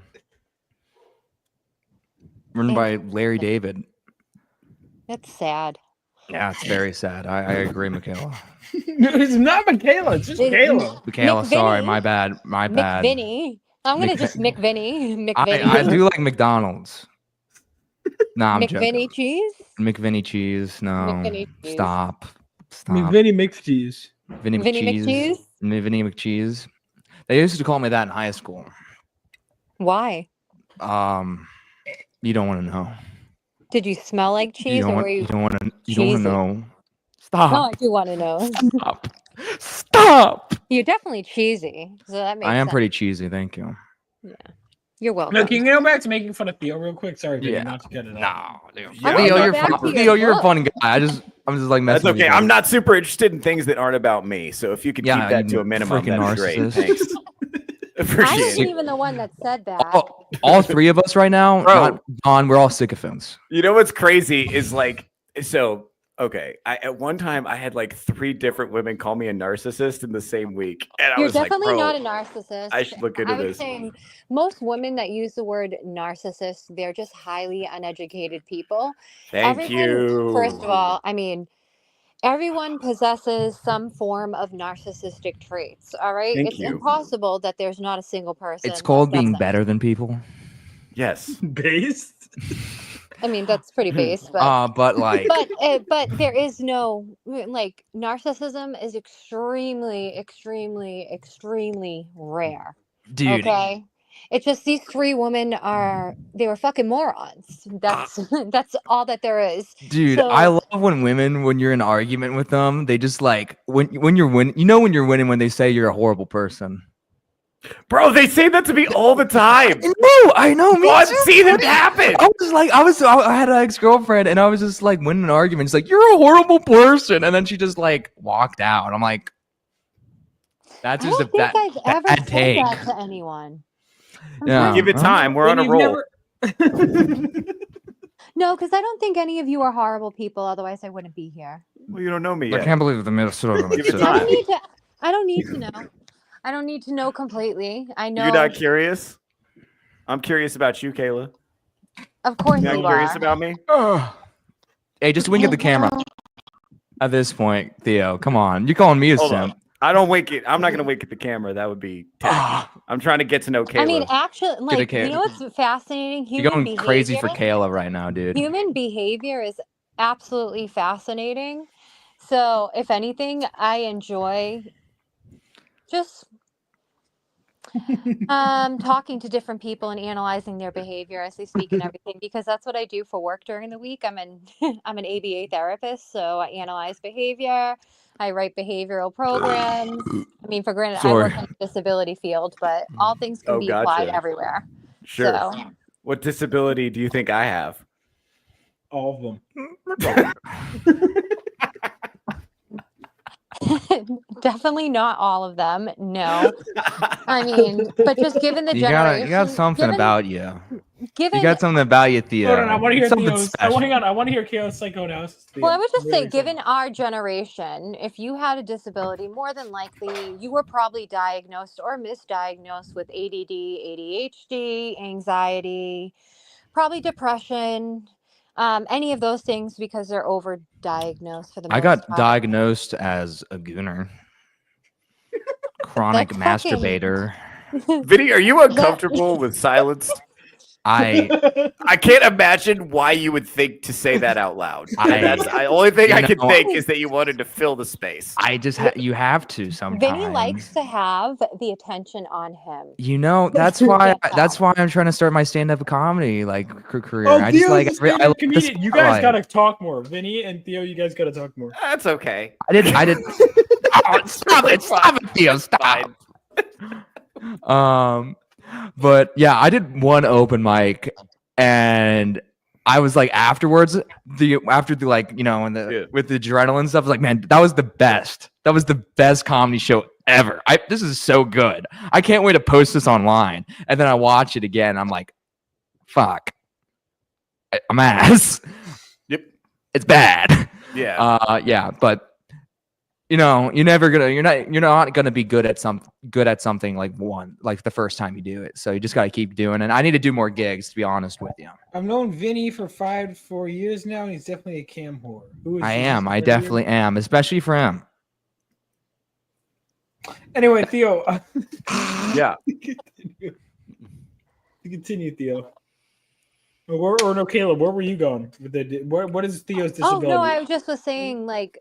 [SPEAKER 13] Written by Larry David.
[SPEAKER 10] That's sad.
[SPEAKER 13] Yeah, it's very sad. I agree, Michaela.
[SPEAKER 9] It's not Michaela. It's just
[SPEAKER 10] It-
[SPEAKER 9] Kayla.
[SPEAKER 13] Michaela, sorry,
[SPEAKER 10] McVinny.
[SPEAKER 13] my bad. My bad.
[SPEAKER 10] McVinny. I'm gonna
[SPEAKER 13] Mc-
[SPEAKER 10] just McVinny.
[SPEAKER 13] I
[SPEAKER 10] McVinny.
[SPEAKER 13] do like McDonald's. Nah, I'm
[SPEAKER 10] McVinny
[SPEAKER 13] joking.
[SPEAKER 10] cheese.
[SPEAKER 13] McVinny cheese. No.
[SPEAKER 10] McVinny cheese.
[SPEAKER 13] Stop.
[SPEAKER 9] Vinny mixed cheese.
[SPEAKER 13] Vinny
[SPEAKER 10] Vinny
[SPEAKER 13] McCheese. Vinny McCheese. They used to call me that in high school.
[SPEAKER 10] Why?
[SPEAKER 13] You don't want to know.
[SPEAKER 10] Did you smell like cheese,
[SPEAKER 13] You don't
[SPEAKER 10] or
[SPEAKER 13] want.
[SPEAKER 10] were you?
[SPEAKER 13] You don't want to. You don't want
[SPEAKER 10] cheesy?
[SPEAKER 13] to know.
[SPEAKER 10] No,
[SPEAKER 13] Stop.
[SPEAKER 10] I do want to know.
[SPEAKER 13] Stop. Stop. Stop.
[SPEAKER 10] You're definitely cheesy, so that makes
[SPEAKER 13] I am
[SPEAKER 10] sense.
[SPEAKER 13] pretty cheesy. Thank you.
[SPEAKER 10] Yeah. You're welcome.
[SPEAKER 9] No, can you go back to making fun of Theo real quick? Sorry, Vinny,
[SPEAKER 13] Yeah.
[SPEAKER 9] not to cut it
[SPEAKER 13] No,
[SPEAKER 9] off.
[SPEAKER 13] dude.
[SPEAKER 7] Yeah,
[SPEAKER 13] Theo,
[SPEAKER 7] I'm
[SPEAKER 13] you're
[SPEAKER 7] not-
[SPEAKER 13] fun.
[SPEAKER 10] to your
[SPEAKER 13] Theo, you're a
[SPEAKER 10] book.
[SPEAKER 13] fun guy. I'm just like
[SPEAKER 7] That's
[SPEAKER 13] messing with
[SPEAKER 7] okay.
[SPEAKER 13] you.
[SPEAKER 7] I'm not super interested in things that aren't about me. So if you could
[SPEAKER 13] Yeah,
[SPEAKER 7] keep that
[SPEAKER 13] you
[SPEAKER 7] to a minimum,
[SPEAKER 13] freaking
[SPEAKER 7] that'd be great.
[SPEAKER 13] narcissist.
[SPEAKER 7] Thanks.
[SPEAKER 10] I
[SPEAKER 7] Appreciate
[SPEAKER 10] wasn't
[SPEAKER 7] it.
[SPEAKER 10] even the one that said that.
[SPEAKER 13] All three of us right now,
[SPEAKER 7] Bro.
[SPEAKER 13] not Don, we're all sycophants.
[SPEAKER 7] You know what's crazy is like, so okay. At one time I had like 3 different women call me a narcissist in the same week, and I
[SPEAKER 10] You're
[SPEAKER 7] was like,
[SPEAKER 10] definitely
[SPEAKER 7] bro,
[SPEAKER 10] not a narcissist.
[SPEAKER 7] I should look into
[SPEAKER 10] I would
[SPEAKER 7] this.
[SPEAKER 10] say most women that use the word narcissist, they're just highly uneducated people.
[SPEAKER 7] Thank you.
[SPEAKER 10] First of all, I mean, everyone possesses some form of narcissistic traits. All right,
[SPEAKER 7] Thank
[SPEAKER 10] it's
[SPEAKER 7] you.
[SPEAKER 10] impossible that there's not a single person.
[SPEAKER 13] It's called
[SPEAKER 10] that
[SPEAKER 13] being
[SPEAKER 10] doesn't.
[SPEAKER 13] better than people.
[SPEAKER 7] Yes.
[SPEAKER 9] Based?
[SPEAKER 10] I mean, that's pretty base, but
[SPEAKER 13] But like,
[SPEAKER 10] but there is no like narcissism is extremely rare.
[SPEAKER 13] dude,
[SPEAKER 10] Okay. It's just these 3 women they were fucking morons. That's all that there is.
[SPEAKER 13] dude,
[SPEAKER 10] So,
[SPEAKER 13] I love when you're in an argument with them, they just like when you're winning. You know when you're winning when they say you're a horrible person.
[SPEAKER 7] Bro, they say that to me all the time.
[SPEAKER 13] I know. Me
[SPEAKER 7] I've
[SPEAKER 13] too,
[SPEAKER 7] seen it
[SPEAKER 13] buddy.
[SPEAKER 7] happen.
[SPEAKER 13] I had an ex-girlfriend and I was just like winning an argument. She's like, "You're a horrible person," and then she just like walked out. I'm like, that's
[SPEAKER 10] I
[SPEAKER 13] just
[SPEAKER 10] don't think I've ever
[SPEAKER 13] bad
[SPEAKER 10] said
[SPEAKER 13] take.
[SPEAKER 10] that to anyone.
[SPEAKER 13] Yeah.
[SPEAKER 7] Give it time. We're on a
[SPEAKER 9] You've
[SPEAKER 7] roll.
[SPEAKER 10] No, because I don't think any of you are horrible people. Otherwise, I wouldn't be here.
[SPEAKER 7] Well, you don't know me
[SPEAKER 13] I
[SPEAKER 7] yet.
[SPEAKER 13] can't believe the Minnesota.
[SPEAKER 7] Give it
[SPEAKER 10] I
[SPEAKER 7] time.
[SPEAKER 10] don't need to. I don't need to know. I don't need to know completely. I know.
[SPEAKER 7] You're not curious? I'm curious about you, Kayla.
[SPEAKER 10] Of course
[SPEAKER 7] You're
[SPEAKER 10] you
[SPEAKER 7] not curious
[SPEAKER 10] are.
[SPEAKER 7] about me?
[SPEAKER 13] Hey, just wink at the camera. At this point, Theo, come on. You're calling me a
[SPEAKER 7] Hold
[SPEAKER 13] simp.
[SPEAKER 7] on. I don't wink it. I'm not gonna wink at the camera. That would be tacky. I'm trying to get to know Kayla.
[SPEAKER 10] I mean, actually, like
[SPEAKER 13] Kayla.
[SPEAKER 10] you know what's fascinating?
[SPEAKER 13] You're
[SPEAKER 10] Human
[SPEAKER 13] going crazy for
[SPEAKER 10] behavior-
[SPEAKER 13] Kayla right now, dude.
[SPEAKER 10] Human behavior is absolutely fascinating. So, if anything, I enjoy just talking to different people and analyzing their behavior as they speak and everything, because that's what I do for work during the week. I'm an ABA therapist, so I analyze behavior. I write behavioral programs. I mean, for granted, I work in the disability field, but all things can be applied everywhere.
[SPEAKER 7] Sure.
[SPEAKER 10] So.
[SPEAKER 7] What disability do you think I have?
[SPEAKER 9] All of them.
[SPEAKER 10] Definitely not all of them. No. I mean, but just given the generation.
[SPEAKER 13] You got something about you.
[SPEAKER 10] Given,
[SPEAKER 13] You got something about you, Theo.
[SPEAKER 9] Hold on, I want to hear
[SPEAKER 13] Something
[SPEAKER 9] Theo's.
[SPEAKER 13] special.
[SPEAKER 9] Hang on, I want to hear Kayla's psychoanalysis.
[SPEAKER 10] well, I would just say, given our generation, if you had a disability, more than likely you were probably diagnosed or misdiagnosed with ADD, ADHD, anxiety, probably depression, any of those things because they're overdiagnosed for the most
[SPEAKER 13] I got
[SPEAKER 10] part.
[SPEAKER 13] diagnosed as a gooner, chronic
[SPEAKER 10] That's fucking-
[SPEAKER 13] masturbator.
[SPEAKER 7] Vinny, are you uncomfortable with silence? I can't imagine why you would think to say that out loud. That's the only thing I can think is that you wanted to fill the space.
[SPEAKER 13] I just you have to sometimes.
[SPEAKER 10] Vinny likes to have the attention on him.
[SPEAKER 13] You know, that's why I'm trying to start my stand-up comedy career.
[SPEAKER 9] Oh,
[SPEAKER 13] I just
[SPEAKER 9] Theo's
[SPEAKER 13] like
[SPEAKER 9] a stand-up
[SPEAKER 13] I like
[SPEAKER 9] comedian. You guys gotta talk more. Vinny and Theo, you guys gotta talk more.
[SPEAKER 7] That's okay.
[SPEAKER 13] I did. Oh, stop it, Theo, stop. But yeah, I did one open mic, and I was like, afterwards, after the like, you know, with the adrenaline stuff, I was like, man, that was the best. That was the best comedy show ever. This is so good. I can't wait to post this online. And then I watch it again. And I'm like, fuck, I'm ass.
[SPEAKER 7] Yep,
[SPEAKER 13] it's bad.
[SPEAKER 7] Yeah.
[SPEAKER 13] Yeah, but. You know, you're not gonna be good at something like the first time you do it. So you just gotta keep doing it. I need to do more gigs, to be honest with you.
[SPEAKER 9] I've known Vinny for 4 years now, and he's definitely a cam whore.
[SPEAKER 13] I definitely am, especially for him.
[SPEAKER 9] Anyway, Theo.
[SPEAKER 7] Yeah.
[SPEAKER 9] Continue, Theo. Or no, Caleb, where were you going? What is Theo's disability?
[SPEAKER 10] Oh no, I just was saying like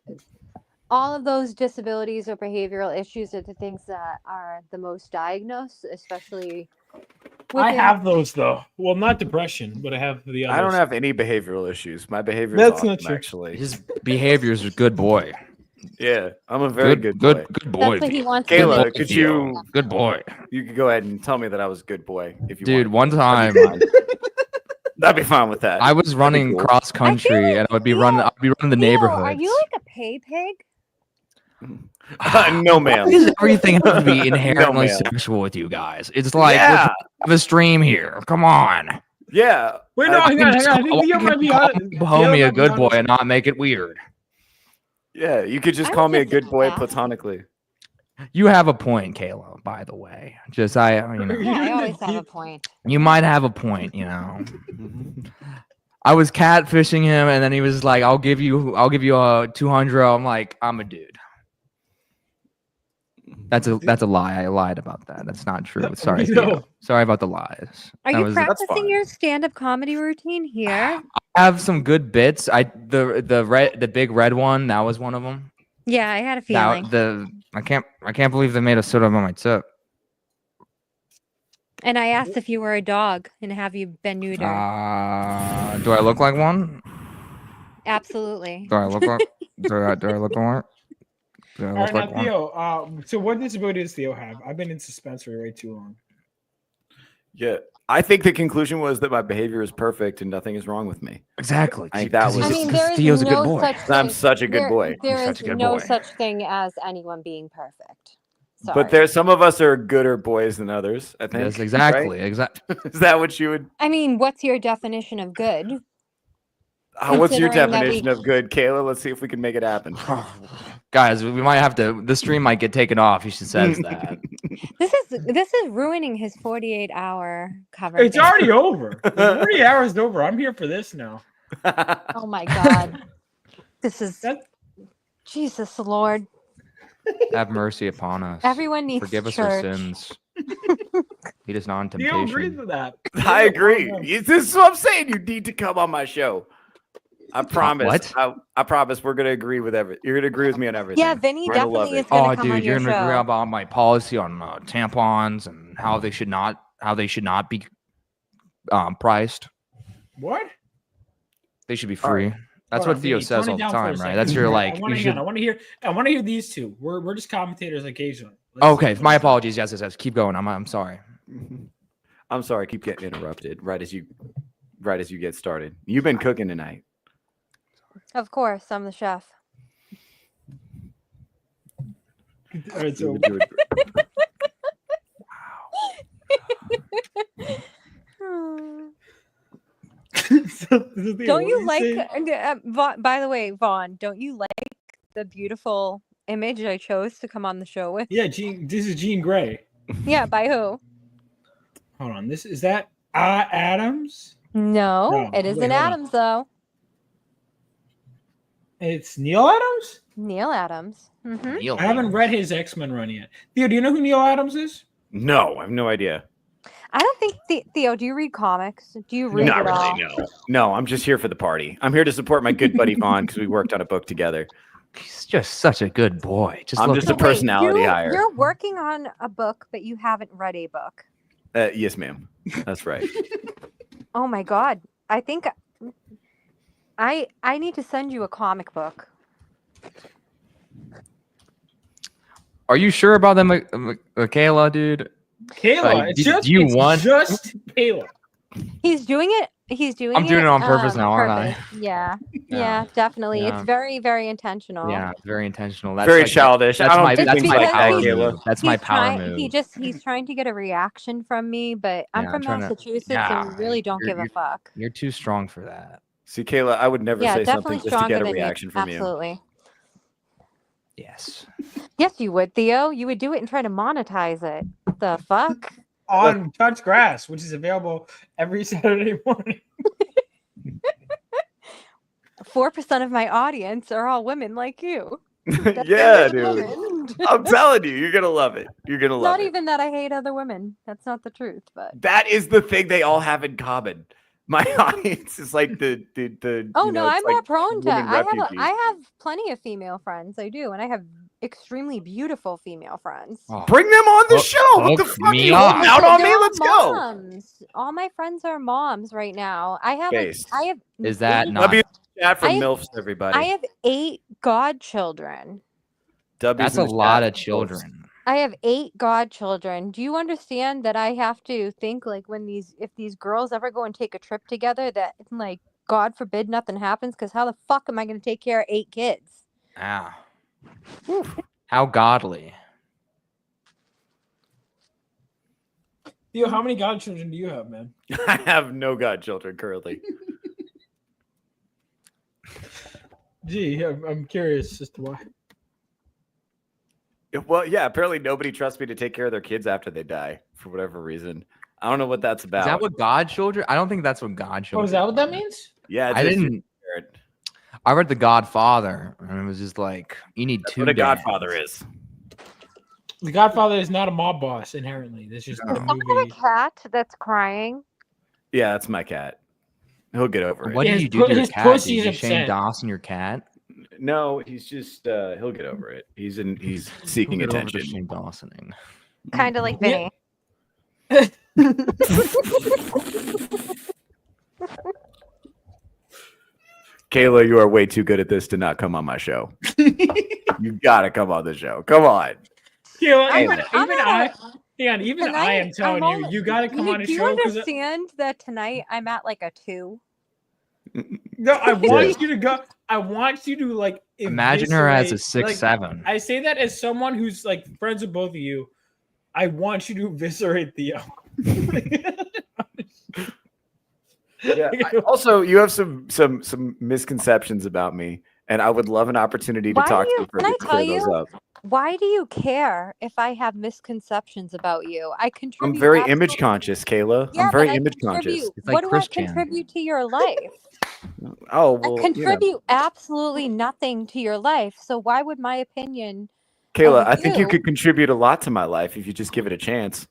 [SPEAKER 10] all of those disabilities or behavioral issues are the things that are the most diagnosed, especially.
[SPEAKER 9] I have those though. Well, not depression, but I have the others.
[SPEAKER 7] I don't have any behavioral issues. My behavior
[SPEAKER 9] That's
[SPEAKER 7] is awesome,
[SPEAKER 9] not true.
[SPEAKER 7] actually.
[SPEAKER 13] His behavior is a good boy.
[SPEAKER 7] Yeah, I'm a very good boy.
[SPEAKER 13] Good boy.
[SPEAKER 10] That's what he wants.
[SPEAKER 7] Kayla,
[SPEAKER 10] to be.
[SPEAKER 7] could you?
[SPEAKER 13] Good boy.
[SPEAKER 7] You could go ahead and tell me that I was a good boy if you
[SPEAKER 13] Dude,
[SPEAKER 7] want.
[SPEAKER 13] one time
[SPEAKER 7] That'd be fine with that.
[SPEAKER 13] I was running
[SPEAKER 7] cool.
[SPEAKER 13] cross country and I'd be running the
[SPEAKER 10] Theo,
[SPEAKER 13] neighborhood.
[SPEAKER 10] are you like a pay pig?
[SPEAKER 7] No, ma'am.
[SPEAKER 13] Why does everything have to be inherently
[SPEAKER 7] ma'am.
[SPEAKER 13] sexual with you guys? It's like
[SPEAKER 7] Yeah.
[SPEAKER 13] let's have a stream here. Come on.
[SPEAKER 7] Yeah.
[SPEAKER 9] Wait, no, hang on. I think
[SPEAKER 13] Why
[SPEAKER 9] Theo
[SPEAKER 13] can't
[SPEAKER 9] might be
[SPEAKER 13] you call
[SPEAKER 9] on.
[SPEAKER 13] homie a good boy and not make it weird.
[SPEAKER 7] Yeah, you could just
[SPEAKER 10] I
[SPEAKER 7] call
[SPEAKER 10] would
[SPEAKER 7] me a
[SPEAKER 10] just
[SPEAKER 7] good boy
[SPEAKER 10] laugh.
[SPEAKER 7] platonically.
[SPEAKER 13] You have a point, Kayla, by the way. Just you know.
[SPEAKER 10] Yeah, I always have a point.
[SPEAKER 13] You might have a point, you know. I was catfishing him and then he was like, I'll give you a 200. I'm like, I'm a dude. That's a lie. I lied about that. That's not true. Sorry.
[SPEAKER 9] No.
[SPEAKER 13] Theo. Sorry about the lies.
[SPEAKER 10] Are
[SPEAKER 13] That
[SPEAKER 10] you
[SPEAKER 13] was-
[SPEAKER 10] practicing your stand-up comedy routine here?
[SPEAKER 13] I have some good bits. The big red one, that was one of them.
[SPEAKER 10] Yeah, I had a feeling.
[SPEAKER 13] I can't believe they made a sit up on my tip.
[SPEAKER 10] And I asked if you were a dog and have you been neutered?
[SPEAKER 13] Do I look like one?
[SPEAKER 10] Absolutely.
[SPEAKER 13] Do I look like do I look like do I
[SPEAKER 9] All
[SPEAKER 13] look
[SPEAKER 9] right,
[SPEAKER 13] like
[SPEAKER 9] now
[SPEAKER 13] one?
[SPEAKER 9] Theo. So what disability does Theo have? I've been in suspense for way too long.
[SPEAKER 7] Yeah, I think the conclusion was that my behavior is perfect and nothing is wrong with me.
[SPEAKER 13] Exactly.
[SPEAKER 7] I think that was.
[SPEAKER 10] I mean, there is
[SPEAKER 13] Theo's a good
[SPEAKER 10] no
[SPEAKER 13] boy.
[SPEAKER 10] such
[SPEAKER 7] I'm
[SPEAKER 10] thing.
[SPEAKER 7] such a good boy.
[SPEAKER 10] There
[SPEAKER 13] You're
[SPEAKER 10] is
[SPEAKER 13] such a good
[SPEAKER 10] no
[SPEAKER 13] boy.
[SPEAKER 10] such thing as anyone being perfect. Sorry.
[SPEAKER 7] But there's some of us are gooder boys than others. I think.
[SPEAKER 13] Yes, exactly.
[SPEAKER 7] right?
[SPEAKER 13] Exactly.
[SPEAKER 7] Is that what you would?
[SPEAKER 10] I mean, what's your definition of good?
[SPEAKER 7] What's your
[SPEAKER 10] Considering that
[SPEAKER 7] definition of good, Kayla? Let's see if we can make it happen.
[SPEAKER 13] Guys, we might have to. The stream might get taken off if she says that.
[SPEAKER 10] This is ruining his 48-hour coverage.
[SPEAKER 9] It's already over. The 40 hours is over. I'm here for this now.
[SPEAKER 10] Oh my god. This is Jesus Lord.
[SPEAKER 13] Have mercy upon us.
[SPEAKER 10] Everyone needs
[SPEAKER 13] Forgive us our
[SPEAKER 10] church.
[SPEAKER 13] sins. Lead us not in
[SPEAKER 9] Theo agrees
[SPEAKER 13] temptation.
[SPEAKER 9] with that.
[SPEAKER 7] I agree. This is what I'm saying. You need to come on my show. I promise.
[SPEAKER 13] What?
[SPEAKER 7] I promise we're gonna agree with everything. You're gonna agree with me on everything.
[SPEAKER 10] Yeah, Vinny
[SPEAKER 7] We're gonna love
[SPEAKER 10] definitely
[SPEAKER 7] it.
[SPEAKER 10] is gonna
[SPEAKER 13] Oh,
[SPEAKER 10] come on
[SPEAKER 13] dude,
[SPEAKER 10] your
[SPEAKER 13] you're gonna agree
[SPEAKER 10] show.
[SPEAKER 13] about my policy on tampons and how they should not be priced.
[SPEAKER 9] What?
[SPEAKER 13] They should be free. That's
[SPEAKER 9] Hold
[SPEAKER 13] what
[SPEAKER 9] on,
[SPEAKER 13] Theo
[SPEAKER 9] Vinny,
[SPEAKER 13] says
[SPEAKER 9] tone
[SPEAKER 13] all
[SPEAKER 9] it
[SPEAKER 13] the
[SPEAKER 9] down for a
[SPEAKER 13] time, right?
[SPEAKER 9] second.
[SPEAKER 13] That's your
[SPEAKER 9] I
[SPEAKER 13] like.
[SPEAKER 9] want
[SPEAKER 13] You
[SPEAKER 9] to
[SPEAKER 13] should.
[SPEAKER 9] I want to hear these two. We're just commentators occasionally.
[SPEAKER 13] Okay, my apologies. Yes. Keep going. I'm sorry.
[SPEAKER 7] I'm sorry. I keep getting interrupted right as you get started. You've been cooking tonight.
[SPEAKER 10] Of course, I'm the chef.
[SPEAKER 9] All right, so
[SPEAKER 10] Don't you like by the way, Vaughn, don't you like the beautiful image I chose to come on the show with?
[SPEAKER 9] Yeah, Jean. This is Jean Grey.
[SPEAKER 10] Yeah, by who?
[SPEAKER 9] Hold on. Is that Adams?
[SPEAKER 10] No, it
[SPEAKER 9] wait,
[SPEAKER 10] isn't
[SPEAKER 9] hold on.
[SPEAKER 10] Adams though.
[SPEAKER 9] It's Neil Adams.
[SPEAKER 10] Neil Adams. Mm-hmm.
[SPEAKER 9] I haven't read his X-Men run yet. Theo, do you know who Neil Adams is?
[SPEAKER 7] No, I have no idea.
[SPEAKER 10] I don't think Theo. Do you read comics? Do you read
[SPEAKER 7] Not
[SPEAKER 10] it all?
[SPEAKER 7] really. No. I'm just here for the party. I'm here to support my good buddy Vaughn because we worked on a book together.
[SPEAKER 13] He's just such a good boy.
[SPEAKER 7] I'm just a
[SPEAKER 10] Wait,
[SPEAKER 7] personality hire.
[SPEAKER 10] You're working on a book, but you haven't read a book.
[SPEAKER 7] Yes, ma'am. That's right.
[SPEAKER 10] Oh my god! I think I need to send you a comic book.
[SPEAKER 13] Are you sure about that, Michaela, dude?
[SPEAKER 9] Kayla, it's just Kayla.
[SPEAKER 10] He's doing it. I'm
[SPEAKER 13] doing it on purpose now, aren't I?
[SPEAKER 10] Yeah, definitely.
[SPEAKER 13] Yeah.
[SPEAKER 10] It's very, very intentional.
[SPEAKER 13] Yeah, very intentional. That's
[SPEAKER 7] Very
[SPEAKER 13] like,
[SPEAKER 7] childish.
[SPEAKER 13] That's
[SPEAKER 7] I don't
[SPEAKER 13] my
[SPEAKER 7] do
[SPEAKER 13] that's
[SPEAKER 7] things
[SPEAKER 13] my
[SPEAKER 7] like that,
[SPEAKER 13] power
[SPEAKER 7] Kayla.
[SPEAKER 13] move. That's my power
[SPEAKER 10] trying,
[SPEAKER 13] move.
[SPEAKER 10] He's trying to get a reaction from me, but I'm
[SPEAKER 13] Yeah,
[SPEAKER 10] from
[SPEAKER 13] I'm trying to-
[SPEAKER 10] Massachusetts
[SPEAKER 13] Nah,
[SPEAKER 10] and really don't give a fuck.
[SPEAKER 13] You're too strong for that.
[SPEAKER 7] See, Kayla, I would never
[SPEAKER 10] Yeah,
[SPEAKER 7] say
[SPEAKER 10] definitely
[SPEAKER 7] something just to
[SPEAKER 10] stronger
[SPEAKER 7] get a
[SPEAKER 10] than
[SPEAKER 7] reaction
[SPEAKER 10] you.
[SPEAKER 7] from you.
[SPEAKER 10] Absolutely.
[SPEAKER 13] Yes.
[SPEAKER 10] Yes, you would, Theo. You would do it and try to monetize it. The fuck?
[SPEAKER 9] On Touch Grass, which is available every Saturday morning.
[SPEAKER 10] 4% of my audience are all women like you.
[SPEAKER 7] Yeah, dude. I'm telling you, you're gonna love it. You're gonna love
[SPEAKER 10] Not
[SPEAKER 7] it.
[SPEAKER 10] even that I hate other women. That's not the truth, but
[SPEAKER 7] That is the thing they all have in common. My audience is like the
[SPEAKER 10] oh
[SPEAKER 7] you
[SPEAKER 10] no,
[SPEAKER 7] know, it's
[SPEAKER 10] I'm
[SPEAKER 7] like
[SPEAKER 10] not prone to.
[SPEAKER 7] women refugees.
[SPEAKER 10] I have plenty of female friends. I do, and I have extremely beautiful female friends.
[SPEAKER 7] Bring them on the show. What the
[SPEAKER 13] hook
[SPEAKER 7] fuck?
[SPEAKER 13] me
[SPEAKER 7] You
[SPEAKER 13] up.
[SPEAKER 7] holding out on me?
[SPEAKER 10] They're all
[SPEAKER 7] Let's go.
[SPEAKER 10] moms. All my friends are moms right now. I have
[SPEAKER 7] Based.
[SPEAKER 10] I have
[SPEAKER 13] Is that
[SPEAKER 10] eight-
[SPEAKER 13] not?
[SPEAKER 7] Love you, chat from
[SPEAKER 10] I have-
[SPEAKER 7] MILFs, everybody.
[SPEAKER 10] I have 8 godchildren.
[SPEAKER 13] That's a lot of children.
[SPEAKER 10] I have 8 godchildren. Do you understand that I have to think like if these girls ever go and take a trip together, that like God forbid nothing happens, because how the fuck am I going to take care of 8 kids?
[SPEAKER 13] Ah, how godly.
[SPEAKER 9] Theo, how many godchildren do you have, man?
[SPEAKER 7] I have no godchildren currently.
[SPEAKER 9] Gee, I'm curious as to why.
[SPEAKER 7] Well, yeah, apparently nobody trusts me to take care of their kids after they die for whatever reason. I don't know what that's about.
[SPEAKER 13] Is that what godchildren? I don't think that's what godchildren.
[SPEAKER 9] Oh, is that what that means?
[SPEAKER 7] Yeah,
[SPEAKER 13] I didn't. I read The Godfather, and it was just like you need 2.
[SPEAKER 7] What a Godfather is.
[SPEAKER 9] The Godfather is not a mob boss inherently. This is just the
[SPEAKER 10] I have
[SPEAKER 9] movie.
[SPEAKER 10] a cat that's crying.
[SPEAKER 7] Yeah, that's my cat. He'll get over it.
[SPEAKER 13] What did you do to your cat? Did you Shane Dawson your cat?
[SPEAKER 7] No, he's just he'll get over it. He's seeking attention.
[SPEAKER 13] Shane Dawsoning.
[SPEAKER 10] Kind of like Vinny.
[SPEAKER 7] Kayla, you are way too good at this to not come on my show. You gotta come on the show. Come on.
[SPEAKER 9] Kayla, even I am telling you, you gotta come on a
[SPEAKER 10] Do you
[SPEAKER 9] show.
[SPEAKER 10] understand that tonight I'm at like a 2?
[SPEAKER 9] No, I want you to go. I want you to like
[SPEAKER 13] imagine her as a
[SPEAKER 9] eviscerate-
[SPEAKER 13] 6'7".
[SPEAKER 9] I say that as someone who's like friends with both of you. I want you to eviscerate Theo.
[SPEAKER 7] Yeah. Also, you have some misconceptions about me, and I would love an opportunity to talk to you for
[SPEAKER 10] Can I
[SPEAKER 7] to
[SPEAKER 10] tell
[SPEAKER 7] clear those
[SPEAKER 10] you?
[SPEAKER 7] up.
[SPEAKER 10] Why do you care if I have misconceptions about you? I contribute.
[SPEAKER 7] I'm very
[SPEAKER 10] absolutely-
[SPEAKER 7] image conscious, Kayla.
[SPEAKER 10] Yeah,
[SPEAKER 7] I'm very
[SPEAKER 10] but I
[SPEAKER 7] image conscious.
[SPEAKER 10] contribute- What do I contribute to your life?
[SPEAKER 7] Oh well,
[SPEAKER 10] I contribute absolutely nothing to your life. So why would my opinion,
[SPEAKER 7] Kayla,
[SPEAKER 10] of
[SPEAKER 7] I think you
[SPEAKER 10] you-
[SPEAKER 7] could contribute a lot to my life if you just give it a chance.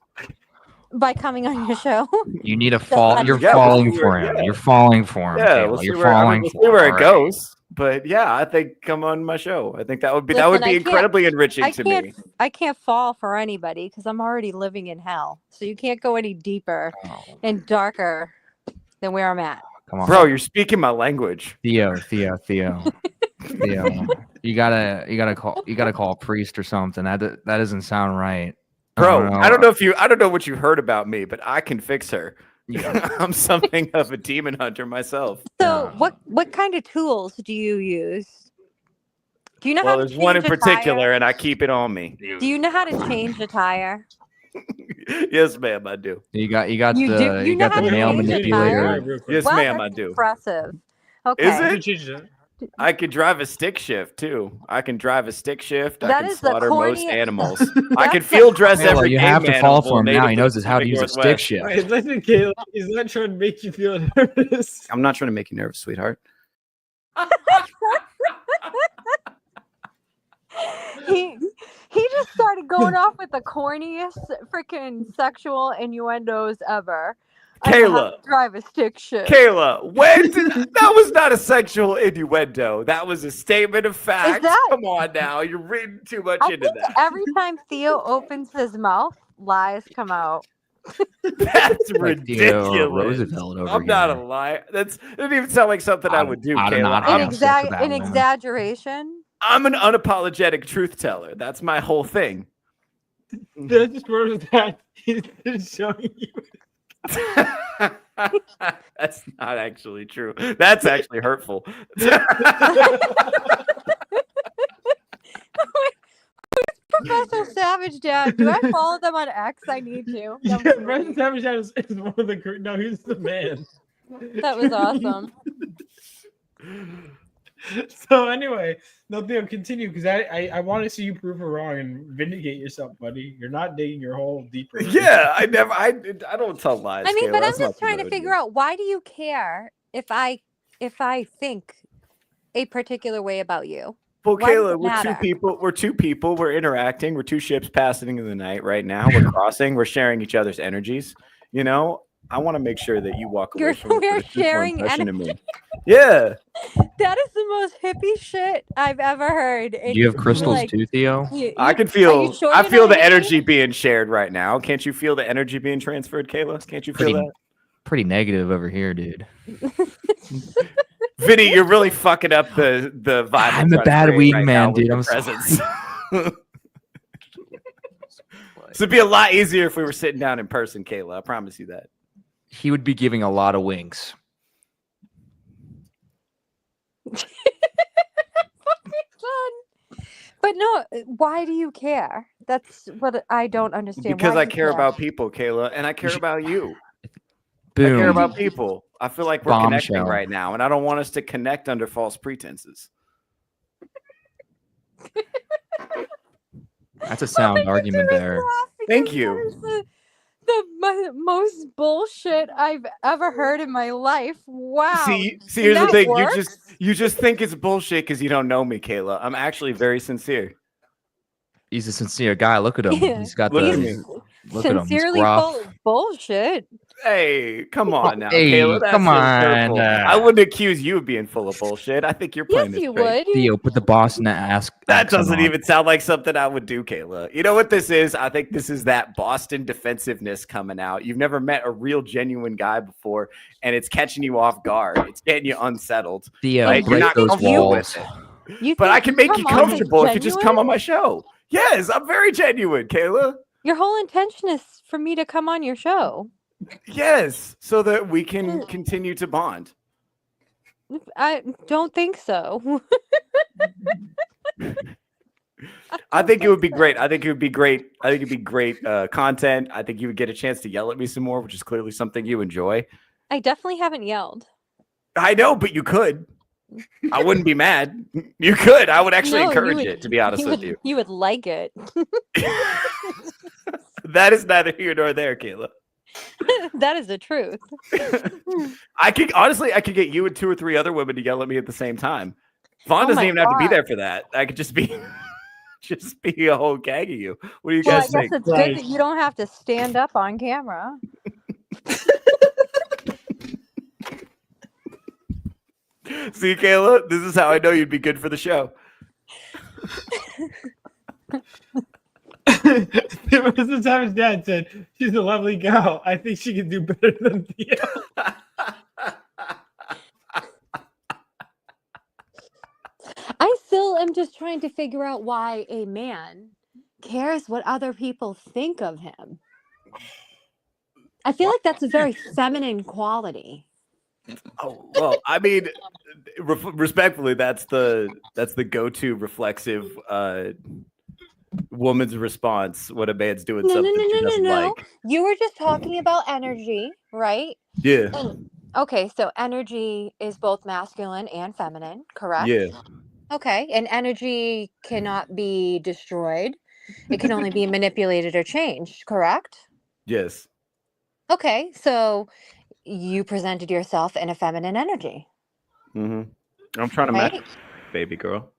[SPEAKER 10] by coming on your show?
[SPEAKER 13] You need a fall. You're
[SPEAKER 7] Yeah,
[SPEAKER 13] falling
[SPEAKER 7] we'll see
[SPEAKER 13] for
[SPEAKER 7] where-
[SPEAKER 13] him.
[SPEAKER 7] yeah.
[SPEAKER 13] You're falling for him.
[SPEAKER 7] Yeah,
[SPEAKER 13] Kayla.
[SPEAKER 7] we'll see
[SPEAKER 13] You're
[SPEAKER 7] where,
[SPEAKER 13] falling
[SPEAKER 7] we'll
[SPEAKER 13] for
[SPEAKER 7] see where it
[SPEAKER 13] him.
[SPEAKER 7] goes. But yeah, I think come on my show. I think that would be
[SPEAKER 10] Listen, I can't-
[SPEAKER 7] incredibly enriching to me.
[SPEAKER 10] I can't fall for anybody because I'm already living in hell. So you can't go any deeper and darker than where I'm at.
[SPEAKER 13] Come on,
[SPEAKER 7] Bro, you're speaking my language.
[SPEAKER 13] Theo. Theo. You gotta call a priest or something. That doesn't sound right.
[SPEAKER 7] Bro, I don't know what you heard about me, but I can fix her. I'm something of a demon hunter myself.
[SPEAKER 10] So what kind of tools do you use? Do you know how
[SPEAKER 7] Well,
[SPEAKER 10] to
[SPEAKER 7] there's
[SPEAKER 10] change
[SPEAKER 7] one in
[SPEAKER 10] a
[SPEAKER 7] particular,
[SPEAKER 10] tire?
[SPEAKER 7] and I keep it on me.
[SPEAKER 10] Do you know how to change a tire?
[SPEAKER 7] Yes, ma'am, I do.
[SPEAKER 13] You got
[SPEAKER 10] You do-
[SPEAKER 13] the
[SPEAKER 10] you know how to
[SPEAKER 13] nail
[SPEAKER 10] change a
[SPEAKER 13] manipulator.
[SPEAKER 7] Yes,
[SPEAKER 10] Wow,
[SPEAKER 7] ma'am, I
[SPEAKER 10] that's
[SPEAKER 7] do.
[SPEAKER 10] impressive. Okay.
[SPEAKER 7] Is it? I can drive a stick shift too. I can drive a stick shift. I
[SPEAKER 10] That
[SPEAKER 7] can
[SPEAKER 10] is the
[SPEAKER 7] slaughter most
[SPEAKER 10] corny-
[SPEAKER 7] animals. I can
[SPEAKER 10] That's
[SPEAKER 7] field
[SPEAKER 10] the-
[SPEAKER 7] dress
[SPEAKER 13] Kayla,
[SPEAKER 7] every
[SPEAKER 13] you
[SPEAKER 7] game
[SPEAKER 13] have to
[SPEAKER 7] animal
[SPEAKER 13] fall for him now.
[SPEAKER 7] native
[SPEAKER 13] He
[SPEAKER 7] to
[SPEAKER 13] knows
[SPEAKER 7] the
[SPEAKER 13] how to
[SPEAKER 7] Pacific
[SPEAKER 13] use a stick
[SPEAKER 7] Northwest.
[SPEAKER 13] shift.
[SPEAKER 9] Wait, listen, Caleb, he's not trying to make you feel nervous.
[SPEAKER 7] I'm not trying to make you nervous, sweetheart.
[SPEAKER 10] He just started going off with the corniest freaking sexual innuendos ever. I know how
[SPEAKER 7] Kayla.
[SPEAKER 10] to drive a stick shift.
[SPEAKER 7] Kayla, that was not a sexual innuendo. That was a statement of fact. Come on now. You're reading too much
[SPEAKER 10] I
[SPEAKER 7] into
[SPEAKER 10] think
[SPEAKER 7] that.
[SPEAKER 10] every time Theo opens his mouth, lies come out.
[SPEAKER 7] That's
[SPEAKER 13] Like Theo
[SPEAKER 7] ridiculous.
[SPEAKER 13] Roosevelt over
[SPEAKER 7] I'm not a
[SPEAKER 13] here.
[SPEAKER 7] liar. That doesn't even sound like something I would do,
[SPEAKER 13] I do
[SPEAKER 7] Kayla.
[SPEAKER 13] not
[SPEAKER 10] An,
[SPEAKER 13] have sex with that
[SPEAKER 10] an
[SPEAKER 13] woman.
[SPEAKER 10] exaggeration.
[SPEAKER 7] I'm an unapologetic truth teller. That's my whole thing.
[SPEAKER 9] That's just part of that. He's just showing you.
[SPEAKER 7] That's not actually true. That's actually hurtful.
[SPEAKER 10] Professor Savage Dad. Do I follow them on X? I need to.
[SPEAKER 9] Yeah, Brandon Savage is one of the. No, he's the man.
[SPEAKER 10] That was awesome.
[SPEAKER 9] So anyway, no, Theo, continue because I want to see you prove her wrong and vindicate yourself, buddy. You're not digging your hole deeper.
[SPEAKER 7] Yeah, I don't tell lies.
[SPEAKER 10] I mean,
[SPEAKER 7] Kayla.
[SPEAKER 10] but I'm
[SPEAKER 7] That's not
[SPEAKER 10] just trying to
[SPEAKER 7] what I
[SPEAKER 10] figure
[SPEAKER 7] do.
[SPEAKER 10] out, why do you care if I think a particular way about you?
[SPEAKER 7] Well,
[SPEAKER 10] Why does
[SPEAKER 7] Kayla,
[SPEAKER 10] it
[SPEAKER 7] we're two
[SPEAKER 10] matter?
[SPEAKER 7] people. We're two people. We're interacting. We're two ships passing in the night right now. We're crossing. We're sharing each other's energies. You know, I want to make sure that you walk away from it
[SPEAKER 10] We're
[SPEAKER 7] with a truthful
[SPEAKER 10] sharing
[SPEAKER 7] impression of me. Yeah.
[SPEAKER 10] That is the most hippie shit I've ever heard. And
[SPEAKER 13] Do you have crystals
[SPEAKER 10] like,
[SPEAKER 13] too, Theo?
[SPEAKER 7] I can
[SPEAKER 10] are
[SPEAKER 7] feel.
[SPEAKER 10] you sure
[SPEAKER 7] I
[SPEAKER 10] you're
[SPEAKER 7] feel
[SPEAKER 10] not
[SPEAKER 7] the
[SPEAKER 10] hippie?
[SPEAKER 7] energy being shared right now. Can't you feel the energy being transferred, Kayla? Can't you feel that?
[SPEAKER 13] Pretty negative over here, dude.
[SPEAKER 7] Vinny, you're really fucking up the vibe.
[SPEAKER 13] I'm a bad weed man, dude.
[SPEAKER 7] I'm
[SPEAKER 13] I'm sorry.
[SPEAKER 7] presence. This would be a lot easier if we were sitting down in person, Kayla. I promise you that.
[SPEAKER 13] He would be giving a lot of winks.
[SPEAKER 10] But no, why do you care? That's what I don't understand.
[SPEAKER 7] Because
[SPEAKER 10] Why
[SPEAKER 7] I
[SPEAKER 10] do you
[SPEAKER 7] care about people, Kayla, and I care about you.
[SPEAKER 13] Boom.
[SPEAKER 7] I care about people. I feel like we're connecting
[SPEAKER 13] Bombshell.
[SPEAKER 7] right now, and I don't want us to connect under false pretenses.
[SPEAKER 13] That's a sound argument there.
[SPEAKER 7] Thank you.
[SPEAKER 10] The most bullshit I've ever heard in my life. Wow.
[SPEAKER 7] See, here's the
[SPEAKER 10] That
[SPEAKER 7] thing.
[SPEAKER 10] works?
[SPEAKER 7] You just think it's bullshit because you don't know me, Kayla. I'm actually very sincere.
[SPEAKER 13] He's a sincere guy. Look at him.
[SPEAKER 10] Yeah.
[SPEAKER 13] He's got
[SPEAKER 7] Look
[SPEAKER 13] the
[SPEAKER 7] at me.
[SPEAKER 13] look at him. He's
[SPEAKER 10] Sincerely
[SPEAKER 13] gruff.
[SPEAKER 10] full of bullshit.
[SPEAKER 7] Hey, come on now,
[SPEAKER 13] Hey,
[SPEAKER 7] Kayla. That's
[SPEAKER 13] come
[SPEAKER 7] just
[SPEAKER 13] on,
[SPEAKER 7] hurtful. I wouldn't accuse you of being full of bullshit. I think you're playing
[SPEAKER 10] Yes,
[SPEAKER 7] this
[SPEAKER 10] you
[SPEAKER 7] straight.
[SPEAKER 10] would.
[SPEAKER 13] Theo, put the Boston ask.
[SPEAKER 7] That doesn't even sound like something I would do, Kayla. You know what this is? I think this is that Boston defensiveness coming out. You've never met a real genuine guy before, and it's catching you off guard. It's getting you unsettled.
[SPEAKER 13] Theo,
[SPEAKER 7] Right? You're
[SPEAKER 13] break
[SPEAKER 7] not
[SPEAKER 13] those
[SPEAKER 7] comfortable
[SPEAKER 13] walls.
[SPEAKER 7] with it.
[SPEAKER 10] You
[SPEAKER 7] But I
[SPEAKER 10] think
[SPEAKER 7] can make you
[SPEAKER 10] come on is
[SPEAKER 7] comfortable if you just come
[SPEAKER 10] genuine?
[SPEAKER 7] on my show. Yes, I'm very genuine, Kayla.
[SPEAKER 10] Your whole intention is for me to come on your show.
[SPEAKER 7] Yes, so that we can continue to bond.
[SPEAKER 10] I don't think so.
[SPEAKER 7] I think it would be great. I think it would be great. I think it'd be great content. I think you would get a chance to yell at me some more, which is clearly something you enjoy.
[SPEAKER 10] I definitely haven't yelled.
[SPEAKER 7] I know, but you could. I wouldn't be mad. You could. I would actually
[SPEAKER 10] No, you
[SPEAKER 7] encourage
[SPEAKER 10] would-
[SPEAKER 7] it, to be honest with
[SPEAKER 10] would,
[SPEAKER 7] you.
[SPEAKER 10] You would like it.
[SPEAKER 7] That is neither here nor there, Kayla.
[SPEAKER 10] That is the truth.
[SPEAKER 7] I could get you and 2 or 3 other women to yell at me at the same time. Vaughn
[SPEAKER 10] Oh
[SPEAKER 7] doesn't
[SPEAKER 10] my
[SPEAKER 7] even have to be
[SPEAKER 10] God.
[SPEAKER 7] there for that. I could just be a whole gang of you. What do you
[SPEAKER 10] Well, I
[SPEAKER 7] guys
[SPEAKER 10] guess
[SPEAKER 7] think?
[SPEAKER 10] it's good that you don't have to stand up on camera.
[SPEAKER 7] See, Kayla, this is how I know you'd be good for the show.
[SPEAKER 9] This is how his dad said, she's a lovely girl. I think she can do better than Theo.
[SPEAKER 10] I still am just trying to figure out why a man cares what other people think of him. I feel like that's a very feminine quality.
[SPEAKER 7] Oh, well, I mean, respectfully, that's the go-to reflexive woman's response when a man's doing something she doesn't like.
[SPEAKER 10] You were just talking about energy, right?
[SPEAKER 7] Yeah.
[SPEAKER 10] Okay, so energy is both masculine and feminine, correct?
[SPEAKER 7] Yeah.
[SPEAKER 10] Okay, and energy cannot be destroyed. It can only be manipulated or changed, correct?
[SPEAKER 7] Yes.
[SPEAKER 10] Okay, so you presented yourself in a feminine energy.
[SPEAKER 7] Mm-hmm. I'm trying to
[SPEAKER 10] Right?
[SPEAKER 7] match, baby girl.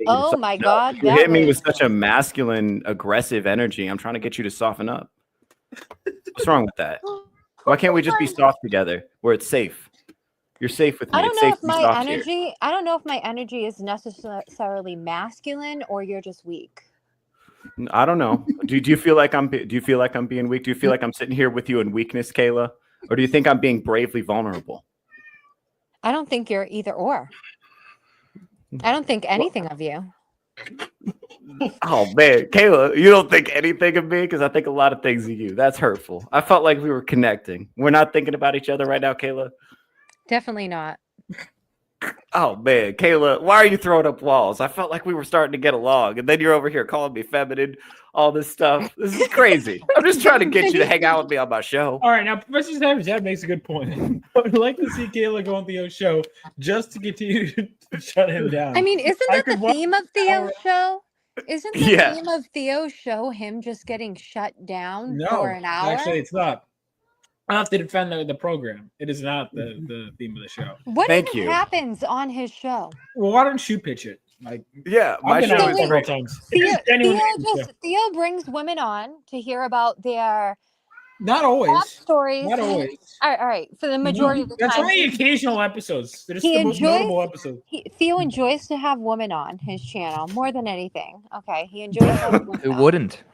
[SPEAKER 10] Oh my God,
[SPEAKER 7] You hit
[SPEAKER 10] that
[SPEAKER 7] me
[SPEAKER 10] was-
[SPEAKER 7] with such a masculine, aggressive energy. I'm trying to get you to soften up. What's wrong with that? Why can't we just be soft together where it's safe? You're safe with me.
[SPEAKER 10] I don't
[SPEAKER 7] It's
[SPEAKER 10] know
[SPEAKER 7] safe
[SPEAKER 10] if
[SPEAKER 7] to be
[SPEAKER 10] my
[SPEAKER 7] soft here.
[SPEAKER 10] energy. I don't know if my energy is necessarily masculine or you're just weak.
[SPEAKER 7] I don't know. Do you feel like I'm being weak? Do you feel like I'm sitting here with you in weakness, Kayla? Or do you think I'm being bravely vulnerable?
[SPEAKER 10] I don't think you're either or. I don't think anything of you.
[SPEAKER 7] Oh man, Kayla, you don't think anything of me because I think a lot of things of you. That's hurtful. I felt like we were connecting. We're not thinking about each other right now, Kayla.
[SPEAKER 10] Definitely not.
[SPEAKER 7] Oh man, Kayla, why are you throwing up walls? I felt like we were starting to get along, and then you're over here calling me feminine, all this stuff. This is crazy. I'm just trying to get you to hang out with me on my show.
[SPEAKER 9] All right, now Professor Savage, that makes a good point. I would like to see Kayla go on Theo's show just to continue to shut him down.
[SPEAKER 10] I mean, isn't
[SPEAKER 9] I
[SPEAKER 10] that the
[SPEAKER 9] could watch
[SPEAKER 10] theme of Theo's show? Isn't the
[SPEAKER 7] Yeah.
[SPEAKER 10] theme of Theo's show him just getting shut down
[SPEAKER 9] No,
[SPEAKER 10] for an hour?
[SPEAKER 9] actually, it's not. I have to defend the program. It is not the theme of the show.
[SPEAKER 10] What
[SPEAKER 7] Thank
[SPEAKER 10] even
[SPEAKER 7] you.
[SPEAKER 10] happens on his show?
[SPEAKER 9] Well, why don't you pitch it? Like,
[SPEAKER 7] Yeah, my
[SPEAKER 9] I've been
[SPEAKER 7] show
[SPEAKER 9] on
[SPEAKER 7] is
[SPEAKER 9] it several
[SPEAKER 7] great.
[SPEAKER 9] times.
[SPEAKER 10] Theo,
[SPEAKER 9] Genuinely,
[SPEAKER 10] Theo brings women on to hear about their
[SPEAKER 9] not always.
[SPEAKER 10] stories.
[SPEAKER 9] Not always.
[SPEAKER 10] All right. For the majority of the
[SPEAKER 9] That's
[SPEAKER 10] time,
[SPEAKER 9] only occasional episodes. They're just
[SPEAKER 10] he
[SPEAKER 9] the most
[SPEAKER 10] enjoys-
[SPEAKER 9] notable episodes.
[SPEAKER 10] Theo enjoys to have women on his channel more than anything. Okay, he enjoys having women
[SPEAKER 13] Who
[SPEAKER 10] on.
[SPEAKER 13] wouldn't?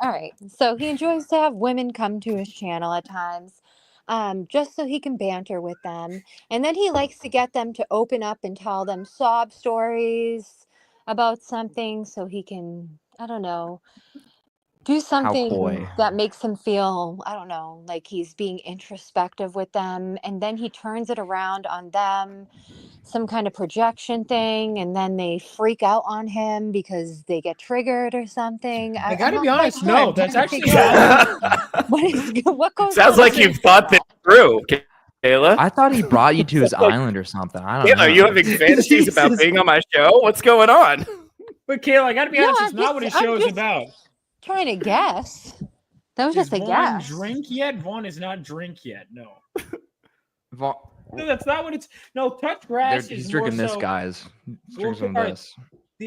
[SPEAKER 10] All right. So he enjoys to have women come to his channel at times, just so he can banter with them. And then he likes to get them to open up and tell them sob stories, about something so he can, I don't know, do something
[SPEAKER 13] coy.
[SPEAKER 10] that makes him feel, I don't know, like he's being introspective with them. And then he turns it around on them, some kind of projection thing. And then they freak out on him because they get triggered or something.
[SPEAKER 9] I
[SPEAKER 10] I'm
[SPEAKER 9] gotta
[SPEAKER 10] not
[SPEAKER 9] be
[SPEAKER 10] quite
[SPEAKER 9] honest.
[SPEAKER 10] sure.
[SPEAKER 9] No,
[SPEAKER 10] I'm
[SPEAKER 9] that's
[SPEAKER 10] trying to
[SPEAKER 9] actually
[SPEAKER 10] figure out
[SPEAKER 9] not.
[SPEAKER 10] what goes
[SPEAKER 7] Sounds
[SPEAKER 10] on
[SPEAKER 7] like
[SPEAKER 10] with
[SPEAKER 7] you've
[SPEAKER 10] this
[SPEAKER 7] thought this
[SPEAKER 10] girl.
[SPEAKER 7] through, Kayla.
[SPEAKER 13] I thought he brought you to his island or something. I don't
[SPEAKER 7] Kayla,
[SPEAKER 13] know.
[SPEAKER 7] are you having fantasies about
[SPEAKER 9] Jesus.
[SPEAKER 7] being on my show? What's going on?
[SPEAKER 9] But Kayla, I gotta be
[SPEAKER 10] No,
[SPEAKER 9] honest.
[SPEAKER 10] I'm
[SPEAKER 9] It's not what his show is about.
[SPEAKER 10] trying to guess. That was
[SPEAKER 9] Is
[SPEAKER 10] just a
[SPEAKER 9] Vaughn
[SPEAKER 10] guess.
[SPEAKER 9] drink yet? Vaughn is not drink yet. No.
[SPEAKER 13] Vaughn,
[SPEAKER 9] No, that's not what it's. No, touch grass
[SPEAKER 13] he's
[SPEAKER 9] is
[SPEAKER 13] drinking
[SPEAKER 9] more
[SPEAKER 13] this,
[SPEAKER 9] so,
[SPEAKER 13] guys. He's
[SPEAKER 9] Well,
[SPEAKER 13] drinking some
[SPEAKER 9] all
[SPEAKER 13] of
[SPEAKER 9] right.
[SPEAKER 13] this.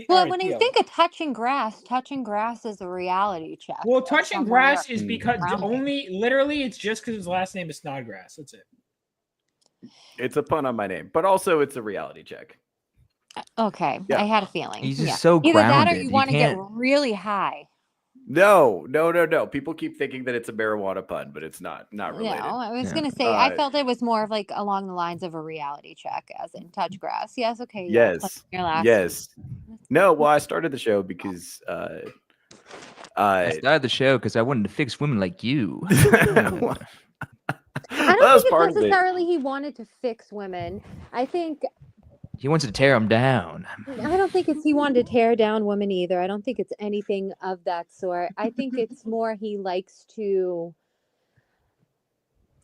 [SPEAKER 10] Well,
[SPEAKER 9] Alright,
[SPEAKER 10] when I
[SPEAKER 9] Theo.
[SPEAKER 10] think of touching grass is a reality check.
[SPEAKER 9] Well,
[SPEAKER 10] of
[SPEAKER 9] touching
[SPEAKER 10] somewhere
[SPEAKER 9] grass is because
[SPEAKER 10] around me.
[SPEAKER 9] only literally it's just because his last name is Snodgrass. That's it.
[SPEAKER 7] It's a pun on my name, but also it's a reality check.
[SPEAKER 10] Okay,
[SPEAKER 7] Yeah.
[SPEAKER 10] I had a feeling.
[SPEAKER 13] He's just so
[SPEAKER 10] Either that or
[SPEAKER 13] grounded.
[SPEAKER 10] you
[SPEAKER 13] You
[SPEAKER 10] want to get
[SPEAKER 13] can't-
[SPEAKER 10] really high.
[SPEAKER 7] No. People keep thinking that it's a marijuana pun, but it's not. Not related.
[SPEAKER 10] No, I was
[SPEAKER 13] Yeah.
[SPEAKER 10] gonna say I felt it was more of like along the lines of a reality check, as in touch grass. Yes, okay. Yeah,
[SPEAKER 7] Yes.
[SPEAKER 10] your last
[SPEAKER 7] Yes. No. Well, I started the show because
[SPEAKER 13] I started the show because I wanted to fix women like you.
[SPEAKER 10] I
[SPEAKER 7] That was
[SPEAKER 10] don't think
[SPEAKER 7] part
[SPEAKER 10] it's
[SPEAKER 7] of it.
[SPEAKER 10] necessarily he wanted to fix women. I think
[SPEAKER 13] He wants to tear them down.
[SPEAKER 10] I don't think it's he wanted to tear down women either. I don't think it's anything of that sort. I think it's more he likes to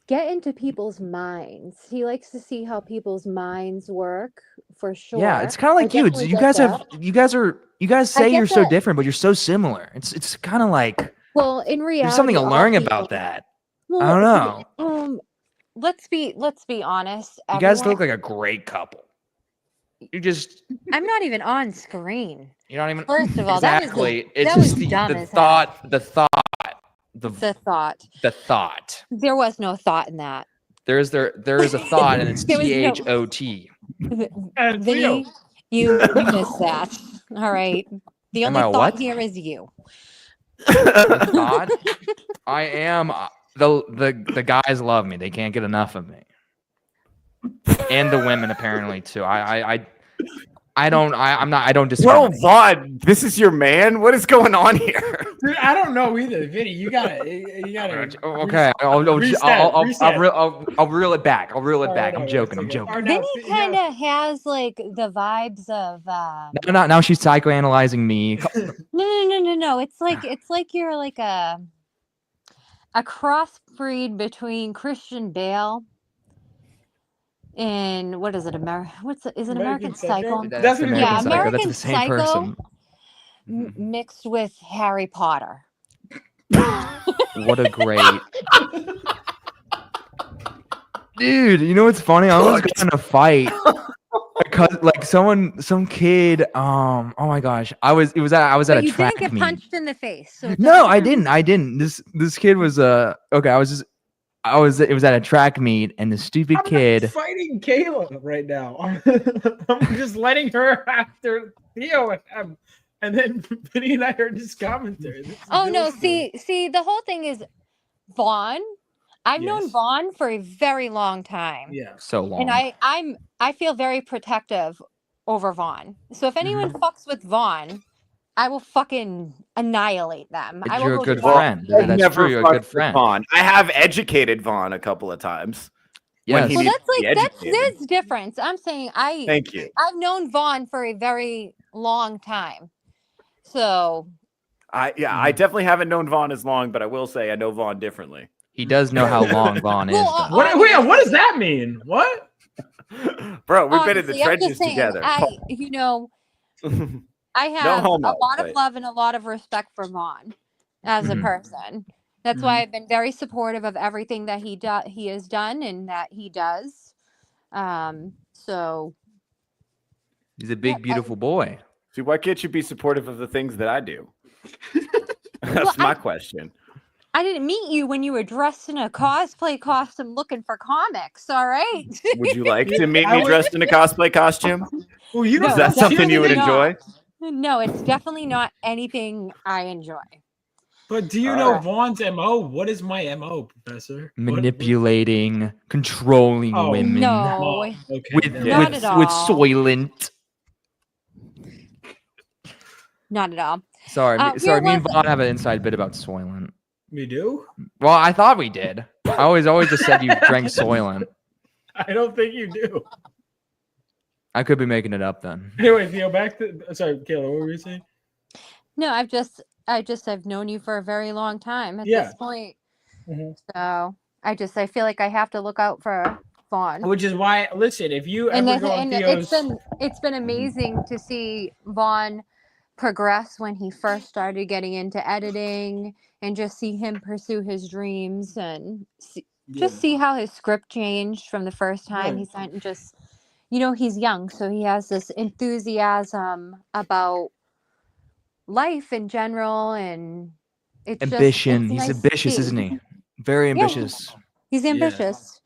[SPEAKER 10] get into people's minds. He likes to see how people's minds work, for sure.
[SPEAKER 13] Yeah, it's kind of like
[SPEAKER 10] I
[SPEAKER 13] you.
[SPEAKER 10] definitely
[SPEAKER 13] You
[SPEAKER 10] get
[SPEAKER 13] guys
[SPEAKER 10] that.
[SPEAKER 13] have. You guys say
[SPEAKER 10] get
[SPEAKER 13] you're so
[SPEAKER 10] that.
[SPEAKER 13] different, but you're so similar. It's kind of like
[SPEAKER 10] Well, in reality,
[SPEAKER 13] there's something to
[SPEAKER 10] all
[SPEAKER 13] learn
[SPEAKER 10] people-
[SPEAKER 13] about that.
[SPEAKER 10] Well,
[SPEAKER 13] I don't know.
[SPEAKER 10] Let's be honest.
[SPEAKER 13] You guys
[SPEAKER 10] everyone-
[SPEAKER 13] look like a great couple. You just
[SPEAKER 10] I'm not even on screen.
[SPEAKER 13] you're not even.
[SPEAKER 10] First of all,
[SPEAKER 13] exactly.
[SPEAKER 10] that
[SPEAKER 13] It's
[SPEAKER 10] was
[SPEAKER 13] just
[SPEAKER 10] dumb
[SPEAKER 13] the
[SPEAKER 10] as hell.
[SPEAKER 13] thought.
[SPEAKER 10] The thought.
[SPEAKER 13] The thought.
[SPEAKER 10] There was no thought in that.
[SPEAKER 13] There is a thought, and it's
[SPEAKER 10] There was no-
[SPEAKER 13] THOT.
[SPEAKER 9] And
[SPEAKER 10] Vinny, you missed that. All right. The
[SPEAKER 13] Am
[SPEAKER 10] only
[SPEAKER 13] I a
[SPEAKER 10] thought
[SPEAKER 13] what?
[SPEAKER 10] here is you.
[SPEAKER 13] The thought. I am the guys love me. They can't get enough of me, and the women apparently too. I don't disagree.
[SPEAKER 7] Well, Vaughn, this is your man. What is going on here?
[SPEAKER 9] Dude, I don't know either, Vinny. You gotta.
[SPEAKER 13] Okay, I'll
[SPEAKER 9] reset.
[SPEAKER 13] reel it back. I'll reel it
[SPEAKER 9] All
[SPEAKER 13] back.
[SPEAKER 9] right,
[SPEAKER 13] I'm
[SPEAKER 9] all
[SPEAKER 13] joking.
[SPEAKER 9] right,
[SPEAKER 13] I'm
[SPEAKER 9] okay.
[SPEAKER 13] joking.
[SPEAKER 9] All right, now,
[SPEAKER 10] Vinny kind of has like the vibes of
[SPEAKER 13] Now she's psychoanalyzing me.
[SPEAKER 10] no. It's like you're like a crossbreed between Christian Bale and what is it? Is it American Psycho?
[SPEAKER 9] That's what
[SPEAKER 10] Yeah,
[SPEAKER 9] American
[SPEAKER 10] American
[SPEAKER 13] That's the same
[SPEAKER 10] Psycho
[SPEAKER 13] person.
[SPEAKER 10] mixed with Harry Potter.
[SPEAKER 13] What a great dude. You know what's funny? I almost got in a fight because like some kid. Oh my gosh! I was at
[SPEAKER 10] But
[SPEAKER 13] a
[SPEAKER 10] you
[SPEAKER 13] track
[SPEAKER 10] didn't get
[SPEAKER 13] meet.
[SPEAKER 10] punched in the face. So it
[SPEAKER 13] No,
[SPEAKER 10] doesn't
[SPEAKER 13] I
[SPEAKER 10] count.
[SPEAKER 13] didn't. This kid was okay. It was at a track meet, and the stupid
[SPEAKER 9] I'm
[SPEAKER 13] kid.
[SPEAKER 9] not fighting Kayla right now. I'm just letting her after Theo and then Vinny and I heard his commentary. This is
[SPEAKER 10] Oh no,
[SPEAKER 9] Bill's thing.
[SPEAKER 10] see, the whole thing is Vaughn. I've known
[SPEAKER 9] Yes.
[SPEAKER 10] Vaughn for a very long time.
[SPEAKER 9] Yeah.
[SPEAKER 13] So long.
[SPEAKER 10] And I feel very protective over Vaughn. So if anyone
[SPEAKER 13] Mm-hmm.
[SPEAKER 10] fucks with Vaughn, I will fucking annihilate them. I will
[SPEAKER 13] You're a
[SPEAKER 10] go
[SPEAKER 13] good
[SPEAKER 10] to war.
[SPEAKER 13] friend.
[SPEAKER 7] I've
[SPEAKER 13] That's
[SPEAKER 7] never
[SPEAKER 13] true. You're a
[SPEAKER 7] fucked
[SPEAKER 13] good
[SPEAKER 7] with
[SPEAKER 13] friend.
[SPEAKER 7] Vaughn. I have educated Vaughn a couple of times. When
[SPEAKER 13] Yes.
[SPEAKER 7] he
[SPEAKER 10] Well,
[SPEAKER 7] needs
[SPEAKER 10] that's
[SPEAKER 7] to be
[SPEAKER 10] like
[SPEAKER 7] educated.
[SPEAKER 10] there's difference. I'm saying
[SPEAKER 7] Thank you.
[SPEAKER 10] I've known Vaughn for a very long time. So
[SPEAKER 7] I definitely haven't known Vaughn as long, but I will say I know Vaughn differently.
[SPEAKER 13] He does know how long Vaughn is.
[SPEAKER 10] Well,
[SPEAKER 13] though.
[SPEAKER 9] What does that mean? What?
[SPEAKER 7] Bro, we've been in the
[SPEAKER 10] honestly, I'm
[SPEAKER 7] trenches
[SPEAKER 10] just saying,
[SPEAKER 7] together.
[SPEAKER 10] I have
[SPEAKER 7] homo,
[SPEAKER 10] a lot of
[SPEAKER 7] but-
[SPEAKER 10] love and a lot of respect for Vaughn as a
[SPEAKER 13] Mhm.
[SPEAKER 10] person. That's why I've been very supportive of everything that he has done and that he does. So
[SPEAKER 13] He's a big, beautiful boy.
[SPEAKER 7] See, why can't you be supportive of the things that I do? That's my question.
[SPEAKER 10] I didn't meet you when you were dressed in a cosplay costume looking for comics, all right?
[SPEAKER 7] Would you like to meet
[SPEAKER 9] I
[SPEAKER 7] me
[SPEAKER 9] would-
[SPEAKER 7] dressed in a cosplay costume?
[SPEAKER 9] Well, you
[SPEAKER 10] No,
[SPEAKER 7] Is that something you would
[SPEAKER 10] definitely
[SPEAKER 7] enjoy?
[SPEAKER 10] not. No, it's definitely not anything I enjoy.
[SPEAKER 9] But do you know Vaughn's MO? What is my MO, Professor?
[SPEAKER 13] Manipulating, controlling
[SPEAKER 9] Oh,
[SPEAKER 13] women.
[SPEAKER 10] No,
[SPEAKER 9] Okay.
[SPEAKER 13] With,
[SPEAKER 9] never
[SPEAKER 10] Not
[SPEAKER 13] with,
[SPEAKER 10] at
[SPEAKER 13] with
[SPEAKER 10] all.
[SPEAKER 13] Soylent.
[SPEAKER 10] Not at all.
[SPEAKER 13] Sorry,
[SPEAKER 10] Here
[SPEAKER 13] sorry. Me and
[SPEAKER 10] was-
[SPEAKER 13] Vaughn have an inside bit about Soylent.
[SPEAKER 9] We do?
[SPEAKER 13] Well, I thought we did. I always just said you drank Soylent.
[SPEAKER 9] I don't think you do.
[SPEAKER 13] I could be making it up then.
[SPEAKER 9] Anyway, Theo, back to sorry, Kayla, what were you saying?
[SPEAKER 10] No, I've known you for a very long time at
[SPEAKER 9] Yeah.
[SPEAKER 10] this point.
[SPEAKER 9] Mhm.
[SPEAKER 10] So I feel like I have to look out for Vaughn.
[SPEAKER 9] Which is why, listen, if you
[SPEAKER 10] And,
[SPEAKER 9] ever go on Theo's,
[SPEAKER 10] it's been amazing to see Vaughn progress when he first started getting into editing, and just see him pursue his dreams, and just see how his script changed from the first time.
[SPEAKER 9] Yeah.
[SPEAKER 10] He's not just, he's young, so he has this enthusiasm about life in general, and it's
[SPEAKER 13] Ambition.
[SPEAKER 10] Just,
[SPEAKER 13] He's
[SPEAKER 10] nice to
[SPEAKER 13] ambitious,
[SPEAKER 10] see.
[SPEAKER 13] isn't he? Very
[SPEAKER 10] Yeah.
[SPEAKER 13] ambitious.
[SPEAKER 10] He's ambitious,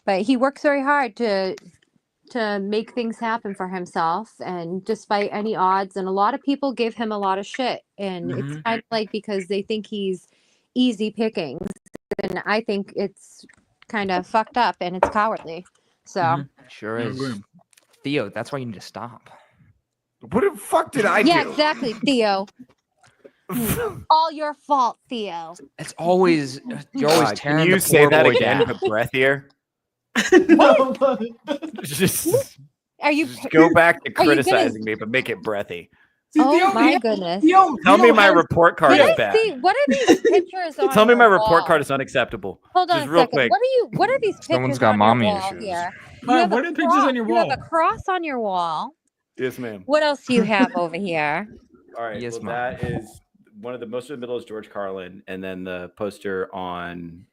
[SPEAKER 10] but he works very hard to make things happen for himself, and despite any odds. And a lot of people give him a lot of shit, and it's kind of like because they think he's easy pickings, and I think it's kind of fucked up and it's cowardly. So
[SPEAKER 13] Sure is. Theo, that's why you need to stop.
[SPEAKER 7] What the fuck did I do?
[SPEAKER 10] yeah, exactly, Theo. All your fault, Theo.
[SPEAKER 13] It's always you're always tearing
[SPEAKER 7] Can you
[SPEAKER 13] the
[SPEAKER 7] say
[SPEAKER 13] poor
[SPEAKER 7] that
[SPEAKER 13] boy
[SPEAKER 7] again,
[SPEAKER 13] down.
[SPEAKER 7] but breathier? Just
[SPEAKER 10] Are you
[SPEAKER 7] go back to
[SPEAKER 10] are you gonna-
[SPEAKER 7] criticizing me, but make it breathy.
[SPEAKER 10] Oh my goodness.
[SPEAKER 7] Tell me my report card
[SPEAKER 10] Can
[SPEAKER 7] is
[SPEAKER 10] I
[SPEAKER 7] bad.
[SPEAKER 10] see, what are these pictures on
[SPEAKER 7] Tell me
[SPEAKER 10] your
[SPEAKER 7] my report
[SPEAKER 10] wall?
[SPEAKER 7] card is unacceptable.
[SPEAKER 10] Hold on
[SPEAKER 7] Just
[SPEAKER 10] a
[SPEAKER 7] real
[SPEAKER 10] second.
[SPEAKER 7] quick.
[SPEAKER 10] What are these pictures
[SPEAKER 13] Someone's got
[SPEAKER 10] on
[SPEAKER 13] mommy
[SPEAKER 10] your wall
[SPEAKER 13] issues.
[SPEAKER 10] here?
[SPEAKER 9] Mom, what are the pictures on your
[SPEAKER 10] You have
[SPEAKER 9] wall?
[SPEAKER 10] a cross on your wall.
[SPEAKER 7] Yes, ma'am.
[SPEAKER 10] What else do you have over here?
[SPEAKER 7] All right.
[SPEAKER 13] Yes,
[SPEAKER 7] well,
[SPEAKER 13] Mom.
[SPEAKER 7] that is one of the most in the middle is George Carlin, and then the poster on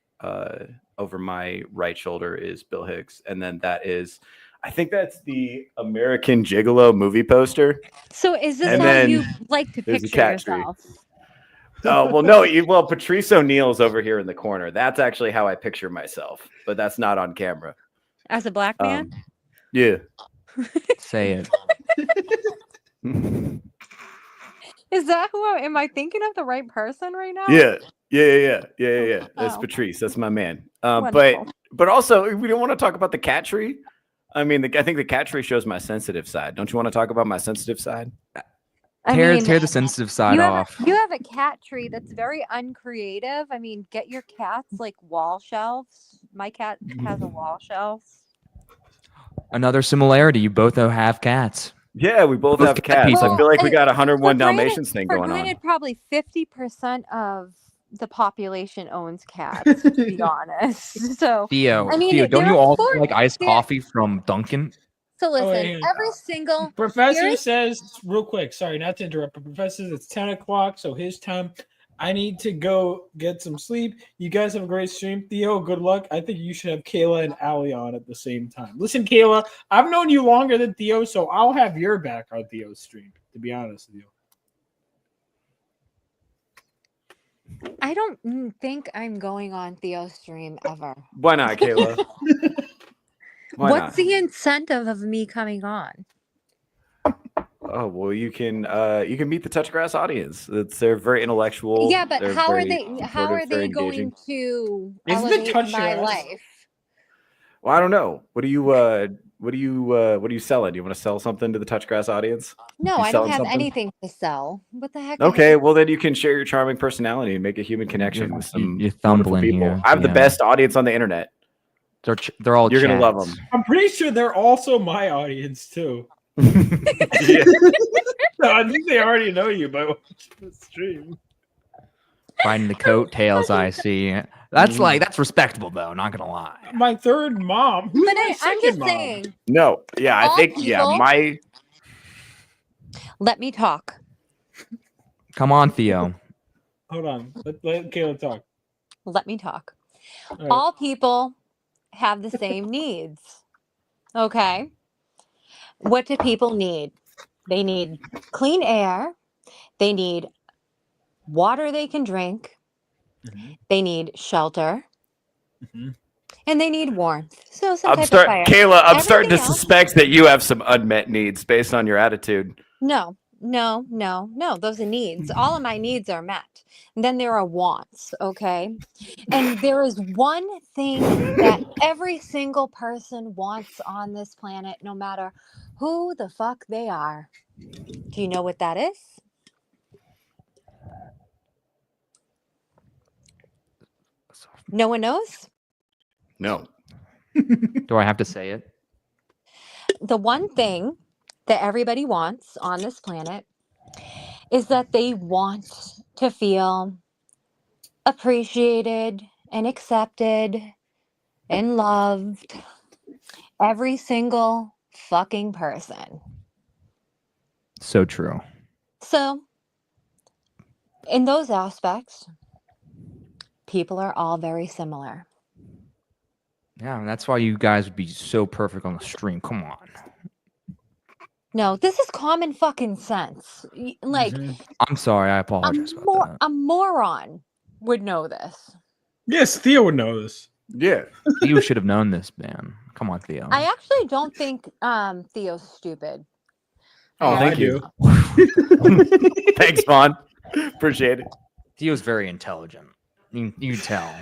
[SPEAKER 7] over my right shoulder is Bill Hicks, and then that is, I think that's the American Gigolo movie poster.
[SPEAKER 10] So is this
[SPEAKER 7] And
[SPEAKER 10] how
[SPEAKER 7] then
[SPEAKER 10] you like to
[SPEAKER 7] there's a
[SPEAKER 10] picture
[SPEAKER 7] cat tree.
[SPEAKER 10] yourself?
[SPEAKER 7] Oh well, no. Well, Patrice O'Neal's over here in the corner. That's actually how I picture myself, but that's not on camera.
[SPEAKER 10] As a black man?
[SPEAKER 7] Yeah.
[SPEAKER 13] Say it.
[SPEAKER 10] Is that am I thinking of the right person right now?
[SPEAKER 7] Yeah. That's
[SPEAKER 10] Oh.
[SPEAKER 7] Patrice. That's my man.
[SPEAKER 10] Wonderful.
[SPEAKER 7] But also, we don't want to talk about the cat tree. I mean, I think the cat tree shows my sensitive side. Don't you want to talk about my sensitive side?
[SPEAKER 13] Tear the sensitive side off.
[SPEAKER 10] You have a cat tree that's very uncreative. I mean, get your cats like wall shelves. My cat has a wall shelf.
[SPEAKER 13] Another similarity. You both have cats.
[SPEAKER 7] Yeah, we both
[SPEAKER 13] Both
[SPEAKER 7] have
[SPEAKER 13] cat
[SPEAKER 7] cats.
[SPEAKER 13] people.
[SPEAKER 7] I feel like we got a
[SPEAKER 10] For
[SPEAKER 7] 101
[SPEAKER 10] granted-
[SPEAKER 7] Dalmatians thing
[SPEAKER 10] for
[SPEAKER 7] going on.
[SPEAKER 10] granted, probably 50% of the population owns cats, to be honest. So
[SPEAKER 13] Theo,
[SPEAKER 10] I mean,
[SPEAKER 13] Theo, don't
[SPEAKER 10] there
[SPEAKER 13] you
[SPEAKER 10] are
[SPEAKER 13] also
[SPEAKER 10] four-
[SPEAKER 13] like iced
[SPEAKER 10] there-
[SPEAKER 13] coffee from Dunkin'?
[SPEAKER 10] So listen,
[SPEAKER 9] wait, hang on.
[SPEAKER 10] every single
[SPEAKER 9] Professor
[SPEAKER 10] here's-
[SPEAKER 9] says, real quick, sorry, not to interrupt, but Professor says it's 10 o'clock, so his time. I need to go get some sleep. You guys have a great stream. Theo, good luck. I think you should have Kayla and Allie on at the same time. Listen, Kayla, I've known you longer than Theo, so I'll have your back on Theo's stream, to be honest with you.
[SPEAKER 10] I don't think I'm going on Theo's stream ever.
[SPEAKER 7] Why not, Kayla? Why
[SPEAKER 10] What's
[SPEAKER 7] not?
[SPEAKER 10] the incentive of me coming on?
[SPEAKER 7] Oh well, you can meet the Touchgrass audience. They're very intellectual.
[SPEAKER 10] Yeah, but
[SPEAKER 7] they're
[SPEAKER 10] how are
[SPEAKER 7] very
[SPEAKER 10] they? How
[SPEAKER 7] supportive,
[SPEAKER 10] are they
[SPEAKER 7] very
[SPEAKER 10] going
[SPEAKER 7] engaging.
[SPEAKER 10] to
[SPEAKER 9] Isn't the
[SPEAKER 10] elevate
[SPEAKER 9] touch
[SPEAKER 10] my
[SPEAKER 9] grass-
[SPEAKER 10] life?
[SPEAKER 7] Well, I don't know. What are you selling? Do you want to sell something to the Touchgrass audience?
[SPEAKER 10] No,
[SPEAKER 7] You
[SPEAKER 10] I don't
[SPEAKER 7] selling
[SPEAKER 10] have
[SPEAKER 7] something?
[SPEAKER 10] anything to sell. What the heck? am I
[SPEAKER 7] Okay, well then you can share your charming personality and make a human connection with some
[SPEAKER 13] You're
[SPEAKER 7] wonderful
[SPEAKER 13] thumbling
[SPEAKER 7] people.
[SPEAKER 13] here,
[SPEAKER 7] I have the
[SPEAKER 13] yeah.
[SPEAKER 7] best audience on the internet.
[SPEAKER 13] They're all.
[SPEAKER 7] You're gonna love
[SPEAKER 13] chats.
[SPEAKER 7] them.
[SPEAKER 9] I'm pretty sure they're also my audience, too.
[SPEAKER 7] Yeah.
[SPEAKER 9] No, I think they already know you by watching the stream.
[SPEAKER 13] Riding the coattails, I see. That's respectable though. Not gonna lie.
[SPEAKER 9] My third mom. Who's
[SPEAKER 10] But
[SPEAKER 9] my
[SPEAKER 10] I'm
[SPEAKER 9] second
[SPEAKER 10] just
[SPEAKER 9] mom?
[SPEAKER 10] saying.
[SPEAKER 7] No, yeah, I
[SPEAKER 10] All
[SPEAKER 7] think
[SPEAKER 10] people-
[SPEAKER 7] my
[SPEAKER 10] Let me talk.
[SPEAKER 13] Come on, Theo.
[SPEAKER 9] Hold on. Let Kayla talk.
[SPEAKER 10] Let me talk.
[SPEAKER 9] All right.
[SPEAKER 10] All people have the same needs. Okay. What do people need? They need clean air. They need water they can drink. They need shelter. And they need warmth. So some type of fire.
[SPEAKER 7] Kayla, I'm starting to
[SPEAKER 10] Everything else-
[SPEAKER 7] suspect that you have some unmet needs based on your attitude.
[SPEAKER 10] No. Those are needs. All of my needs are met. And then there are wants, okay? And there is one thing that every single person wants on this planet, no matter who the fuck they are. Do you know what that is? No one knows?
[SPEAKER 7] No.
[SPEAKER 13] Do I have to say it?
[SPEAKER 10] The one thing that everybody wants on this planet is that they want to feel appreciated and accepted and loved. Every single fucking person.
[SPEAKER 13] So true.
[SPEAKER 10] So, in those aspects, people are all very similar.
[SPEAKER 13] Yeah, and that's why you guys would be so perfect on the stream. Come on.
[SPEAKER 10] No, this is common fucking sense. Like,
[SPEAKER 13] I'm sorry. I apologize about that.
[SPEAKER 10] a moron would know this.
[SPEAKER 9] Yes, Theo would know this.
[SPEAKER 7] Yeah.
[SPEAKER 13] You should have known this, man. Come on, Theo.
[SPEAKER 10] I actually don't think Theo's stupid.
[SPEAKER 7] Oh, thank
[SPEAKER 9] I
[SPEAKER 7] you.
[SPEAKER 9] do.
[SPEAKER 7] Thanks, Vaughn. Appreciate it.
[SPEAKER 13] Theo's very intelligent. You can tell.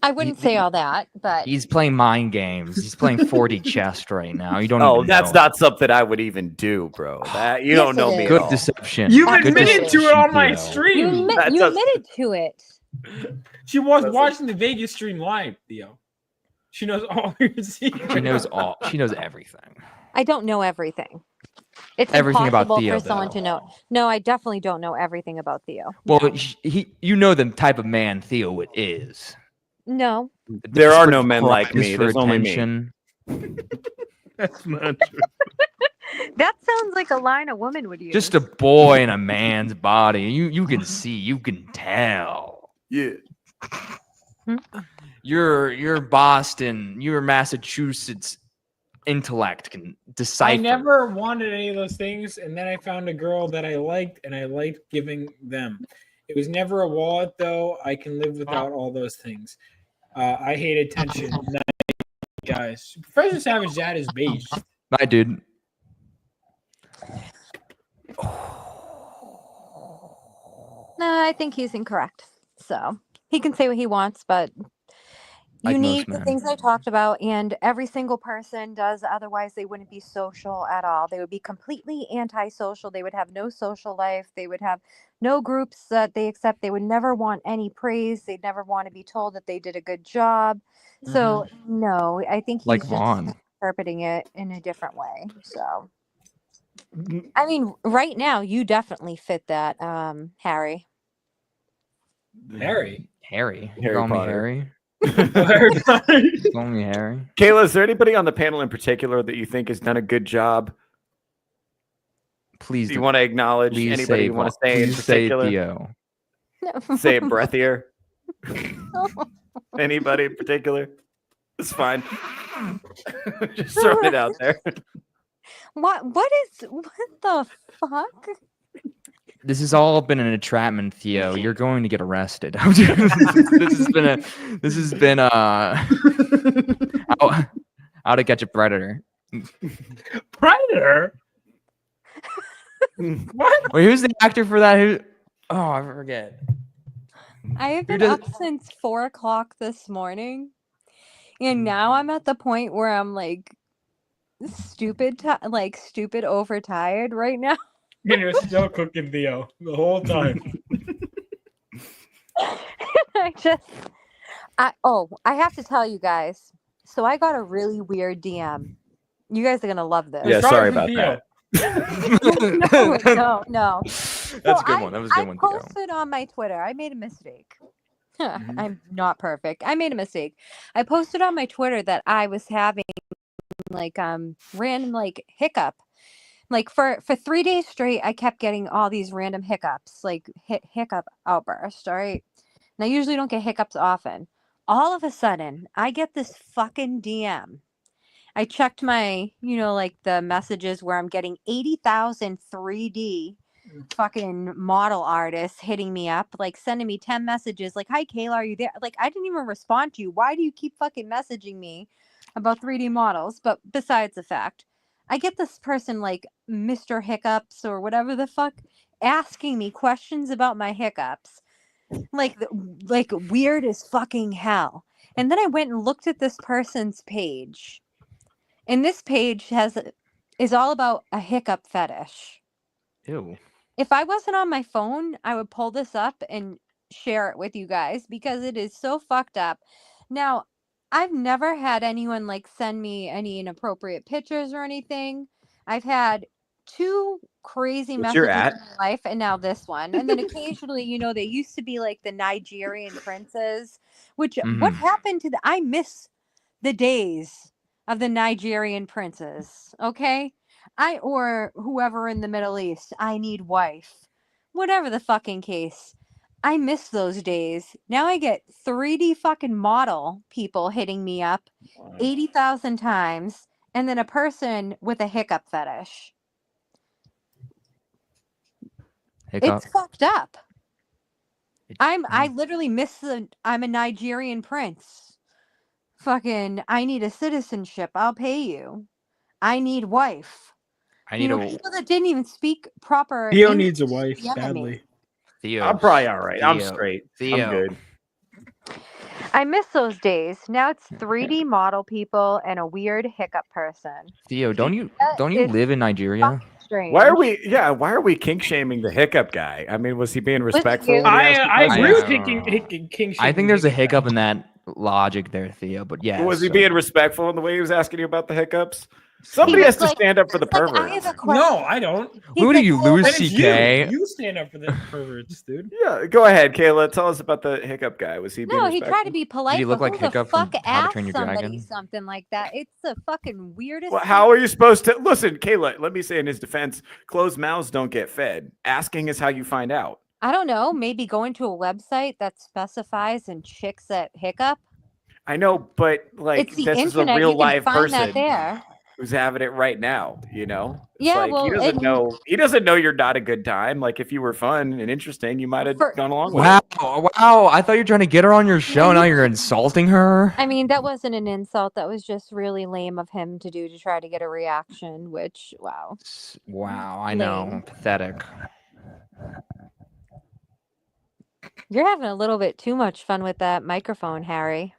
[SPEAKER 10] I wouldn't say all that, but
[SPEAKER 13] He's playing mind games. He's playing 4D chess right now. You don't.
[SPEAKER 7] Oh,
[SPEAKER 13] even
[SPEAKER 7] that's
[SPEAKER 13] know.
[SPEAKER 7] not something I would even do, bro. That you
[SPEAKER 10] Yes,
[SPEAKER 7] don't know
[SPEAKER 10] it
[SPEAKER 7] me
[SPEAKER 10] is.
[SPEAKER 7] at
[SPEAKER 13] Good
[SPEAKER 7] all.
[SPEAKER 13] deception.
[SPEAKER 9] You
[SPEAKER 13] Good
[SPEAKER 9] admitted to it on my
[SPEAKER 13] Theo.
[SPEAKER 9] stream.
[SPEAKER 10] you admitted to it.
[SPEAKER 9] She was watching the Vegas stream live, Theo. She knows all your secrets.
[SPEAKER 13] She knows all. She knows everything.
[SPEAKER 10] I don't know everything. It's
[SPEAKER 13] Everything about
[SPEAKER 10] impossible
[SPEAKER 13] Theo,
[SPEAKER 10] for someone
[SPEAKER 13] though.
[SPEAKER 10] to know. No, I definitely don't know everything about Theo.
[SPEAKER 13] Well, you know the type of man Theo is.
[SPEAKER 10] No.
[SPEAKER 7] There are no
[SPEAKER 13] Desperate
[SPEAKER 7] men
[SPEAKER 13] for
[SPEAKER 7] like
[SPEAKER 13] praise,
[SPEAKER 7] me.
[SPEAKER 13] for
[SPEAKER 7] There's only me.
[SPEAKER 13] attention.
[SPEAKER 9] That's not true.
[SPEAKER 10] That sounds like a line a woman would use.
[SPEAKER 13] Just a boy in a man's body. You can see. You can tell.
[SPEAKER 7] Yeah.
[SPEAKER 13] Your Boston, your Massachusetts intellect can decipher.
[SPEAKER 9] I never wanted any of those things, and then I found a girl that I liked, and I liked giving them. It was never a wallet, though. I can live without all those things. I hate attention. Night, guys. Professor Savage, that is beige.
[SPEAKER 13] Bye, dude.
[SPEAKER 10] No, I think he's incorrect. So he can say what he wants, but
[SPEAKER 13] Like
[SPEAKER 10] you
[SPEAKER 13] most
[SPEAKER 10] need the
[SPEAKER 13] men.
[SPEAKER 10] things I talked about, and every single person does. Otherwise, they wouldn't be social at all. They would be completely antisocial. They would have no social life. They would have no groups that they accept. They would never want any praise. They'd never want to be told that they did a good job. So no, I think he's
[SPEAKER 13] Like
[SPEAKER 10] just
[SPEAKER 13] Vaughn.
[SPEAKER 10] interpreting it in a different way. So I mean, right now you definitely fit that, Harry.
[SPEAKER 9] Harry.
[SPEAKER 13] Harry.
[SPEAKER 7] Harry
[SPEAKER 13] Call me
[SPEAKER 7] Potter.
[SPEAKER 13] Harry.
[SPEAKER 9] Harry Potter.
[SPEAKER 13] Call me Harry.
[SPEAKER 7] Kayla, is there anybody on the panel in particular that you think has done a good job?
[SPEAKER 13] Please.
[SPEAKER 7] Do you want to acknowledge
[SPEAKER 13] please
[SPEAKER 7] anybody you want to say in
[SPEAKER 13] please say
[SPEAKER 7] particular?
[SPEAKER 13] Theo.
[SPEAKER 7] Say it breathier. Anybody in particular? It's fine. Just throwing it out there.
[SPEAKER 10] What the fuck?
[SPEAKER 13] This has all been an entrapment, Theo. You're going to get arrested. this has been how to catch a predator.
[SPEAKER 9] Predator? What?
[SPEAKER 13] Wait, who's the actor for that? I forget.
[SPEAKER 10] I have
[SPEAKER 13] Who
[SPEAKER 10] been
[SPEAKER 13] does-
[SPEAKER 10] up since 4 o'clock this morning, and now I'm at the point where I'm like stupid overtired right now.
[SPEAKER 9] And you're still cooking Theo the whole time.
[SPEAKER 10] I have to tell you guys. So I got a really weird DM. You guys are gonna love this.
[SPEAKER 7] Yeah, sorry about
[SPEAKER 9] Theo.
[SPEAKER 7] that.
[SPEAKER 10] No.
[SPEAKER 13] That's a good one. That was a good one,
[SPEAKER 10] I
[SPEAKER 13] Theo.
[SPEAKER 10] posted on my Twitter. I made a mistake. I'm not perfect. I made a mistake. I posted on my Twitter that I was having random hiccup. Like for 3 days straight, I kept getting all these random hiccups, hiccup outbursts. All right. And I usually don't get hiccups often. All of a sudden, I get this fucking DM. I checked my, the messages where I'm getting 80,000 3D fucking model artists hitting me up, sending me 10 messages, hi Kayla, are you there? I didn't even respond to you. Why do you keep fucking messaging me about 3D models? But besides the fact, I get this person Mr. Hiccups or whatever the fuck asking me questions about my hiccups. Weird as fucking hell. And then I went and looked at this person's page. And this page is all about a hiccup fetish.
[SPEAKER 13] Ew.
[SPEAKER 10] If I wasn't on my phone, I would pull this up and share it with you guys because it is so fucked up. Now, I've never had anyone like send me any inappropriate pictures or anything. I've had 2 crazy
[SPEAKER 7] What's your
[SPEAKER 10] messages
[SPEAKER 7] at?
[SPEAKER 10] in my life and now this one. And then occasionally, they used to be like the Nigerian princes, which what happened to I miss the days of the Nigerian princes, okay? Or whoever in the Middle East, I need wife. Whatever the fucking case. I miss those days. Now I get 3D fucking model people hitting me up 80,000 times and then a person with a hiccup fetish.
[SPEAKER 13] Hiccup.
[SPEAKER 10] It's fucked up. I literally miss I'm a Nigerian prince. Fucking I need a citizenship. I'll pay you. I need wife.
[SPEAKER 13] I need a
[SPEAKER 10] people that didn't even speak proper
[SPEAKER 9] Theo
[SPEAKER 10] English
[SPEAKER 9] needs a wife
[SPEAKER 10] DMing me.
[SPEAKER 9] badly.
[SPEAKER 13] Theo.
[SPEAKER 7] I'm probably all right. I'm
[SPEAKER 13] Theo.
[SPEAKER 7] straight.
[SPEAKER 13] Theo.
[SPEAKER 7] I'm good.
[SPEAKER 10] I miss those days. Now it's 3D model people and a weird hiccup person.
[SPEAKER 13] Theo, don't you
[SPEAKER 10] It's
[SPEAKER 13] live in Nigeria?
[SPEAKER 10] strange.
[SPEAKER 7] Why are we kink shaming the hiccup guy? I mean, was he being respectful?
[SPEAKER 10] you?
[SPEAKER 7] when he asked the
[SPEAKER 9] I
[SPEAKER 7] question?
[SPEAKER 9] agree with King.
[SPEAKER 13] I think there's a hiccup in that logic there, Theo. But yeah,
[SPEAKER 7] Was he being respectful in the way he was asking you about the hiccups? Somebody has to stand up for the perverts.
[SPEAKER 9] No, I don't.
[SPEAKER 13] Who do you, Louis
[SPEAKER 9] That is
[SPEAKER 13] C.K.?
[SPEAKER 9] You stand up for the perverts, dude.
[SPEAKER 7] Yeah, go ahead, Kayla. Tell us about the hiccup guy. Was he being
[SPEAKER 10] No, he
[SPEAKER 7] respectful?
[SPEAKER 10] tried to be polite.
[SPEAKER 13] Did he look
[SPEAKER 10] but
[SPEAKER 13] like
[SPEAKER 10] who
[SPEAKER 13] Hiccup
[SPEAKER 10] the
[SPEAKER 13] from
[SPEAKER 10] fuck
[SPEAKER 13] How to
[SPEAKER 10] asked
[SPEAKER 13] Train Your
[SPEAKER 10] somebody
[SPEAKER 13] Dragon?
[SPEAKER 10] something like that? It's the fucking weirdest.
[SPEAKER 7] Well, how are you supposed to listen, Kayla? Let me say in his defense, closed mouths don't get fed. Asking is how you find out.
[SPEAKER 10] I don't know. Maybe going to a website that specifies and chicks at hiccup.
[SPEAKER 7] I know, but like
[SPEAKER 10] It's the
[SPEAKER 7] this is a
[SPEAKER 10] internet.
[SPEAKER 7] real
[SPEAKER 10] You can
[SPEAKER 7] live
[SPEAKER 10] find
[SPEAKER 7] person
[SPEAKER 10] that there.
[SPEAKER 7] who's having it right now. You know, it's
[SPEAKER 10] Yeah,
[SPEAKER 7] like
[SPEAKER 10] well,
[SPEAKER 7] he doesn't know you're not a good time. Like if you were fun and interesting, you might have gone along with
[SPEAKER 13] Wow,
[SPEAKER 7] it.
[SPEAKER 13] wow! I thought you were trying to get her on your show. Now you're insulting her.
[SPEAKER 10] I mean, that wasn't an insult. That was just really lame of him to do to try to get a reaction. Which, wow.
[SPEAKER 13] Wow, I know,
[SPEAKER 10] Lame.
[SPEAKER 13] pathetic.
[SPEAKER 10] You're having a little bit too much fun with that microphone, Harry.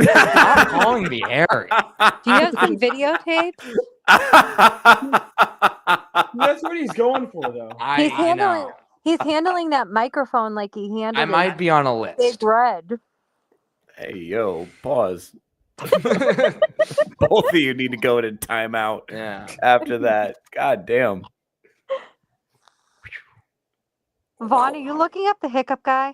[SPEAKER 13] Stop calling me Harry.
[SPEAKER 10] Do you have some videotapes?
[SPEAKER 9] That's what he's going for, though.
[SPEAKER 10] He's handling that microphone like he handled
[SPEAKER 13] I might be on a list.
[SPEAKER 10] Big Red.
[SPEAKER 7] Hey, yo, pause. Both of you need to go to timeout.
[SPEAKER 13] Yeah.
[SPEAKER 7] After that, god damn.
[SPEAKER 10] Vaughn, are you looking up the hiccup guy?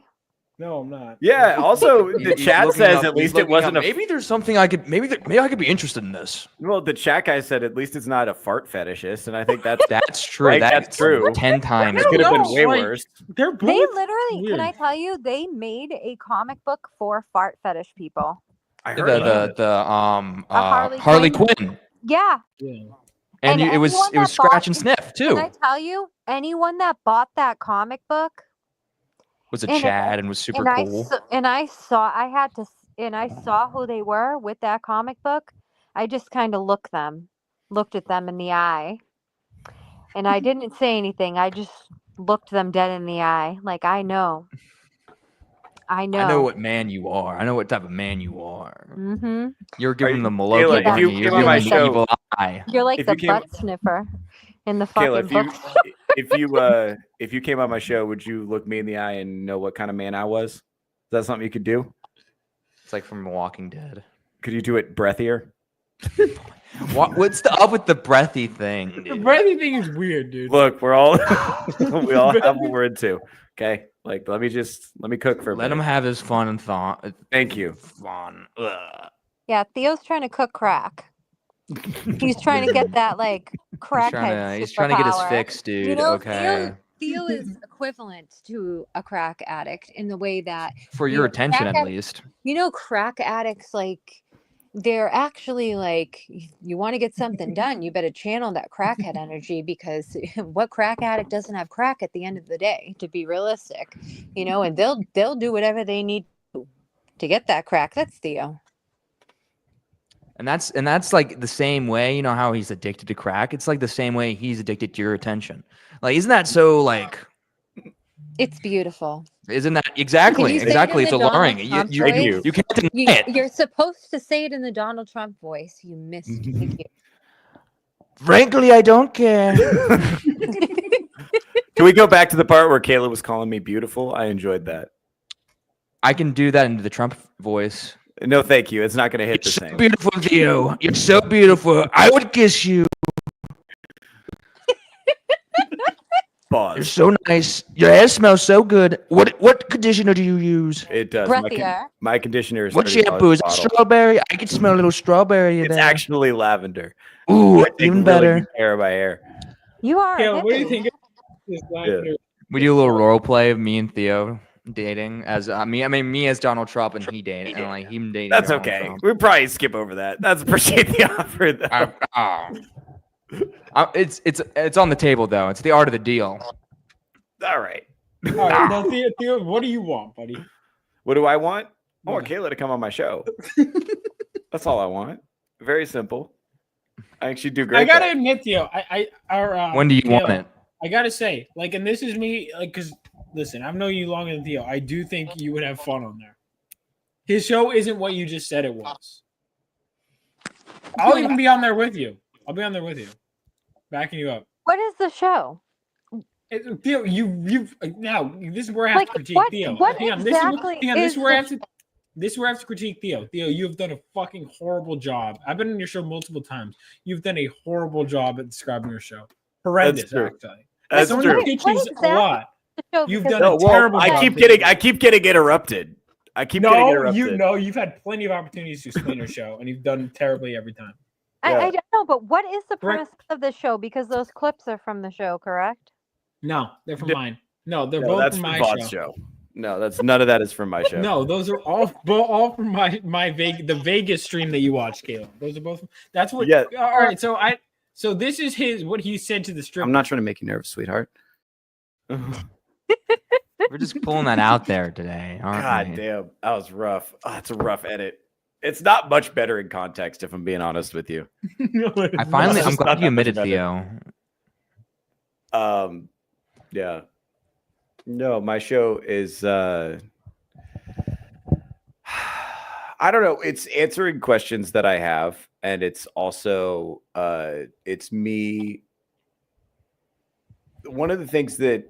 [SPEAKER 9] No, I'm not.
[SPEAKER 7] Yeah. Also, the
[SPEAKER 13] He's
[SPEAKER 7] chat
[SPEAKER 13] looking
[SPEAKER 7] says
[SPEAKER 13] up-
[SPEAKER 7] at
[SPEAKER 13] he's
[SPEAKER 7] least it
[SPEAKER 13] looking
[SPEAKER 7] wasn't
[SPEAKER 13] up-
[SPEAKER 7] a.
[SPEAKER 13] Maybe there's something I could. Maybe I could be interested in this.
[SPEAKER 7] Well, the chat guy said at least it's not a fart fetishist, and I think that's
[SPEAKER 13] That's true.
[SPEAKER 7] Like,
[SPEAKER 13] That's
[SPEAKER 7] that's true.
[SPEAKER 13] 10 times.
[SPEAKER 7] It could have been
[SPEAKER 9] No,
[SPEAKER 7] way
[SPEAKER 9] like,
[SPEAKER 7] worse.
[SPEAKER 9] They're both
[SPEAKER 10] They literally,
[SPEAKER 9] weird.
[SPEAKER 10] can I tell you, they made a comic book for fart fetish people.
[SPEAKER 7] I heard about it.
[SPEAKER 13] Harley Quinn.
[SPEAKER 10] Yeah.
[SPEAKER 13] And it was
[SPEAKER 10] anyone that
[SPEAKER 13] scratch and
[SPEAKER 10] bought-
[SPEAKER 13] sniff too.
[SPEAKER 10] Can I tell you, anyone that bought that comic book
[SPEAKER 13] Was a
[SPEAKER 10] and-
[SPEAKER 13] Chad and was super
[SPEAKER 10] and
[SPEAKER 13] cool.
[SPEAKER 10] I saw who they were with that comic book. I just kind of looked at them in the eye, and I didn't say anything. I just looked them dead in the eye, like I know.
[SPEAKER 13] I know what man you are. I know what type of man you are.
[SPEAKER 10] Mm-hmm.
[SPEAKER 13] You're giving
[SPEAKER 7] you-
[SPEAKER 13] them the
[SPEAKER 7] Kayla,
[SPEAKER 13] Loki
[SPEAKER 7] if you
[SPEAKER 13] bunny.
[SPEAKER 7] came
[SPEAKER 13] You're
[SPEAKER 7] on
[SPEAKER 13] giving
[SPEAKER 7] my
[SPEAKER 13] them the
[SPEAKER 7] show-
[SPEAKER 13] evil eye.
[SPEAKER 10] You're like
[SPEAKER 7] If
[SPEAKER 10] the
[SPEAKER 7] you came-
[SPEAKER 10] butt sniffer in the fucking
[SPEAKER 7] Kayla,
[SPEAKER 10] book.
[SPEAKER 7] if you came on my show, would you look me in the eye and know what kind of man I was? Is that something you could do?
[SPEAKER 13] It's like from Walking Dead.
[SPEAKER 7] Could you do it breathier?
[SPEAKER 13] What's up with the breathy thing?
[SPEAKER 9] The
[SPEAKER 13] Dude?
[SPEAKER 9] breathy thing is weird, dude.
[SPEAKER 7] Look, we all have what we're into. Okay, like let me cook for a
[SPEAKER 13] Let him
[SPEAKER 7] minute.
[SPEAKER 13] have his fun and thought.
[SPEAKER 7] Thank you.
[SPEAKER 13] Fun. Ugh.
[SPEAKER 10] Yeah, Theo's trying to cook crack. He's trying to get that like crackhead.
[SPEAKER 13] He's trying to get his
[SPEAKER 10] superpower.
[SPEAKER 13] fix, dude.
[SPEAKER 10] You know,
[SPEAKER 13] Okay.
[SPEAKER 10] Theo is equivalent to a crack addict in the way that
[SPEAKER 13] For
[SPEAKER 10] you
[SPEAKER 13] your
[SPEAKER 10] know,
[SPEAKER 13] attention,
[SPEAKER 10] crack
[SPEAKER 13] at
[SPEAKER 10] ad-
[SPEAKER 13] least.
[SPEAKER 10] You know, crack addicts they're actually like, you want to get something done, you better channel that crackhead energy, because what crack addict doesn't have crack at the end of the day, to be realistic, and they'll do whatever they need to get that crack. That's Theo.
[SPEAKER 13] And that's like the same way, you know how he's addicted to crack? It's like the same way he's addicted to your attention. Like, isn't that so like
[SPEAKER 10] It's beautiful.
[SPEAKER 13] isn't that exactly?
[SPEAKER 10] you say it
[SPEAKER 13] Exactly.
[SPEAKER 10] in
[SPEAKER 13] It's
[SPEAKER 10] the Donald
[SPEAKER 13] alluring.
[SPEAKER 10] Trump
[SPEAKER 13] You
[SPEAKER 10] voice?
[SPEAKER 13] can't deny it.
[SPEAKER 10] You're supposed to say it in the Donald Trump voice. You missed the cue.
[SPEAKER 13] Frankly, I don't care.
[SPEAKER 7] Can we go back to the part where Kayla was calling me beautiful? I enjoyed that.
[SPEAKER 13] I can do that into the Trump voice.
[SPEAKER 7] No, thank you. It's not going to hit the
[SPEAKER 13] You're so
[SPEAKER 7] same.
[SPEAKER 13] beautiful, Theo. You're so beautiful. I would kiss you.
[SPEAKER 7] Pause.
[SPEAKER 13] You're so nice. Your hair smells so good. What conditioner do you use?
[SPEAKER 7] It does.
[SPEAKER 10] Breathier.
[SPEAKER 7] My conditioner is
[SPEAKER 13] What
[SPEAKER 7] $30
[SPEAKER 13] shampoo is
[SPEAKER 7] a
[SPEAKER 13] it?
[SPEAKER 7] bottle.
[SPEAKER 13] Strawberry? I can smell a little strawberry in
[SPEAKER 7] It's
[SPEAKER 13] there.
[SPEAKER 7] actually lavender.
[SPEAKER 13] Ooh,
[SPEAKER 7] I take
[SPEAKER 13] even
[SPEAKER 7] really
[SPEAKER 13] better.
[SPEAKER 7] good care of my hair.
[SPEAKER 10] You are.
[SPEAKER 9] Yeah, what do you
[SPEAKER 10] hippie.
[SPEAKER 9] think?
[SPEAKER 7] Yeah.
[SPEAKER 13] We do a little role play of me and Theo dating as me as Donald Trump and he dating and like him dating.
[SPEAKER 7] That's
[SPEAKER 13] Donald
[SPEAKER 7] okay.
[SPEAKER 13] Trump.
[SPEAKER 7] We probably skip over that. That's appreciate the offer though.
[SPEAKER 13] It's on the table though. It's the art of the deal.
[SPEAKER 7] All right.
[SPEAKER 9] All right, now Theo, what do you want, buddy?
[SPEAKER 7] What do I want? I want Kayla to come on my show. That's all I want. Very simple. I think she'd do great.
[SPEAKER 9] I gotta
[SPEAKER 7] there.
[SPEAKER 9] admit, Theo,
[SPEAKER 13] When do you want it?
[SPEAKER 9] I gotta say, like, and this is me, like, because listen, I've known you longer than Theo. I do think you would have fun on there. His show isn't what you just said it was. I'll even be on there with you. I'll be on there with you, backing you up.
[SPEAKER 10] What is the show?
[SPEAKER 9] Theo, you've now this is where I have
[SPEAKER 10] Like,
[SPEAKER 9] to critique
[SPEAKER 10] what-
[SPEAKER 9] Theo.
[SPEAKER 10] what
[SPEAKER 9] Hang on,
[SPEAKER 10] exactly
[SPEAKER 9] this is
[SPEAKER 10] is
[SPEAKER 9] where I
[SPEAKER 10] the
[SPEAKER 9] have to. This is where I have to critique Theo. Theo, you have done a fucking horrible job. I've been on your show multiple times. You've done a horrible job at describing your show. Horrendous,
[SPEAKER 7] true.
[SPEAKER 9] actually.
[SPEAKER 7] That's
[SPEAKER 9] Someone
[SPEAKER 7] true.
[SPEAKER 9] who pitches a lot. You've done
[SPEAKER 7] No,
[SPEAKER 9] a terrible job.
[SPEAKER 7] I keep getting interrupted. I keep getting interrupted.
[SPEAKER 9] You've had plenty of opportunities to explain your show, and you've done terribly every time.
[SPEAKER 10] I don't know, but what is the
[SPEAKER 9] Correct.
[SPEAKER 10] premise of the show? Because those clips are from the show, correct?
[SPEAKER 9] No, they're from mine. No, they're
[SPEAKER 7] No,
[SPEAKER 9] both
[SPEAKER 7] that's
[SPEAKER 9] from my
[SPEAKER 7] Vaughn's
[SPEAKER 9] show.
[SPEAKER 7] No, that's none of that is from my show.
[SPEAKER 9] No, those are all from the Vegas stream that you watched, Caleb. Those are both. That's what.
[SPEAKER 7] Yeah.
[SPEAKER 9] All right. So this is what he said to the stripper.
[SPEAKER 7] I'm not trying to make you nervous, sweetheart.
[SPEAKER 13] We're just pulling that out there today, aren't
[SPEAKER 7] God
[SPEAKER 13] we?
[SPEAKER 7] damn, that was rough. Oh, that's a rough edit. It's not much better in context, if I'm being honest with you.
[SPEAKER 13] I'm glad you admitted, Theo.
[SPEAKER 7] Yeah. No, my show is I don't know. It's answering questions that I have, and it's also it's me. One of the things that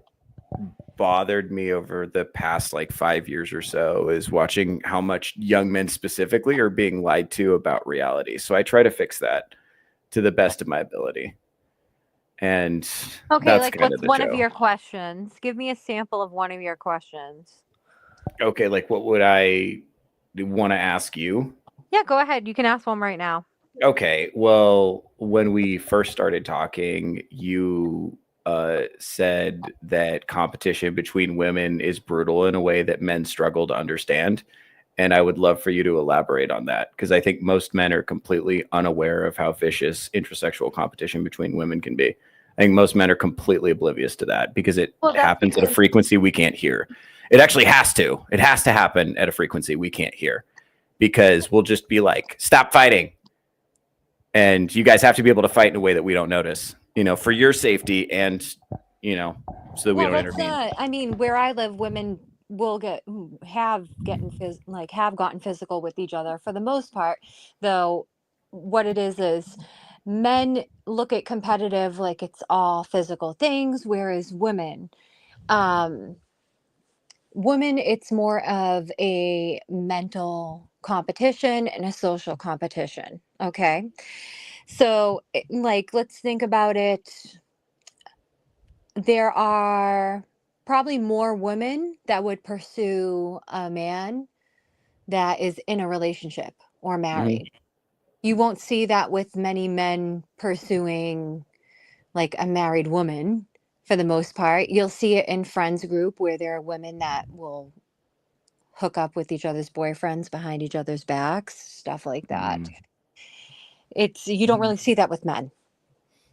[SPEAKER 7] bothered me over the past like 5 years or so is watching how much young men specifically are being lied to about reality. So I try to fix that to the best of my ability. And
[SPEAKER 10] Okay,
[SPEAKER 7] that's
[SPEAKER 10] like
[SPEAKER 7] kind
[SPEAKER 10] what's
[SPEAKER 7] the
[SPEAKER 10] one
[SPEAKER 7] show.
[SPEAKER 10] of your questions? Give me a sample of one of your questions.
[SPEAKER 7] Okay, like what would I want to ask you?
[SPEAKER 10] Yeah, go ahead. You can ask one right now.
[SPEAKER 7] Okay, well, when we first started talking, you said that competition between women is brutal in a way that men struggle to understand. And I would love for you to elaborate on that, because I think most men are completely unaware of how vicious intersexual competition between women can be. I think most men are completely oblivious to that because it happens at a frequency we can't hear. It actually has to. It has to happen at a frequency we can't hear, because we'll just be like, stop fighting. And you guys have to be able to fight in a way that we don't notice, you know, for your safety and, you know, so that we don't intervene.
[SPEAKER 10] I mean, where I live, women will have gotten physical with each other for the most part, though. What it is men look at competitive like it's all physical things, whereas women it's more of a mental competition and a social competition. Okay, so like, let's think about it. There are probably more women that would pursue a man that is in a relationship or married. You won't see that with many men pursuing like a married woman for the most part. You'll see it in friends group where there are women that will hook up with each other's boyfriends behind each other's backs, stuff like that. You don't really see that with men.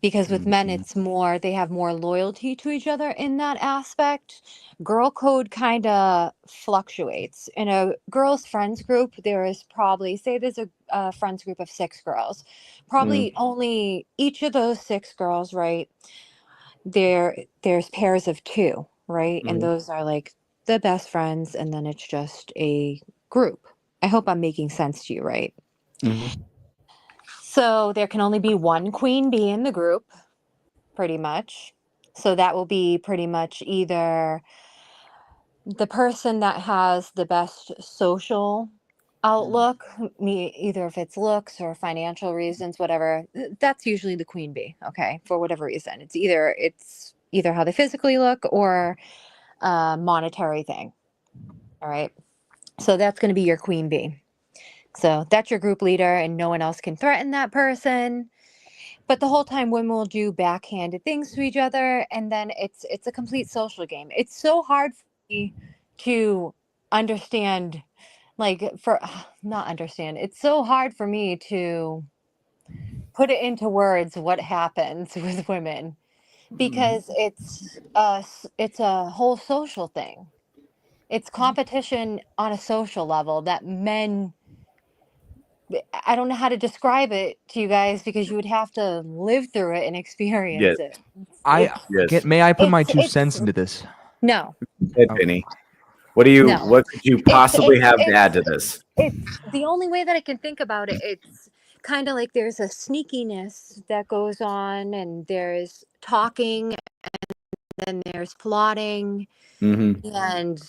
[SPEAKER 10] Because with men, it's more, they have more loyalty to each other in that aspect. Girl code kind of fluctuates. In a girls' friends group, there is probably, say there's a friends group of 6 girls. Probably only each of those 6 girls, right? There's pairs of 2, right? And those are like the best friends, and then it's just a group. I hope I'm making sense to you, right? So there can only be one queen bee in the group, pretty much. So that will be pretty much either the person that has the best social outlook, either if it's looks or financial reasons, whatever, that's usually the queen bee. Okay, for whatever reason, it's either how they physically look or a monetary thing. All right, so that's going to be your queen bee. So that's your group leader, and no one else can threaten that person. But the whole time, women will do backhanded things to each other, and then it's a complete social game. It's so hard for me to understand, not understand. It's so hard for me to put it into words what happens with women, because it's a whole social thing. It's competition on a social level that men. I don't know how to describe it to you guys because you would have to live through it and experience it.
[SPEAKER 13] May I put my 2 cents into this?
[SPEAKER 10] No.
[SPEAKER 7] Hey, Penny. What could you possibly have to add to this?
[SPEAKER 10] It's the only way that I can think about it. It's kind of like there's a sneakiness that goes on, and there's talking, and then there's plotting, and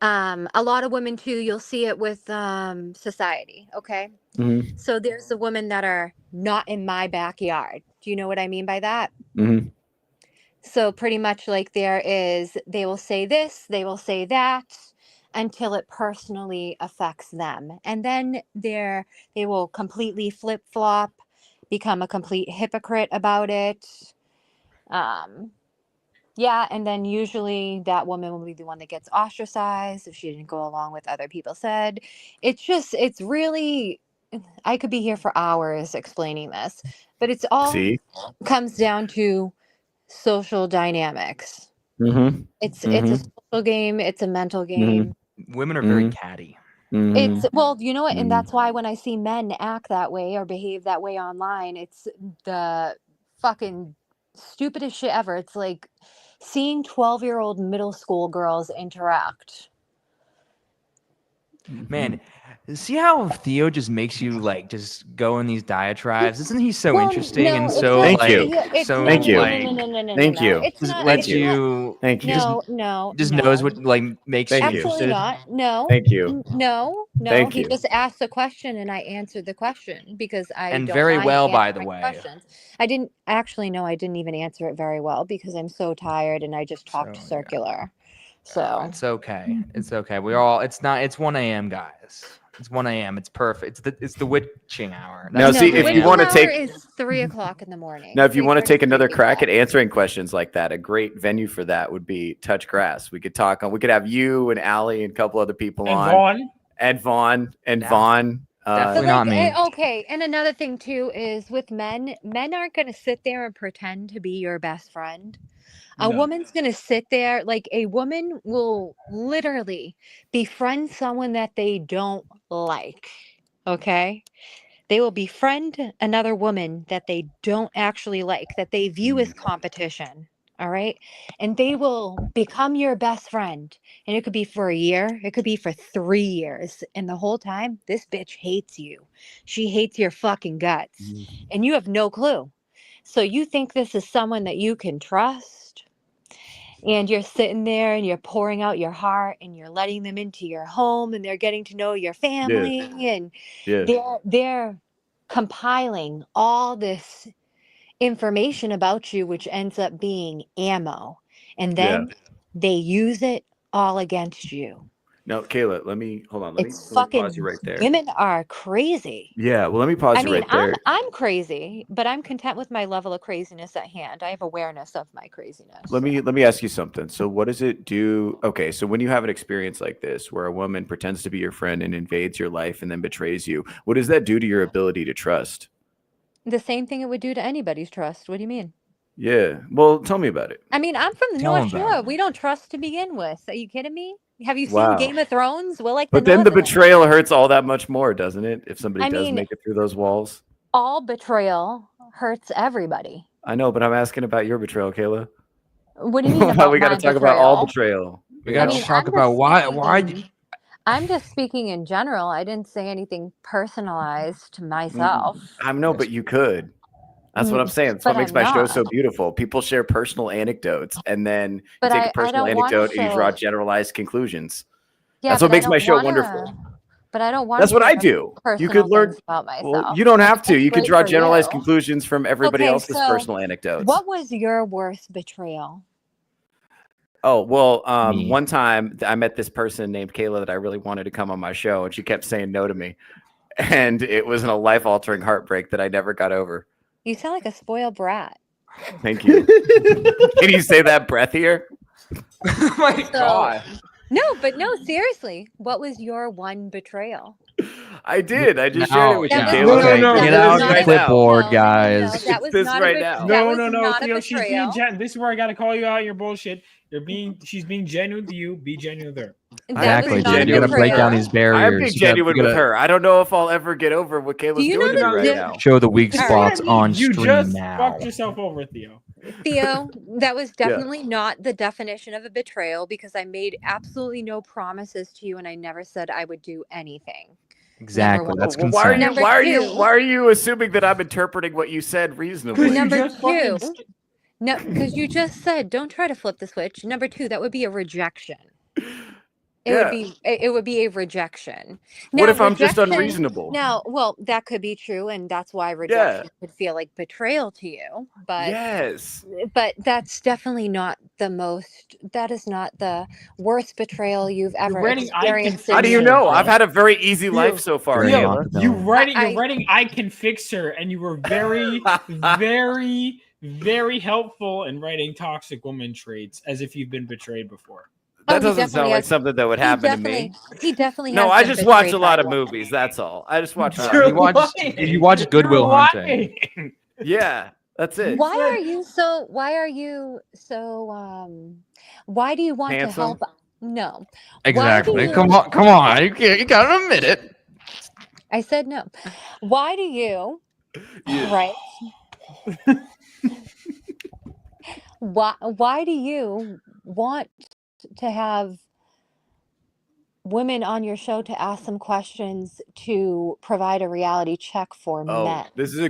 [SPEAKER 10] a lot of women too. You'll see it with society. Okay, so there's the women that are not in my backyard. Do you know what I mean by that? So pretty much like they will say this, they will say that, until it personally affects them. And then they will completely flip-flop, become a complete hypocrite about it. Yeah, and then usually that woman will be the one that gets ostracized if she didn't go along with other people said. It's really, I could be here for hours explaining this, but it's all comes down to social dynamics. It's a social game. It's a mental game.
[SPEAKER 13] Women are very catty.
[SPEAKER 10] It's you know what, and that's why when I see men act that way or behave that way online, it's the fucking stupidest shit ever. It's like seeing 12-year-old middle school girls interact.
[SPEAKER 13] Man, see how Theo just makes you just go in these diatribes? Isn't he so interesting and so
[SPEAKER 7] Thank you.
[SPEAKER 13] so
[SPEAKER 7] Thank you.
[SPEAKER 13] Thank you.
[SPEAKER 10] It's
[SPEAKER 13] Just
[SPEAKER 10] not,
[SPEAKER 13] lets
[SPEAKER 10] it's not-
[SPEAKER 13] you.
[SPEAKER 7] Thank you.
[SPEAKER 13] Just knows what makes you
[SPEAKER 10] Absolutely
[SPEAKER 13] interested.
[SPEAKER 10] not. No.
[SPEAKER 7] Thank you.
[SPEAKER 10] No.
[SPEAKER 7] Thank
[SPEAKER 10] He
[SPEAKER 7] you.
[SPEAKER 10] just asked a question and I answered the question because I
[SPEAKER 13] And
[SPEAKER 10] don't
[SPEAKER 13] very
[SPEAKER 10] mind
[SPEAKER 13] well, by the
[SPEAKER 10] answering
[SPEAKER 13] way.
[SPEAKER 10] questions. I didn't even answer it very well because I'm so tired and I just talked circular. So
[SPEAKER 13] It's okay. It's okay. It's 1 a.m. guys. It's 1 a.m. It's perfect. It's the witching hour.
[SPEAKER 7] Now, see, if you want to take
[SPEAKER 10] is 3:00 in the morning.
[SPEAKER 7] Now, if you want to take another crack at answering questions like that, a great venue for that would be Touch Grass. We could have you and Allie and a couple other people on. Vaughn.
[SPEAKER 13] Definitely not me.
[SPEAKER 10] Okay, and another thing too is with men aren't going to sit there and pretend to be your best friend. A woman's going to sit there, a woman will literally befriend someone that they don't like. Okay? They will befriend another woman that they don't actually like, that they view as competition. All right? And they will become your best friend. And it could be for a year, it could be for 3 years. And the whole time, this bitch hates you. She hates your fucking guts. And you have no clue. So you think this is someone that you can trust? And you're sitting there and you're pouring out your heart and you're letting them into your home and they're getting to know your family and they're compiling all this information about you, which ends up being ammo. And then they use it all against you.
[SPEAKER 7] No, Kayla, let me hold on. Let me pause you right there.
[SPEAKER 10] Women are crazy.
[SPEAKER 7] Yeah, well, let me pause you right there.
[SPEAKER 10] I'm crazy, but I'm content with my level of craziness at hand. I have awareness of my craziness.
[SPEAKER 7] Let me ask you something. So what does it do? Okay, so when you have an experience like this where a woman pretends to be your friend and invades your life and then betrays you, what does that do to your ability to trust?
[SPEAKER 10] The same thing it would do to anybody's trust. What do you mean?
[SPEAKER 7] Yeah. Well, tell me about it.
[SPEAKER 10] I mean, I'm from the North Shore. We don't trust to begin with. Are you kidding me? Have you seen Game of Thrones? We're like
[SPEAKER 7] But then the betrayal hurts all that much more, doesn't it? If somebody does make it through those walls.
[SPEAKER 10] All betrayal hurts everybody.
[SPEAKER 7] I know, but I'm asking about your betrayal, Kayla.
[SPEAKER 10] What do you mean about
[SPEAKER 7] we got to talk about all betrayal.
[SPEAKER 13] We got to talk about why.
[SPEAKER 10] I'm just speaking in general. I didn't say anything personalized to myself.
[SPEAKER 7] I know, but you could. That's what I'm saying. That's
[SPEAKER 10] But
[SPEAKER 7] what makes
[SPEAKER 10] I'm
[SPEAKER 7] my show
[SPEAKER 10] not.
[SPEAKER 7] so beautiful. People share personal anecdotes, and then
[SPEAKER 10] But
[SPEAKER 7] you take
[SPEAKER 10] I
[SPEAKER 7] a personal
[SPEAKER 10] don't want to
[SPEAKER 7] anecdote and you draw
[SPEAKER 10] show.
[SPEAKER 7] generalized conclusions.
[SPEAKER 10] Yeah,
[SPEAKER 7] That's what
[SPEAKER 10] but I
[SPEAKER 7] makes my
[SPEAKER 10] don't
[SPEAKER 7] show
[SPEAKER 10] want
[SPEAKER 7] wonderful.
[SPEAKER 10] to. But I don't want
[SPEAKER 7] That's
[SPEAKER 10] to
[SPEAKER 7] what I
[SPEAKER 10] share
[SPEAKER 7] do. You
[SPEAKER 10] personal
[SPEAKER 7] could learn.
[SPEAKER 10] things about
[SPEAKER 7] Well,
[SPEAKER 10] myself.
[SPEAKER 7] you don't
[SPEAKER 10] That's
[SPEAKER 7] have to. You could
[SPEAKER 10] great
[SPEAKER 7] draw
[SPEAKER 10] for
[SPEAKER 7] generalized
[SPEAKER 10] you.
[SPEAKER 7] conclusions from everybody
[SPEAKER 10] Okay,
[SPEAKER 7] else's
[SPEAKER 10] so
[SPEAKER 7] personal anecdotes.
[SPEAKER 10] what was your worst betrayal?
[SPEAKER 7] Oh, well,
[SPEAKER 13] Me.
[SPEAKER 7] one time I met this person named Kayla that I really wanted to come on my show, and she kept saying no to me. And it was a life-altering heartbreak that I never got over.
[SPEAKER 10] You sound like a spoiled brat.
[SPEAKER 7] Thank you. Can you say that breathier?
[SPEAKER 12] Oh my God.
[SPEAKER 10] No, but no, seriously. What was your one betrayal?
[SPEAKER 7] I did. I just shared it with you,
[SPEAKER 9] no.
[SPEAKER 7] Kayla.
[SPEAKER 9] No, no, no.
[SPEAKER 13] Get
[SPEAKER 9] That
[SPEAKER 13] out
[SPEAKER 9] was
[SPEAKER 13] the
[SPEAKER 9] not a-
[SPEAKER 13] clipboard,
[SPEAKER 10] No,
[SPEAKER 13] guys.
[SPEAKER 10] that was
[SPEAKER 7] This
[SPEAKER 10] not
[SPEAKER 7] right
[SPEAKER 10] a
[SPEAKER 7] now.
[SPEAKER 10] that
[SPEAKER 9] No,
[SPEAKER 10] was
[SPEAKER 9] no, no,
[SPEAKER 10] not a
[SPEAKER 9] Theo. She's being
[SPEAKER 10] betrayal.
[SPEAKER 9] this is where I gotta call you out on your bullshit. She's being genuine with you. Be genuine with her.
[SPEAKER 10] That
[SPEAKER 13] Exactly,
[SPEAKER 10] was
[SPEAKER 13] dude.
[SPEAKER 10] not a
[SPEAKER 13] You gotta break down
[SPEAKER 10] betrayal.
[SPEAKER 13] these barriers.
[SPEAKER 7] I'm being
[SPEAKER 13] You gotta-
[SPEAKER 7] genuine
[SPEAKER 13] you
[SPEAKER 7] with
[SPEAKER 13] gotta
[SPEAKER 7] her. I don't know if I'll ever get over what Kayla's
[SPEAKER 10] you
[SPEAKER 7] doing
[SPEAKER 10] know
[SPEAKER 7] to me
[SPEAKER 10] the
[SPEAKER 7] right
[SPEAKER 10] di-
[SPEAKER 7] now.
[SPEAKER 13] Show the weak
[SPEAKER 10] All right.
[SPEAKER 13] spots on
[SPEAKER 9] You
[SPEAKER 13] stream
[SPEAKER 9] just
[SPEAKER 13] now.
[SPEAKER 9] fucked yourself over, Theo.
[SPEAKER 10] Theo, that was definitely not the definition of a betrayal because I made absolutely no promises to you and I never said I would do anything.
[SPEAKER 13] Exactly.
[SPEAKER 10] one.
[SPEAKER 13] That's
[SPEAKER 7] Well, why are you?
[SPEAKER 13] consent.
[SPEAKER 10] Number
[SPEAKER 7] Why are
[SPEAKER 10] two.
[SPEAKER 7] you? Why are you assuming that I'm interpreting what you said reasonably?
[SPEAKER 10] Number
[SPEAKER 9] just fucking
[SPEAKER 10] two. No, because you just said don't try to flip the switch. Number two, that would be a rejection. It would be a rejection.
[SPEAKER 7] What
[SPEAKER 10] Now,
[SPEAKER 7] if I'm just
[SPEAKER 10] rejection-
[SPEAKER 7] unreasonable?
[SPEAKER 10] Now, well, that could be true, and that's why rejection could feel like betrayal to you. But
[SPEAKER 7] Yes.
[SPEAKER 10] but that's definitely not the most. That is not the worst betrayal you've ever
[SPEAKER 9] writing I
[SPEAKER 10] experienced.
[SPEAKER 9] can
[SPEAKER 7] How
[SPEAKER 10] in
[SPEAKER 7] do you
[SPEAKER 10] me.
[SPEAKER 7] know? I've had a very easy life so far,
[SPEAKER 13] Very
[SPEAKER 9] Theo,
[SPEAKER 7] Kayla.
[SPEAKER 9] you're
[SPEAKER 10] I-
[SPEAKER 9] writing I can fix her, and you were very, very, very helpful in writing toxic woman traits as if you've been betrayed before.
[SPEAKER 7] That
[SPEAKER 10] he
[SPEAKER 7] doesn't
[SPEAKER 10] definitely
[SPEAKER 7] sound like
[SPEAKER 10] has-
[SPEAKER 7] something that would
[SPEAKER 10] he
[SPEAKER 7] happen to me.
[SPEAKER 10] He definitely
[SPEAKER 7] No,
[SPEAKER 10] has
[SPEAKER 7] I
[SPEAKER 10] been
[SPEAKER 7] just watch a
[SPEAKER 10] betrayed
[SPEAKER 7] lot
[SPEAKER 10] by
[SPEAKER 7] of
[SPEAKER 10] women.
[SPEAKER 7] movies. That's all. I just watch a lot.
[SPEAKER 9] You're
[SPEAKER 13] You watch
[SPEAKER 9] lying.
[SPEAKER 13] Goodwill
[SPEAKER 9] You're
[SPEAKER 13] Hunting.
[SPEAKER 9] lying.
[SPEAKER 7] Yeah, that's it.
[SPEAKER 10] Why are you so why do you want
[SPEAKER 7] Handsome?
[SPEAKER 10] to help? No.
[SPEAKER 13] Exactly.
[SPEAKER 10] you-
[SPEAKER 13] Come on. You gotta admit it.
[SPEAKER 10] I said no. Why do you right? Why do you want to have women on your show to ask some questions to provide a reality check for men?
[SPEAKER 7] This is a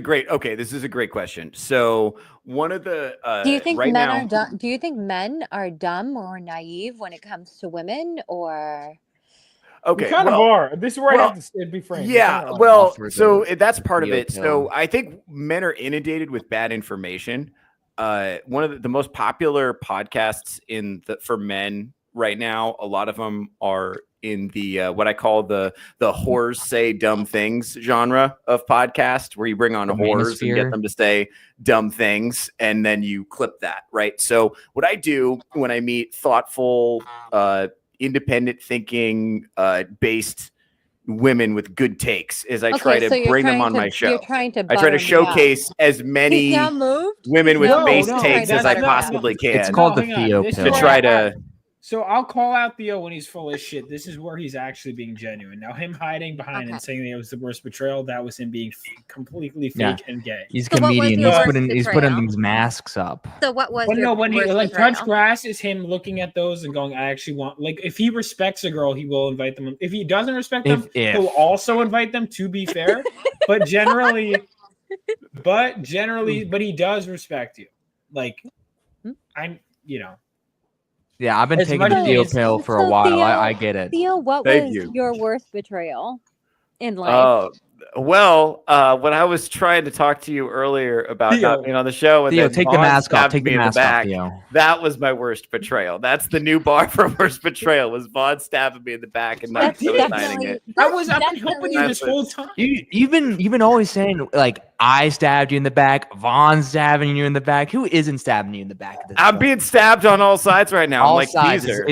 [SPEAKER 7] great question. So one of the
[SPEAKER 10] Do you think
[SPEAKER 7] right
[SPEAKER 10] men
[SPEAKER 7] now,
[SPEAKER 10] are dumb? Do you think men are dumb or naive when it comes to women? Or
[SPEAKER 7] okay,
[SPEAKER 9] We kind of are. This is where I have to be frank. We
[SPEAKER 7] yeah,
[SPEAKER 9] kinda are.
[SPEAKER 7] well,
[SPEAKER 13] Offer
[SPEAKER 7] so
[SPEAKER 13] the
[SPEAKER 7] that's part of
[SPEAKER 13] video
[SPEAKER 7] it. So
[SPEAKER 13] kill.
[SPEAKER 7] I think men are inundated with bad information. One of the most popular podcasts for men right now, a lot of them are in the what I call the whores say dumb things genre of podcast, where you bring on
[SPEAKER 13] The
[SPEAKER 7] whores and
[SPEAKER 13] manosphere.
[SPEAKER 7] get them to say dumb things, and then you clip that, right? So what I do when I meet thoughtful, independent thinking, based women with good takes is I try to
[SPEAKER 10] so you're
[SPEAKER 7] bring them
[SPEAKER 10] trying
[SPEAKER 7] on
[SPEAKER 10] to-
[SPEAKER 7] my show.
[SPEAKER 10] You're trying to
[SPEAKER 7] I try to
[SPEAKER 10] butter me up.
[SPEAKER 7] showcase as many
[SPEAKER 10] He's now moved.
[SPEAKER 7] women with
[SPEAKER 9] No,
[SPEAKER 7] base
[SPEAKER 9] no,
[SPEAKER 7] takes as I
[SPEAKER 9] that's not-
[SPEAKER 7] possibly can.
[SPEAKER 13] It's called the
[SPEAKER 9] hang on.
[SPEAKER 13] Theo
[SPEAKER 9] This is
[SPEAKER 13] pill.
[SPEAKER 7] to
[SPEAKER 9] where
[SPEAKER 7] try
[SPEAKER 9] I-
[SPEAKER 7] to.
[SPEAKER 9] So I'll call out Theo when he's full of shit. This is where he's actually being genuine. Now, him hiding behind
[SPEAKER 10] Okay.
[SPEAKER 9] and saying that it was the worst betrayal, that was him being completely fake
[SPEAKER 13] Yeah.
[SPEAKER 9] and gay.
[SPEAKER 13] He's
[SPEAKER 10] So what was
[SPEAKER 13] comedian.
[SPEAKER 10] your
[SPEAKER 13] He's
[SPEAKER 10] worst
[SPEAKER 13] putting
[SPEAKER 10] betrayal?
[SPEAKER 13] these masks up.
[SPEAKER 10] So what was
[SPEAKER 9] But
[SPEAKER 10] your
[SPEAKER 9] no, when he
[SPEAKER 10] worst
[SPEAKER 9] like
[SPEAKER 10] betrayal?
[SPEAKER 9] touch grass is him looking at those and going, I actually want, like, if he respects a girl, he will invite them. If he doesn't respect them,
[SPEAKER 13] If-
[SPEAKER 9] he'll also invite them, to be fair. but generally, but he does respect you. Like, I'm,
[SPEAKER 13] Yeah, I've been
[SPEAKER 9] As
[SPEAKER 13] taking
[SPEAKER 9] much
[SPEAKER 13] the
[SPEAKER 9] as-
[SPEAKER 13] Theo pill for a
[SPEAKER 10] So
[SPEAKER 13] while.
[SPEAKER 10] Theo-
[SPEAKER 13] I get it.
[SPEAKER 10] Theo, what
[SPEAKER 7] Thank
[SPEAKER 10] was
[SPEAKER 7] you.
[SPEAKER 10] your worst betrayal in life?
[SPEAKER 7] Well, when I was trying to talk to you earlier about
[SPEAKER 9] Theo.
[SPEAKER 7] not being on the show, and
[SPEAKER 13] Theo,
[SPEAKER 7] then
[SPEAKER 13] take the
[SPEAKER 7] Vaughn
[SPEAKER 13] mask off.
[SPEAKER 7] stabbed
[SPEAKER 13] Take
[SPEAKER 7] me
[SPEAKER 13] the
[SPEAKER 7] in
[SPEAKER 13] mask off,
[SPEAKER 7] back,
[SPEAKER 13] Theo.
[SPEAKER 7] that was my worst betrayal. That's the new bar for worst betrayal. Was Vaughn stabbing me in the back and not
[SPEAKER 10] That's
[SPEAKER 7] signing
[SPEAKER 10] definitely.
[SPEAKER 7] it?
[SPEAKER 9] I've been
[SPEAKER 10] definitely-
[SPEAKER 9] helping you this whole time.
[SPEAKER 13] You've been always saying like I stabbed you in the back, Vaughn stabbing you in the back. Who isn't stabbing you in the back? At this
[SPEAKER 7] I'm
[SPEAKER 13] point?
[SPEAKER 7] being stabbed on all sides right now. I'm
[SPEAKER 13] all
[SPEAKER 7] like
[SPEAKER 13] sides.
[SPEAKER 7] Caesar.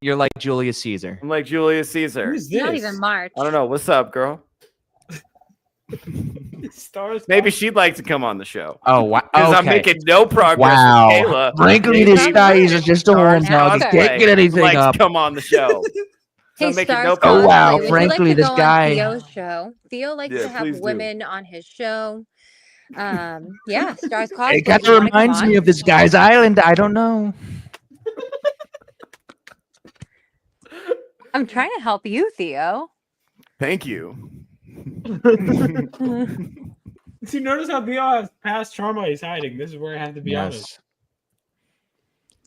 [SPEAKER 13] You're like Julius Caesar.
[SPEAKER 7] I'm like Julius Caesar.
[SPEAKER 9] Who's this?
[SPEAKER 10] Not even March.
[SPEAKER 7] I don't know. What's up, girl?
[SPEAKER 9] Stars.
[SPEAKER 7] Maybe she'd like to come on the show.
[SPEAKER 13] Oh wow!
[SPEAKER 7] Because I'm
[SPEAKER 13] Okay.
[SPEAKER 7] making no progress
[SPEAKER 13] Wow.
[SPEAKER 7] with Kayla.
[SPEAKER 13] Frankly,
[SPEAKER 7] Maybe
[SPEAKER 13] this guy is just a horn dog. He
[SPEAKER 10] Okay.
[SPEAKER 13] can't get anything
[SPEAKER 7] likes
[SPEAKER 13] up.
[SPEAKER 7] to come on the show. So
[SPEAKER 10] Hey,
[SPEAKER 7] I'm making
[SPEAKER 10] Stars
[SPEAKER 7] no
[SPEAKER 13] Oh,
[SPEAKER 7] progress.
[SPEAKER 13] wow,
[SPEAKER 10] Cosplay, would you
[SPEAKER 13] frankly,
[SPEAKER 10] like to
[SPEAKER 13] this
[SPEAKER 10] go
[SPEAKER 13] guy-
[SPEAKER 10] on Theo's show. Theo likes
[SPEAKER 7] Yeah,
[SPEAKER 10] to have
[SPEAKER 7] please do.
[SPEAKER 10] women on his show. Yeah, Stars Cosplay.
[SPEAKER 13] It kind
[SPEAKER 10] you
[SPEAKER 13] of
[SPEAKER 10] wanna come
[SPEAKER 13] reminds
[SPEAKER 10] on?
[SPEAKER 13] me of this guy's island. I don't know.
[SPEAKER 10] I'm trying to help you, Theo.
[SPEAKER 7] Thank you.
[SPEAKER 9] See, notice how Theo has past trauma he's hiding. This is where I have to be honest.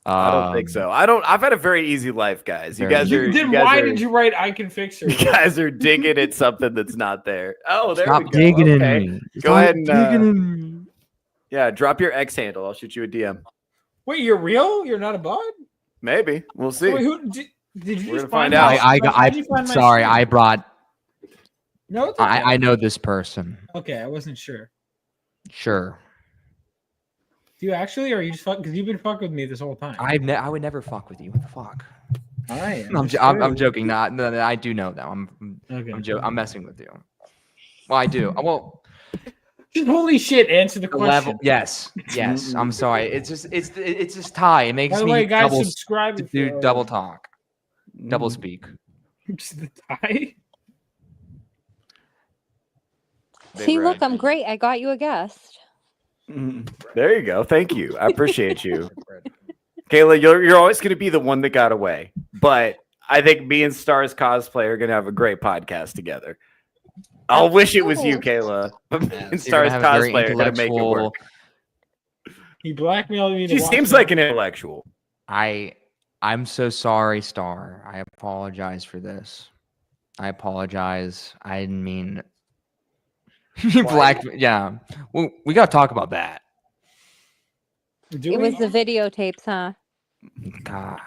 [SPEAKER 7] I don't think so. I've had a very easy life, guys. You guys are.
[SPEAKER 9] Why did you write "I can fix her"?
[SPEAKER 7] You guys are digging at something that's not there. Oh, there we
[SPEAKER 13] Stop
[SPEAKER 7] go.
[SPEAKER 13] digging in
[SPEAKER 7] Okay.
[SPEAKER 13] me.
[SPEAKER 7] Go
[SPEAKER 13] Stop
[SPEAKER 7] ahead and
[SPEAKER 13] digging in me.
[SPEAKER 7] yeah, drop your X handle. I'll shoot you a DM.
[SPEAKER 9] Wait, you're real? You're not a bot?
[SPEAKER 7] Maybe we'll see.
[SPEAKER 9] Wait, who did you
[SPEAKER 7] We're
[SPEAKER 9] just
[SPEAKER 7] gonna find
[SPEAKER 9] find
[SPEAKER 7] out.
[SPEAKER 9] How'd you find my
[SPEAKER 13] Sorry,
[SPEAKER 9] stream?
[SPEAKER 13] I brought.
[SPEAKER 9] No, it's okay.
[SPEAKER 13] I know this person.
[SPEAKER 9] Okay, I wasn't sure.
[SPEAKER 13] Sure.
[SPEAKER 9] Do you actually, or are you just fucking? Because you've been fucking with me this whole time.
[SPEAKER 13] I would never fuck with you. What the fuck?
[SPEAKER 9] All right,
[SPEAKER 13] I'm joking. No, I do know that.
[SPEAKER 9] Okay.
[SPEAKER 13] I'm messing with you. Well, I do. Well,
[SPEAKER 9] just holy shit. Answer the question.
[SPEAKER 13] level. Yes. I'm sorry. It's just tie. It makes
[SPEAKER 9] By the
[SPEAKER 13] me
[SPEAKER 9] way, guys,
[SPEAKER 13] double,
[SPEAKER 9] subscribe
[SPEAKER 13] to
[SPEAKER 9] if
[SPEAKER 13] do
[SPEAKER 9] you're-
[SPEAKER 13] double talk, double speak.
[SPEAKER 9] Just the tie.
[SPEAKER 10] See, look, I'm great. I got you a guest.
[SPEAKER 7] There you go. Thank you. I appreciate you. Kayla, you're always going to be the one that got away. But I think me and Stars Cosplay are going to have a great podcast together. I'll wish it was you, Kayla. But me and Stars Cosplay are going to make it work.
[SPEAKER 9] He blackmailed me.
[SPEAKER 7] She seems like an intellectual.
[SPEAKER 13] I'm so sorry, Star. I apologize for this. I apologize. I didn't mean yeah. Well, we got to talk about that.
[SPEAKER 10] It was the videotapes, huh?
[SPEAKER 13] God,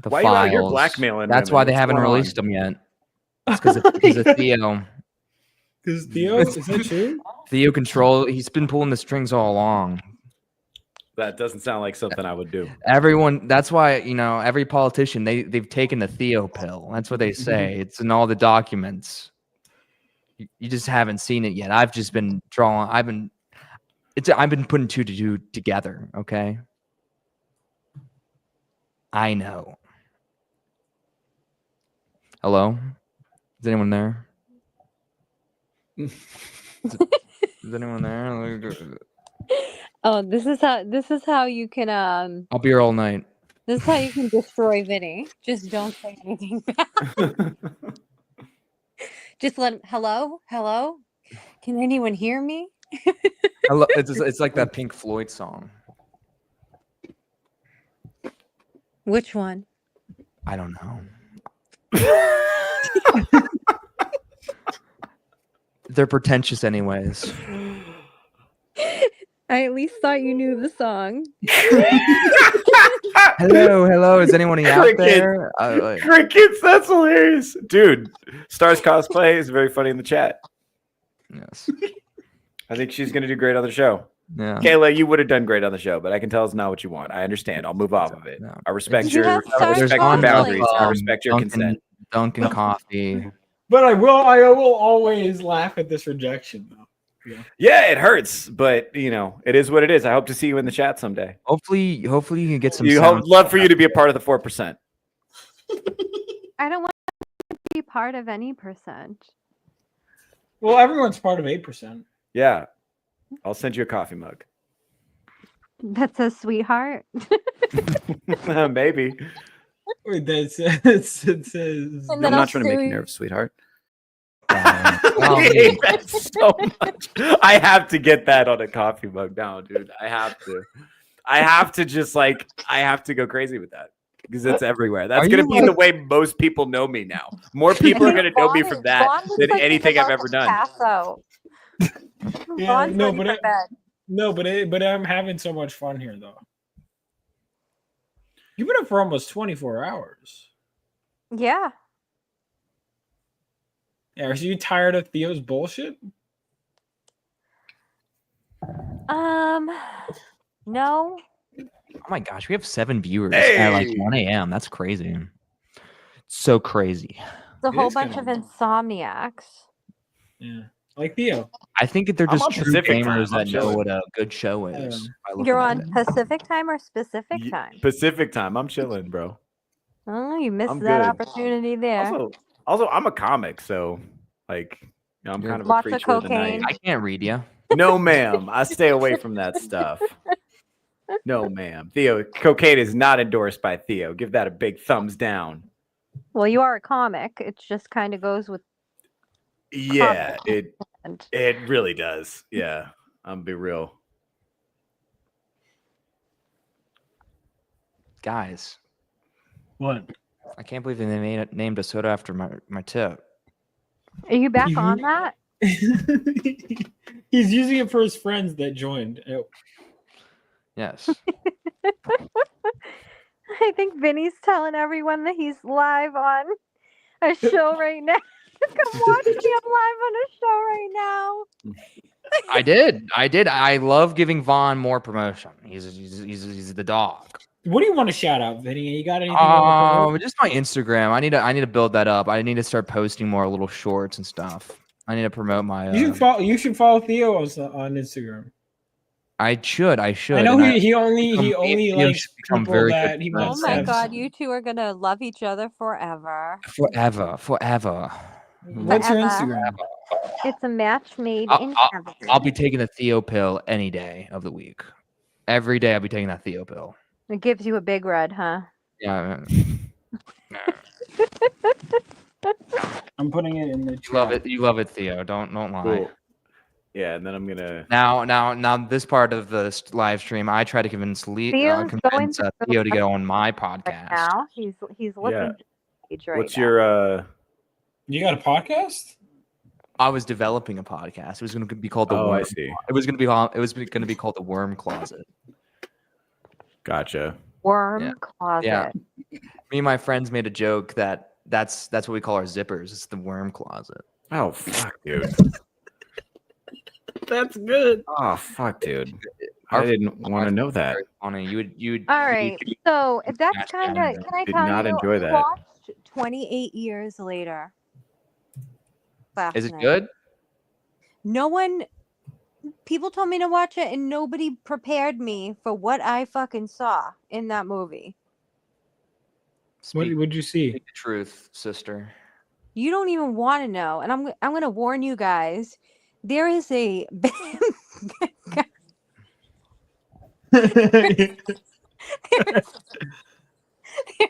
[SPEAKER 13] the
[SPEAKER 7] Why
[SPEAKER 13] files.
[SPEAKER 7] are you out here blackmailing
[SPEAKER 13] That's
[SPEAKER 7] women?
[SPEAKER 13] why they
[SPEAKER 7] What's
[SPEAKER 13] haven't
[SPEAKER 7] going
[SPEAKER 13] released
[SPEAKER 7] on?
[SPEAKER 13] them yet. It's because of Theo.
[SPEAKER 9] Because Theo, is that true?
[SPEAKER 13] Theo control. He's been pulling the strings all along.
[SPEAKER 7] That doesn't sound like something I would do.
[SPEAKER 13] Everyone. That's why every politician they've taken the Theo pill. That's what they say. It's in all the documents. You just haven't seen it yet. I've just been drawing. I've been putting two to two together. Okay. I know. Hello? Is anyone there? Is anyone there?
[SPEAKER 10] Oh, this is how you can
[SPEAKER 13] I'll be here all night.
[SPEAKER 10] this is how you can destroy Vinny. Just don't say anything bad. Just let him, hello? Can anyone hear me?
[SPEAKER 13] It's like that Pink Floyd song.
[SPEAKER 10] Which one?
[SPEAKER 13] I don't know. They're pretentious anyways.
[SPEAKER 10] I at least thought you knew the song.
[SPEAKER 13] Hello. Is anyone out there?
[SPEAKER 7] Crickets, that's hilarious. Dude, Stars Cosplay is very funny in the chat.
[SPEAKER 13] Yes.
[SPEAKER 7] I think she's going to do great on the show.
[SPEAKER 13] Yeah.
[SPEAKER 7] Kayla, you would have done great on the show, but I can tell it's not what you want. I understand. I'll move off of it. I respect your boundaries. I respect your consent.
[SPEAKER 13] Dunkin' coffee.
[SPEAKER 9] But I will always laugh at this rejection, though.
[SPEAKER 7] Yeah, it hurts, but it is what it is. I hope to see you in the chat someday.
[SPEAKER 13] Hopefully you can get some.
[SPEAKER 7] Love for you to be a part of the 4%.
[SPEAKER 10] I don't want to be part of any percent.
[SPEAKER 9] Well, everyone's part of 8%.
[SPEAKER 7] Yeah, I'll send you a coffee mug.
[SPEAKER 10] That says sweetheart.
[SPEAKER 7] Maybe.
[SPEAKER 9] Wait, it says.
[SPEAKER 7] I'm not trying to make you nervous, sweetheart.
[SPEAKER 13] I
[SPEAKER 7] hate that so much. I have to get that on a coffee mug now, dude. I have to just I have to go crazy with that because it's everywhere. That's going to be the way most people know me now. More people are going to know me from that than anything I've ever done.
[SPEAKER 9] Yeah, but I'm having so much fun here, though. You've been up for almost 24 hours.
[SPEAKER 10] Yeah.
[SPEAKER 9] Yeah, are you tired of Theo's bullshit?
[SPEAKER 10] No.
[SPEAKER 13] Oh my gosh, we have 7 viewers at like 1 a.m. That's crazy. So crazy.
[SPEAKER 10] It's a whole bunch of insomniacs.
[SPEAKER 9] Yeah, like Theo.
[SPEAKER 13] I think they're just true
[SPEAKER 7] Pacific
[SPEAKER 13] gamers
[SPEAKER 7] time.
[SPEAKER 13] that know what a good show is.
[SPEAKER 10] You're on Pacific time or specific time?
[SPEAKER 7] Pacific time. I'm chilling, bro.
[SPEAKER 10] Oh, you missed
[SPEAKER 7] I'm
[SPEAKER 10] that
[SPEAKER 7] good.
[SPEAKER 10] opportunity there.
[SPEAKER 7] Also, I'm a comic, so I'm kind of
[SPEAKER 10] Lots
[SPEAKER 7] a
[SPEAKER 10] of
[SPEAKER 7] creature of the night.
[SPEAKER 10] cocaine.
[SPEAKER 13] I can't read you.
[SPEAKER 7] No, ma'am. I stay away from that stuff. No, ma'am. Theo, cocaine is not endorsed by Theo. Give that a big thumbs down.
[SPEAKER 10] Well, you are a comic. It just kind of goes with.
[SPEAKER 7] Yeah, it really does. Yeah. I'm be real.
[SPEAKER 13] Guys,
[SPEAKER 9] What?
[SPEAKER 13] I can't believe they named a soda after my tip.
[SPEAKER 10] Are you back on that?
[SPEAKER 9] He's using it for his friends that joined. Oh.
[SPEAKER 13] Yes.
[SPEAKER 10] I think Vinny's telling everyone that he's live on a show right now. Come watch me. I'm live on a show right now.
[SPEAKER 13] I did. I love giving Vaughn more promotion. He's the dog.
[SPEAKER 9] What do you want to shout out, Vinny? You got anything? You want to promote?
[SPEAKER 13] Just my Instagram. I need to build that up. I need to start posting more little shorts and stuff. I need to promote my.
[SPEAKER 9] You should follow Theo on Instagram.
[SPEAKER 13] I should.
[SPEAKER 9] I know he only likes people that he wants.
[SPEAKER 10] Oh my god, you two are gonna love each other forever.
[SPEAKER 13] Forever.
[SPEAKER 9] What's your Instagram?
[SPEAKER 10] It's a match made in heaven.
[SPEAKER 13] I'll be taking a Theo pill any day of the week. Every day I'll be taking that Theo pill.
[SPEAKER 10] It gives you a big red, huh?
[SPEAKER 13] Yeah.
[SPEAKER 9] I'm putting it in the chat.
[SPEAKER 13] You love it, Theo. Don't lie.
[SPEAKER 7] Cool. Yeah, and then I'm gonna
[SPEAKER 13] now this part of the live stream, I try to convince Theo to get on my podcast.
[SPEAKER 10] Right now he's looking.
[SPEAKER 7] Yeah. What's your
[SPEAKER 9] You got a podcast?
[SPEAKER 13] I was developing a podcast. It was going to be called the.
[SPEAKER 7] Oh,
[SPEAKER 13] Worm.
[SPEAKER 7] I see.
[SPEAKER 13] It was going to be called the Worm Closet.
[SPEAKER 7] Gotcha.
[SPEAKER 10] Worm Closet.
[SPEAKER 13] Yeah. Me and my friends made a joke that's what we call our zippers. It's the Worm Closet.
[SPEAKER 7] Oh fuck, dude.
[SPEAKER 9] That's good.
[SPEAKER 7] Oh fuck, dude. I didn't want to know that.
[SPEAKER 13] Funny. You.
[SPEAKER 10] All right. So if that's kind of, can I
[SPEAKER 7] did
[SPEAKER 10] tell
[SPEAKER 7] not
[SPEAKER 10] you?
[SPEAKER 7] enjoy that.
[SPEAKER 10] Watched 28 years later. Last
[SPEAKER 13] Is it
[SPEAKER 10] night.
[SPEAKER 13] good?
[SPEAKER 10] No one. People told me to watch it, and nobody prepared me for what I fucking saw in that movie.
[SPEAKER 9] What would you see?
[SPEAKER 13] Speak the truth, sister.
[SPEAKER 10] You don't even want to know, and I'm going to warn you guys. There is a there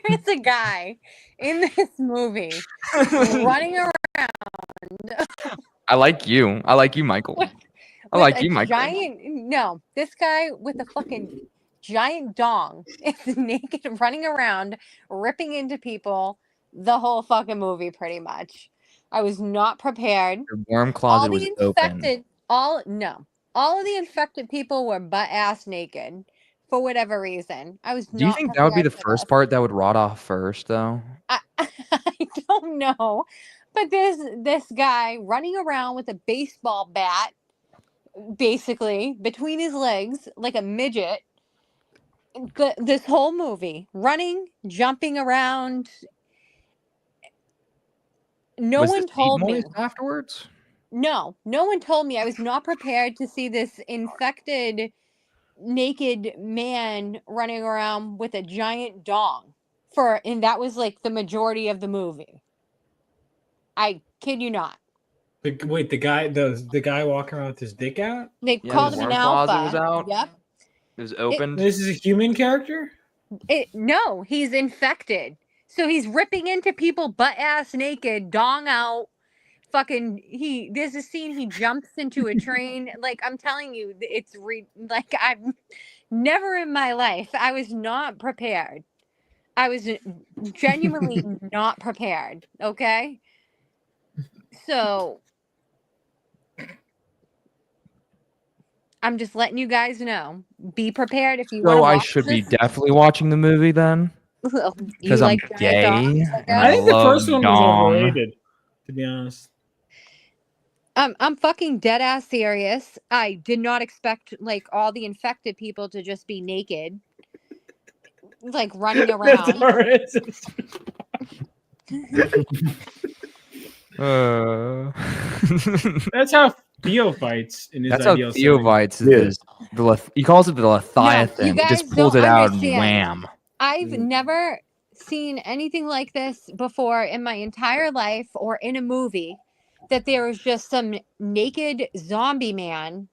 [SPEAKER 10] is a guy in this movie running around.
[SPEAKER 13] I like you. I like you, Michael. I like you, Michael.
[SPEAKER 10] No, this guy with a fucking giant dong is naked, running around, ripping into people the whole fucking movie, pretty much. I was not prepared.
[SPEAKER 13] Your Worm Closet was open.
[SPEAKER 10] All of the infected people were butt ass naked for whatever reason. I was.
[SPEAKER 13] Do you think that would be the first part that would rot off first, though?
[SPEAKER 10] I don't know, but there's this guy running around with a baseball bat, basically between his legs like a midget. This whole movie, running, jumping around. No one told me
[SPEAKER 13] afterwards.
[SPEAKER 10] No one told me. I was not prepared to see this infected, naked man running around with a giant dong. And that was like the majority of the movie. I kid you not.
[SPEAKER 9] The guy walking around with his dick out?
[SPEAKER 10] They called him an alpha.
[SPEAKER 13] Was out.
[SPEAKER 10] Yep.
[SPEAKER 13] It was opened.
[SPEAKER 9] This is a human character?
[SPEAKER 10] No, he's infected. So he's ripping into people butt ass naked, dong out. Fucking there's a scene he jumps into a train. Like, I'm telling you, like, I've never in my life, I was not prepared. I was genuinely not prepared. Okay. So I'm just letting you guys know. Be prepared if you want to watch.
[SPEAKER 13] So I should be definitely watching the movie then? Because I'm gay.
[SPEAKER 9] I think the first one was overrated, to be honest.
[SPEAKER 10] I'm fucking dead ass serious. I did not expect like all the infected people to just be naked, like running around.
[SPEAKER 9] That's how Theo fights in his
[SPEAKER 13] That's how Theo fights. He calls it the Leviathan. He just pulls it out and wham.
[SPEAKER 10] I've never seen anything like this before in my entire life or in a movie, that there was just some naked zombie man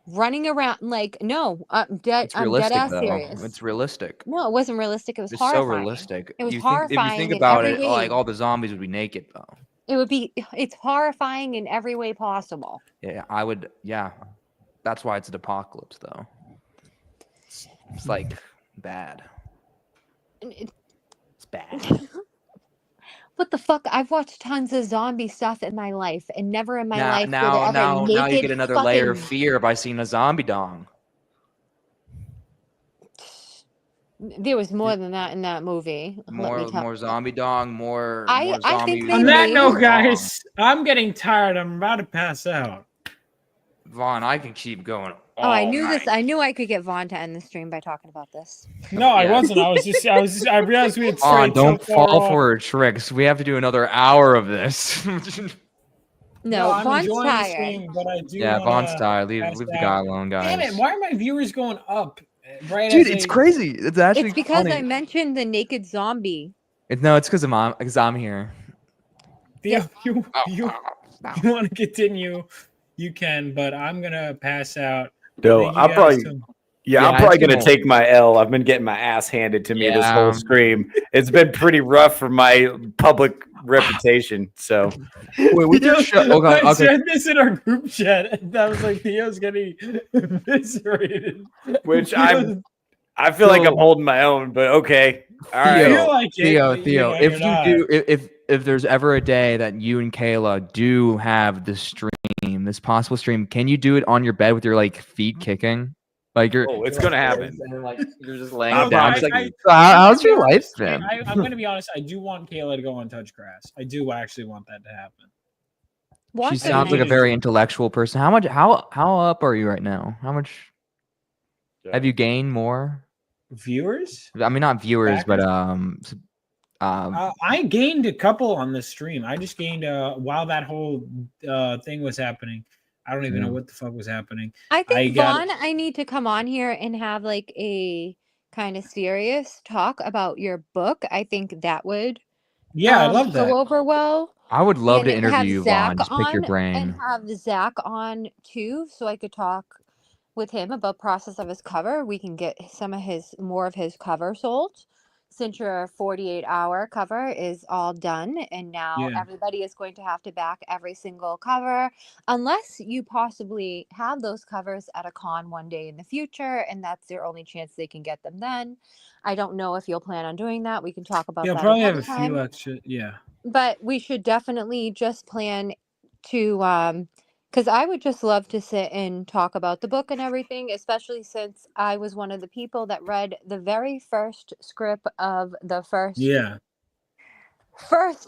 [SPEAKER 10] running around. Like, no, I'm dead ass serious.
[SPEAKER 13] It's realistic.
[SPEAKER 10] No, it wasn't realistic. It was
[SPEAKER 13] it's
[SPEAKER 10] horrifying.
[SPEAKER 13] So realistic.
[SPEAKER 10] It was horrifying.
[SPEAKER 13] If you think about it, like all the zombies would be naked though.
[SPEAKER 10] It's horrifying in every way possible.
[SPEAKER 13] Yeah, I would. Yeah. that's why it's an apocalypse, though. It's like bad. It's bad.
[SPEAKER 10] What the fuck? I've watched tons of zombie stuff in my life, and never in my life were there ever
[SPEAKER 13] Now you
[SPEAKER 10] naked
[SPEAKER 13] get another
[SPEAKER 10] fucking...
[SPEAKER 13] layer of fear by seeing a zombie dong.
[SPEAKER 10] There was more than that in that movie.
[SPEAKER 13] More zombie dong, more
[SPEAKER 10] I
[SPEAKER 13] zombie.
[SPEAKER 10] think they
[SPEAKER 9] On that
[SPEAKER 10] made...
[SPEAKER 9] note, guys, I'm getting tired. I'm about to pass out.
[SPEAKER 13] Vaughn, I can keep going.
[SPEAKER 10] Oh, I knew this. I knew I could get Vaughn to end the stream by talking about this.
[SPEAKER 9] No, I wasn't. I realized we had
[SPEAKER 13] Vaughn,
[SPEAKER 9] strayed
[SPEAKER 13] don't
[SPEAKER 9] so far
[SPEAKER 13] fall
[SPEAKER 9] off.
[SPEAKER 13] for her tricks. We have to do another hour of this.
[SPEAKER 10] No,
[SPEAKER 9] I'm
[SPEAKER 10] Vaughn's
[SPEAKER 9] enjoying the
[SPEAKER 10] tired.
[SPEAKER 9] stream, but I do.
[SPEAKER 13] Yeah,
[SPEAKER 9] wanna
[SPEAKER 13] Vaughn's tired. Leave
[SPEAKER 9] pass
[SPEAKER 13] the
[SPEAKER 9] out.
[SPEAKER 13] guy alone, guys.
[SPEAKER 9] Damn it! Why are my viewers going up? Right,
[SPEAKER 13] Dude,
[SPEAKER 9] as
[SPEAKER 13] it's
[SPEAKER 9] they-
[SPEAKER 13] crazy. It's actually
[SPEAKER 10] It's because
[SPEAKER 13] funny.
[SPEAKER 10] I mentioned the naked zombie.
[SPEAKER 13] It's because I'm here.
[SPEAKER 9] Theo, you want to continue? You can, but I'm gonna pass out.
[SPEAKER 7] No,
[SPEAKER 9] Thank you
[SPEAKER 7] I'm
[SPEAKER 9] guys
[SPEAKER 7] probably.
[SPEAKER 9] so-
[SPEAKER 7] Yeah, I'm
[SPEAKER 13] Yeah,
[SPEAKER 7] probably
[SPEAKER 13] it's
[SPEAKER 7] gonna
[SPEAKER 13] cool.
[SPEAKER 7] take my L. I've been getting my ass handed to me this whole stream. It's been pretty rough for my public reputation. So
[SPEAKER 13] Wait, we
[SPEAKER 9] Theo,
[SPEAKER 13] just shut. Okay,
[SPEAKER 9] I
[SPEAKER 13] okay.
[SPEAKER 9] said this in our group chat, and that was like Theo's getting eviscerated.
[SPEAKER 7] which I feel like I'm holding my own, but okay. All right.
[SPEAKER 9] feel like it,
[SPEAKER 13] Theo,
[SPEAKER 9] but, you know,
[SPEAKER 13] if
[SPEAKER 9] you're not.
[SPEAKER 13] you do, if there's ever a day that you and Kayla do have the stream, this possible stream, can you do it on your bed with your like feet kicking? Like you're.
[SPEAKER 7] Oh, it's gonna happen.
[SPEAKER 13] And, like you're just laying
[SPEAKER 9] No,
[SPEAKER 13] down.
[SPEAKER 9] I-
[SPEAKER 13] It's like,
[SPEAKER 9] I-
[SPEAKER 13] so how's your life been?
[SPEAKER 9] I'm going to be honest. I do want Kayla to go on touch grass. I do actually want that to happen.
[SPEAKER 13] She sounds like a very intellectual person. How up are you right now? How much have you gained more?
[SPEAKER 9] Viewers?
[SPEAKER 13] I mean, not viewers, but
[SPEAKER 9] I gained a couple on this stream. I just gained while that whole thing was happening. I don't even know what the fuck was happening.
[SPEAKER 10] I think
[SPEAKER 9] got-
[SPEAKER 10] Vaughn, I need to come on here and have like a kind of serious talk about your book. I think that would
[SPEAKER 9] I love that.
[SPEAKER 10] go over well.
[SPEAKER 13] I would love
[SPEAKER 10] And
[SPEAKER 13] to
[SPEAKER 10] have
[SPEAKER 13] interview you,
[SPEAKER 10] Zach
[SPEAKER 13] Vaughn. Just pick your
[SPEAKER 10] on
[SPEAKER 13] brain.
[SPEAKER 10] and have Zach on too, so I could talk with him about process of his cover. We can get more of his cover sold. Since your 48-hour cover is all done, and now everybody is going to have to back every single cover, unless you possibly have those covers at a con one day in the future, and that's their only chance they can get them then. I don't know if you'll plan on doing that. We can talk about
[SPEAKER 9] Yeah,
[SPEAKER 10] that.
[SPEAKER 9] probably have
[SPEAKER 10] another
[SPEAKER 9] a few
[SPEAKER 10] time.
[SPEAKER 9] extra. Yeah.
[SPEAKER 10] But we should definitely just plan to because I would just love to sit and talk about the book and everything, especially since I was one of the people that read the very first script of the first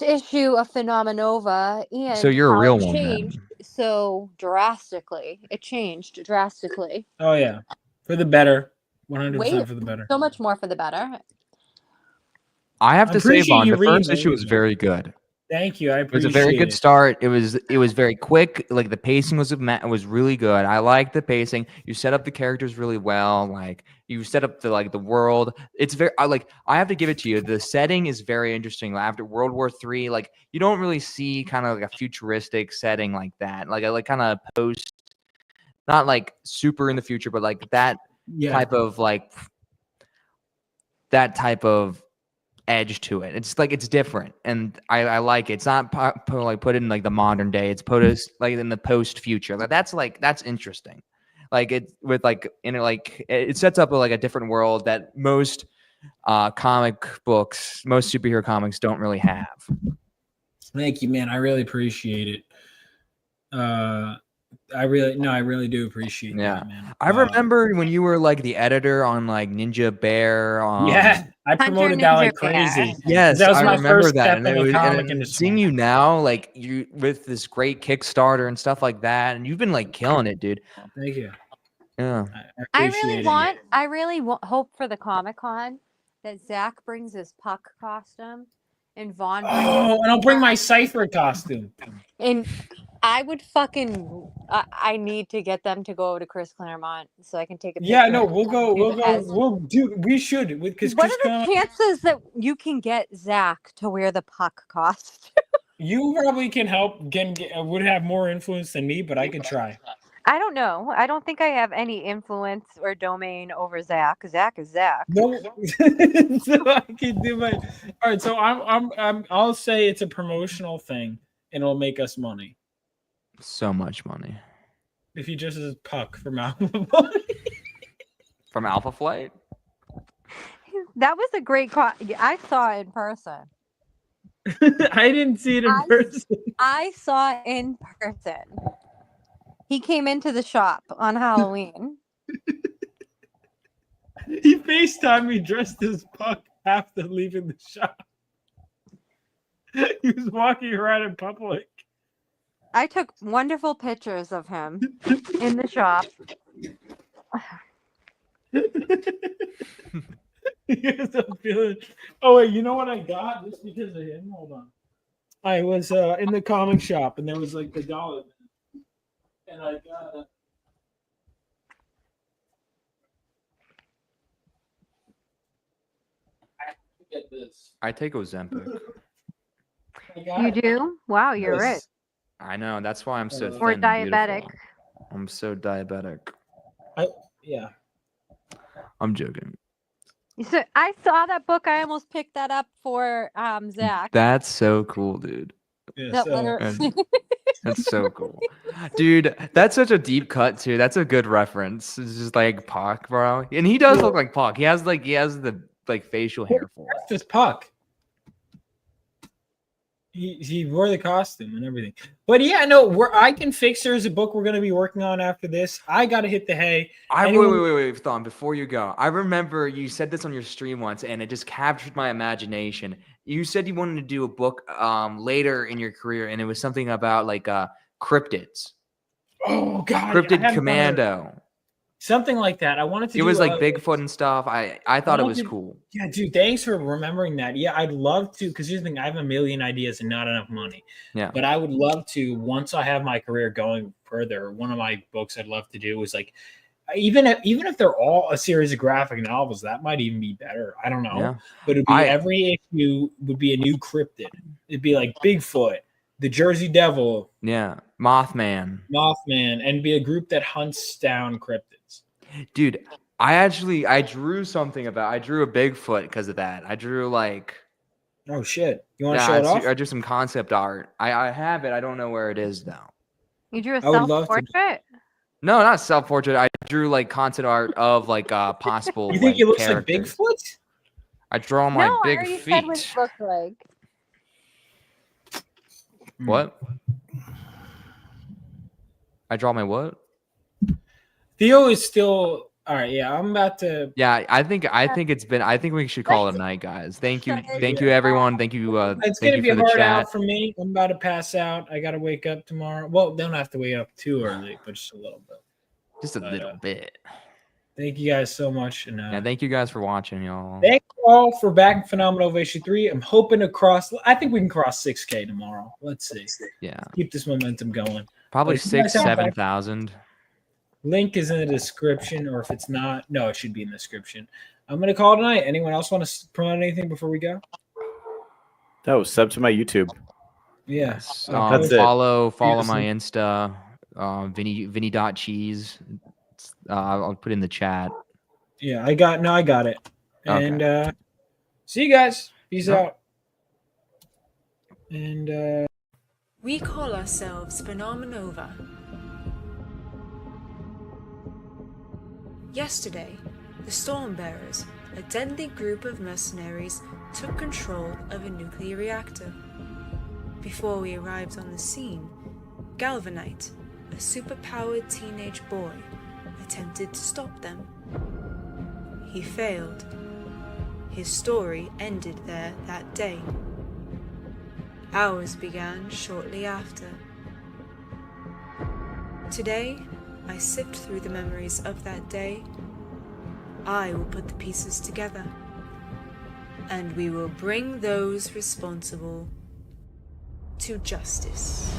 [SPEAKER 10] issue of Phenomenova, and
[SPEAKER 13] So you're a
[SPEAKER 10] how
[SPEAKER 13] real
[SPEAKER 10] it
[SPEAKER 13] one, then.
[SPEAKER 10] changed so drastically. It changed drastically.
[SPEAKER 9] Oh yeah, for the better. 100%
[SPEAKER 10] Way
[SPEAKER 9] for the better.
[SPEAKER 10] so much more for the better.
[SPEAKER 13] I have
[SPEAKER 9] I
[SPEAKER 13] to say,
[SPEAKER 9] appreciate
[SPEAKER 13] Vaughn,
[SPEAKER 9] you
[SPEAKER 13] the first
[SPEAKER 9] reading
[SPEAKER 13] issue was
[SPEAKER 9] it.
[SPEAKER 13] very good.
[SPEAKER 9] Thank you. I
[SPEAKER 13] It was
[SPEAKER 9] appreciate
[SPEAKER 13] a very good
[SPEAKER 9] it.
[SPEAKER 13] start. It was very quick. Like the pacing was really good. I liked the pacing. You set up the characters really well. Like you set up the world. It's very I have to give it to you. The setting is very interesting. After World War III, like you don't really see kind of like a futuristic setting like that. Like kind of post, not like super in the future, but like that type of edge to it. It's like it's different, and I like it. It's not put in like the modern day. It's put as like in the post future. That's interesting. Like it with like in like it sets up a different world that most comic books, most superhero comics don't really have.
[SPEAKER 9] Thank you, man. I really appreciate it. I really do appreciate that, man.
[SPEAKER 13] I remember when you were like the editor on like Ninja Bear.
[SPEAKER 9] I promoted that like crazy.
[SPEAKER 13] Yes,
[SPEAKER 9] that was
[SPEAKER 13] I
[SPEAKER 9] my
[SPEAKER 13] remember
[SPEAKER 9] first
[SPEAKER 13] that.
[SPEAKER 9] step
[SPEAKER 13] And
[SPEAKER 9] in
[SPEAKER 13] it
[SPEAKER 9] the
[SPEAKER 13] was,
[SPEAKER 9] comic
[SPEAKER 13] and
[SPEAKER 9] industry.
[SPEAKER 13] seeing you now, like you with this great Kickstarter and stuff like that, and you've been like killing it, dude.
[SPEAKER 9] Thank you.
[SPEAKER 13] Yeah.
[SPEAKER 10] I really hope for the Comic-Con that Zach brings his Puck costume and Vaughn brings
[SPEAKER 9] And I'll bring my Cypher costume.
[SPEAKER 10] and I would fucking I need to get them to go over to Chris Claremont so I can take a picture.
[SPEAKER 9] Yeah, no, we should because
[SPEAKER 10] what are the chances that you can get Zach to wear the Puck costume?
[SPEAKER 9] You probably can help. Would have more influence than me, but I could try.
[SPEAKER 10] I don't know. I don't think I have any influence or domain over Zach. Zach is Zach.
[SPEAKER 9] No, so I can do my. All right, so I'll say it's a promotional thing, and it'll make us money.
[SPEAKER 13] So much money.
[SPEAKER 9] if he dresses as Puck from Alpha Flight.
[SPEAKER 13] From Alpha Flight?
[SPEAKER 10] That was a great I saw it in person.
[SPEAKER 9] I didn't see it in person.
[SPEAKER 10] I saw it in person. He came into the shop on Halloween.
[SPEAKER 9] He FaceTimed me dressed as Puck after leaving the shop. He was walking around in public.
[SPEAKER 10] I took wonderful pictures of him in the shop.
[SPEAKER 9] Oh wait, you know what I got just because of him? Hold on. I was in the comic shop and there was like the dollar, and I got. Get this.
[SPEAKER 13] I take Ozempic.
[SPEAKER 10] You do? Wow, you're rich.
[SPEAKER 13] I know. That's why I'm so thin.
[SPEAKER 10] Or
[SPEAKER 13] and
[SPEAKER 10] diabetic.
[SPEAKER 13] beautiful. I'm so diabetic.
[SPEAKER 9] Yeah.
[SPEAKER 13] I'm joking.
[SPEAKER 10] So I saw that book. I almost picked that up for Zach.
[SPEAKER 13] That's so cool, dude.
[SPEAKER 10] That letter-
[SPEAKER 13] That's so cool, dude. That's such a deep cut too. That's a good reference. It's just like Puck, bro, and he does look like Puck. He has the facial hair for it.
[SPEAKER 9] Just Puck. He wore the costume and everything. But yeah, no, I Can Fix Her is a book we're going to be working on after this. I got to hit the hay.
[SPEAKER 13] Wait, Thon, before you go. I remember you said this on your stream once, and it just captured my imagination. You said you wanted to do a book later in your career, and it was something about like cryptids.
[SPEAKER 9] Oh, God.
[SPEAKER 13] Cryptid Commando.
[SPEAKER 9] Something like that. I wanted to
[SPEAKER 13] It was like Bigfoot and stuff. I thought it was cool.
[SPEAKER 9] Yeah, dude, thanks for remembering that. Yeah, I'd love to, because here's the thing, I have a million ideas and not enough money.
[SPEAKER 13] Yeah.
[SPEAKER 9] But I would love to, once I have my career going further, one of my books I'd love to do is like, even if they're all a series of graphic novels, that might even be better. I don't know.
[SPEAKER 13] Yeah.
[SPEAKER 9] But it'd be every issue would be a new cryptid. It'd be like Bigfoot, the Jersey Devil.
[SPEAKER 13] Yeah. Mothman,
[SPEAKER 9] and be a group that hunts down cryptids.
[SPEAKER 13] Dude, I drew a Bigfoot because of that. I drew like,
[SPEAKER 9] oh shit, you want to show it off?
[SPEAKER 13] I drew some concept art. I have it. I don't know where it is though.
[SPEAKER 10] You drew a self-portrait?
[SPEAKER 13] No, not self-portrait. I drew like concept art of like possible.
[SPEAKER 9] You think it looks
[SPEAKER 13] characters.
[SPEAKER 9] like Bigfoot?
[SPEAKER 13] I draw my big
[SPEAKER 10] I already
[SPEAKER 13] feet.
[SPEAKER 10] said what it looked like.
[SPEAKER 13] What? I draw my what?
[SPEAKER 9] Theo is still all right. Yeah, I'm about to.
[SPEAKER 13] Yeah, I think it's been. I think we should call it a night, guys. Thank you, everyone. Thank you.
[SPEAKER 9] It's
[SPEAKER 13] thank
[SPEAKER 9] gonna
[SPEAKER 13] you
[SPEAKER 9] be
[SPEAKER 13] for
[SPEAKER 9] a
[SPEAKER 13] the
[SPEAKER 9] hard
[SPEAKER 13] chat.
[SPEAKER 9] out for me. I'm about to pass out. I gotta wake up tomorrow. Well, don't have to wake up too early, but just a little bit.
[SPEAKER 13] Just a little bit.
[SPEAKER 9] Thank you guys so much, and
[SPEAKER 13] yeah, thank you guys for watching, y'all.
[SPEAKER 9] Thank you all for backing Phenomenova issue 3. I'm hoping to cross. I think we can cross 6K tomorrow. Let's see.
[SPEAKER 13] Yeah,
[SPEAKER 9] keep this momentum going.
[SPEAKER 13] Probably 6,000-7,000.
[SPEAKER 9] Link is in the description, or if it's not, no, it should be in the description. I'm gonna call it tonight. Anyone else want to promote anything before we go?
[SPEAKER 7] No, sub to my YouTube.
[SPEAKER 9] Yes.
[SPEAKER 13] Follow my Insta, Vinny.cheese. I'll put in the chat.
[SPEAKER 9] Yeah, I got it. And see you guys. Peace out. And
[SPEAKER 5] we call ourselves Phenomenova. Yesterday, the Stormbearers, a deadly group of mercenaries, took control of a nuclear reactor. Before we arrived on the scene, Galvanite, a superpowered teenage boy, attempted to stop them. He failed. His story ended there that day. Ours began shortly after. Today, I sift through the memories of that day. I will put the pieces together, and we will bring those responsible to justice.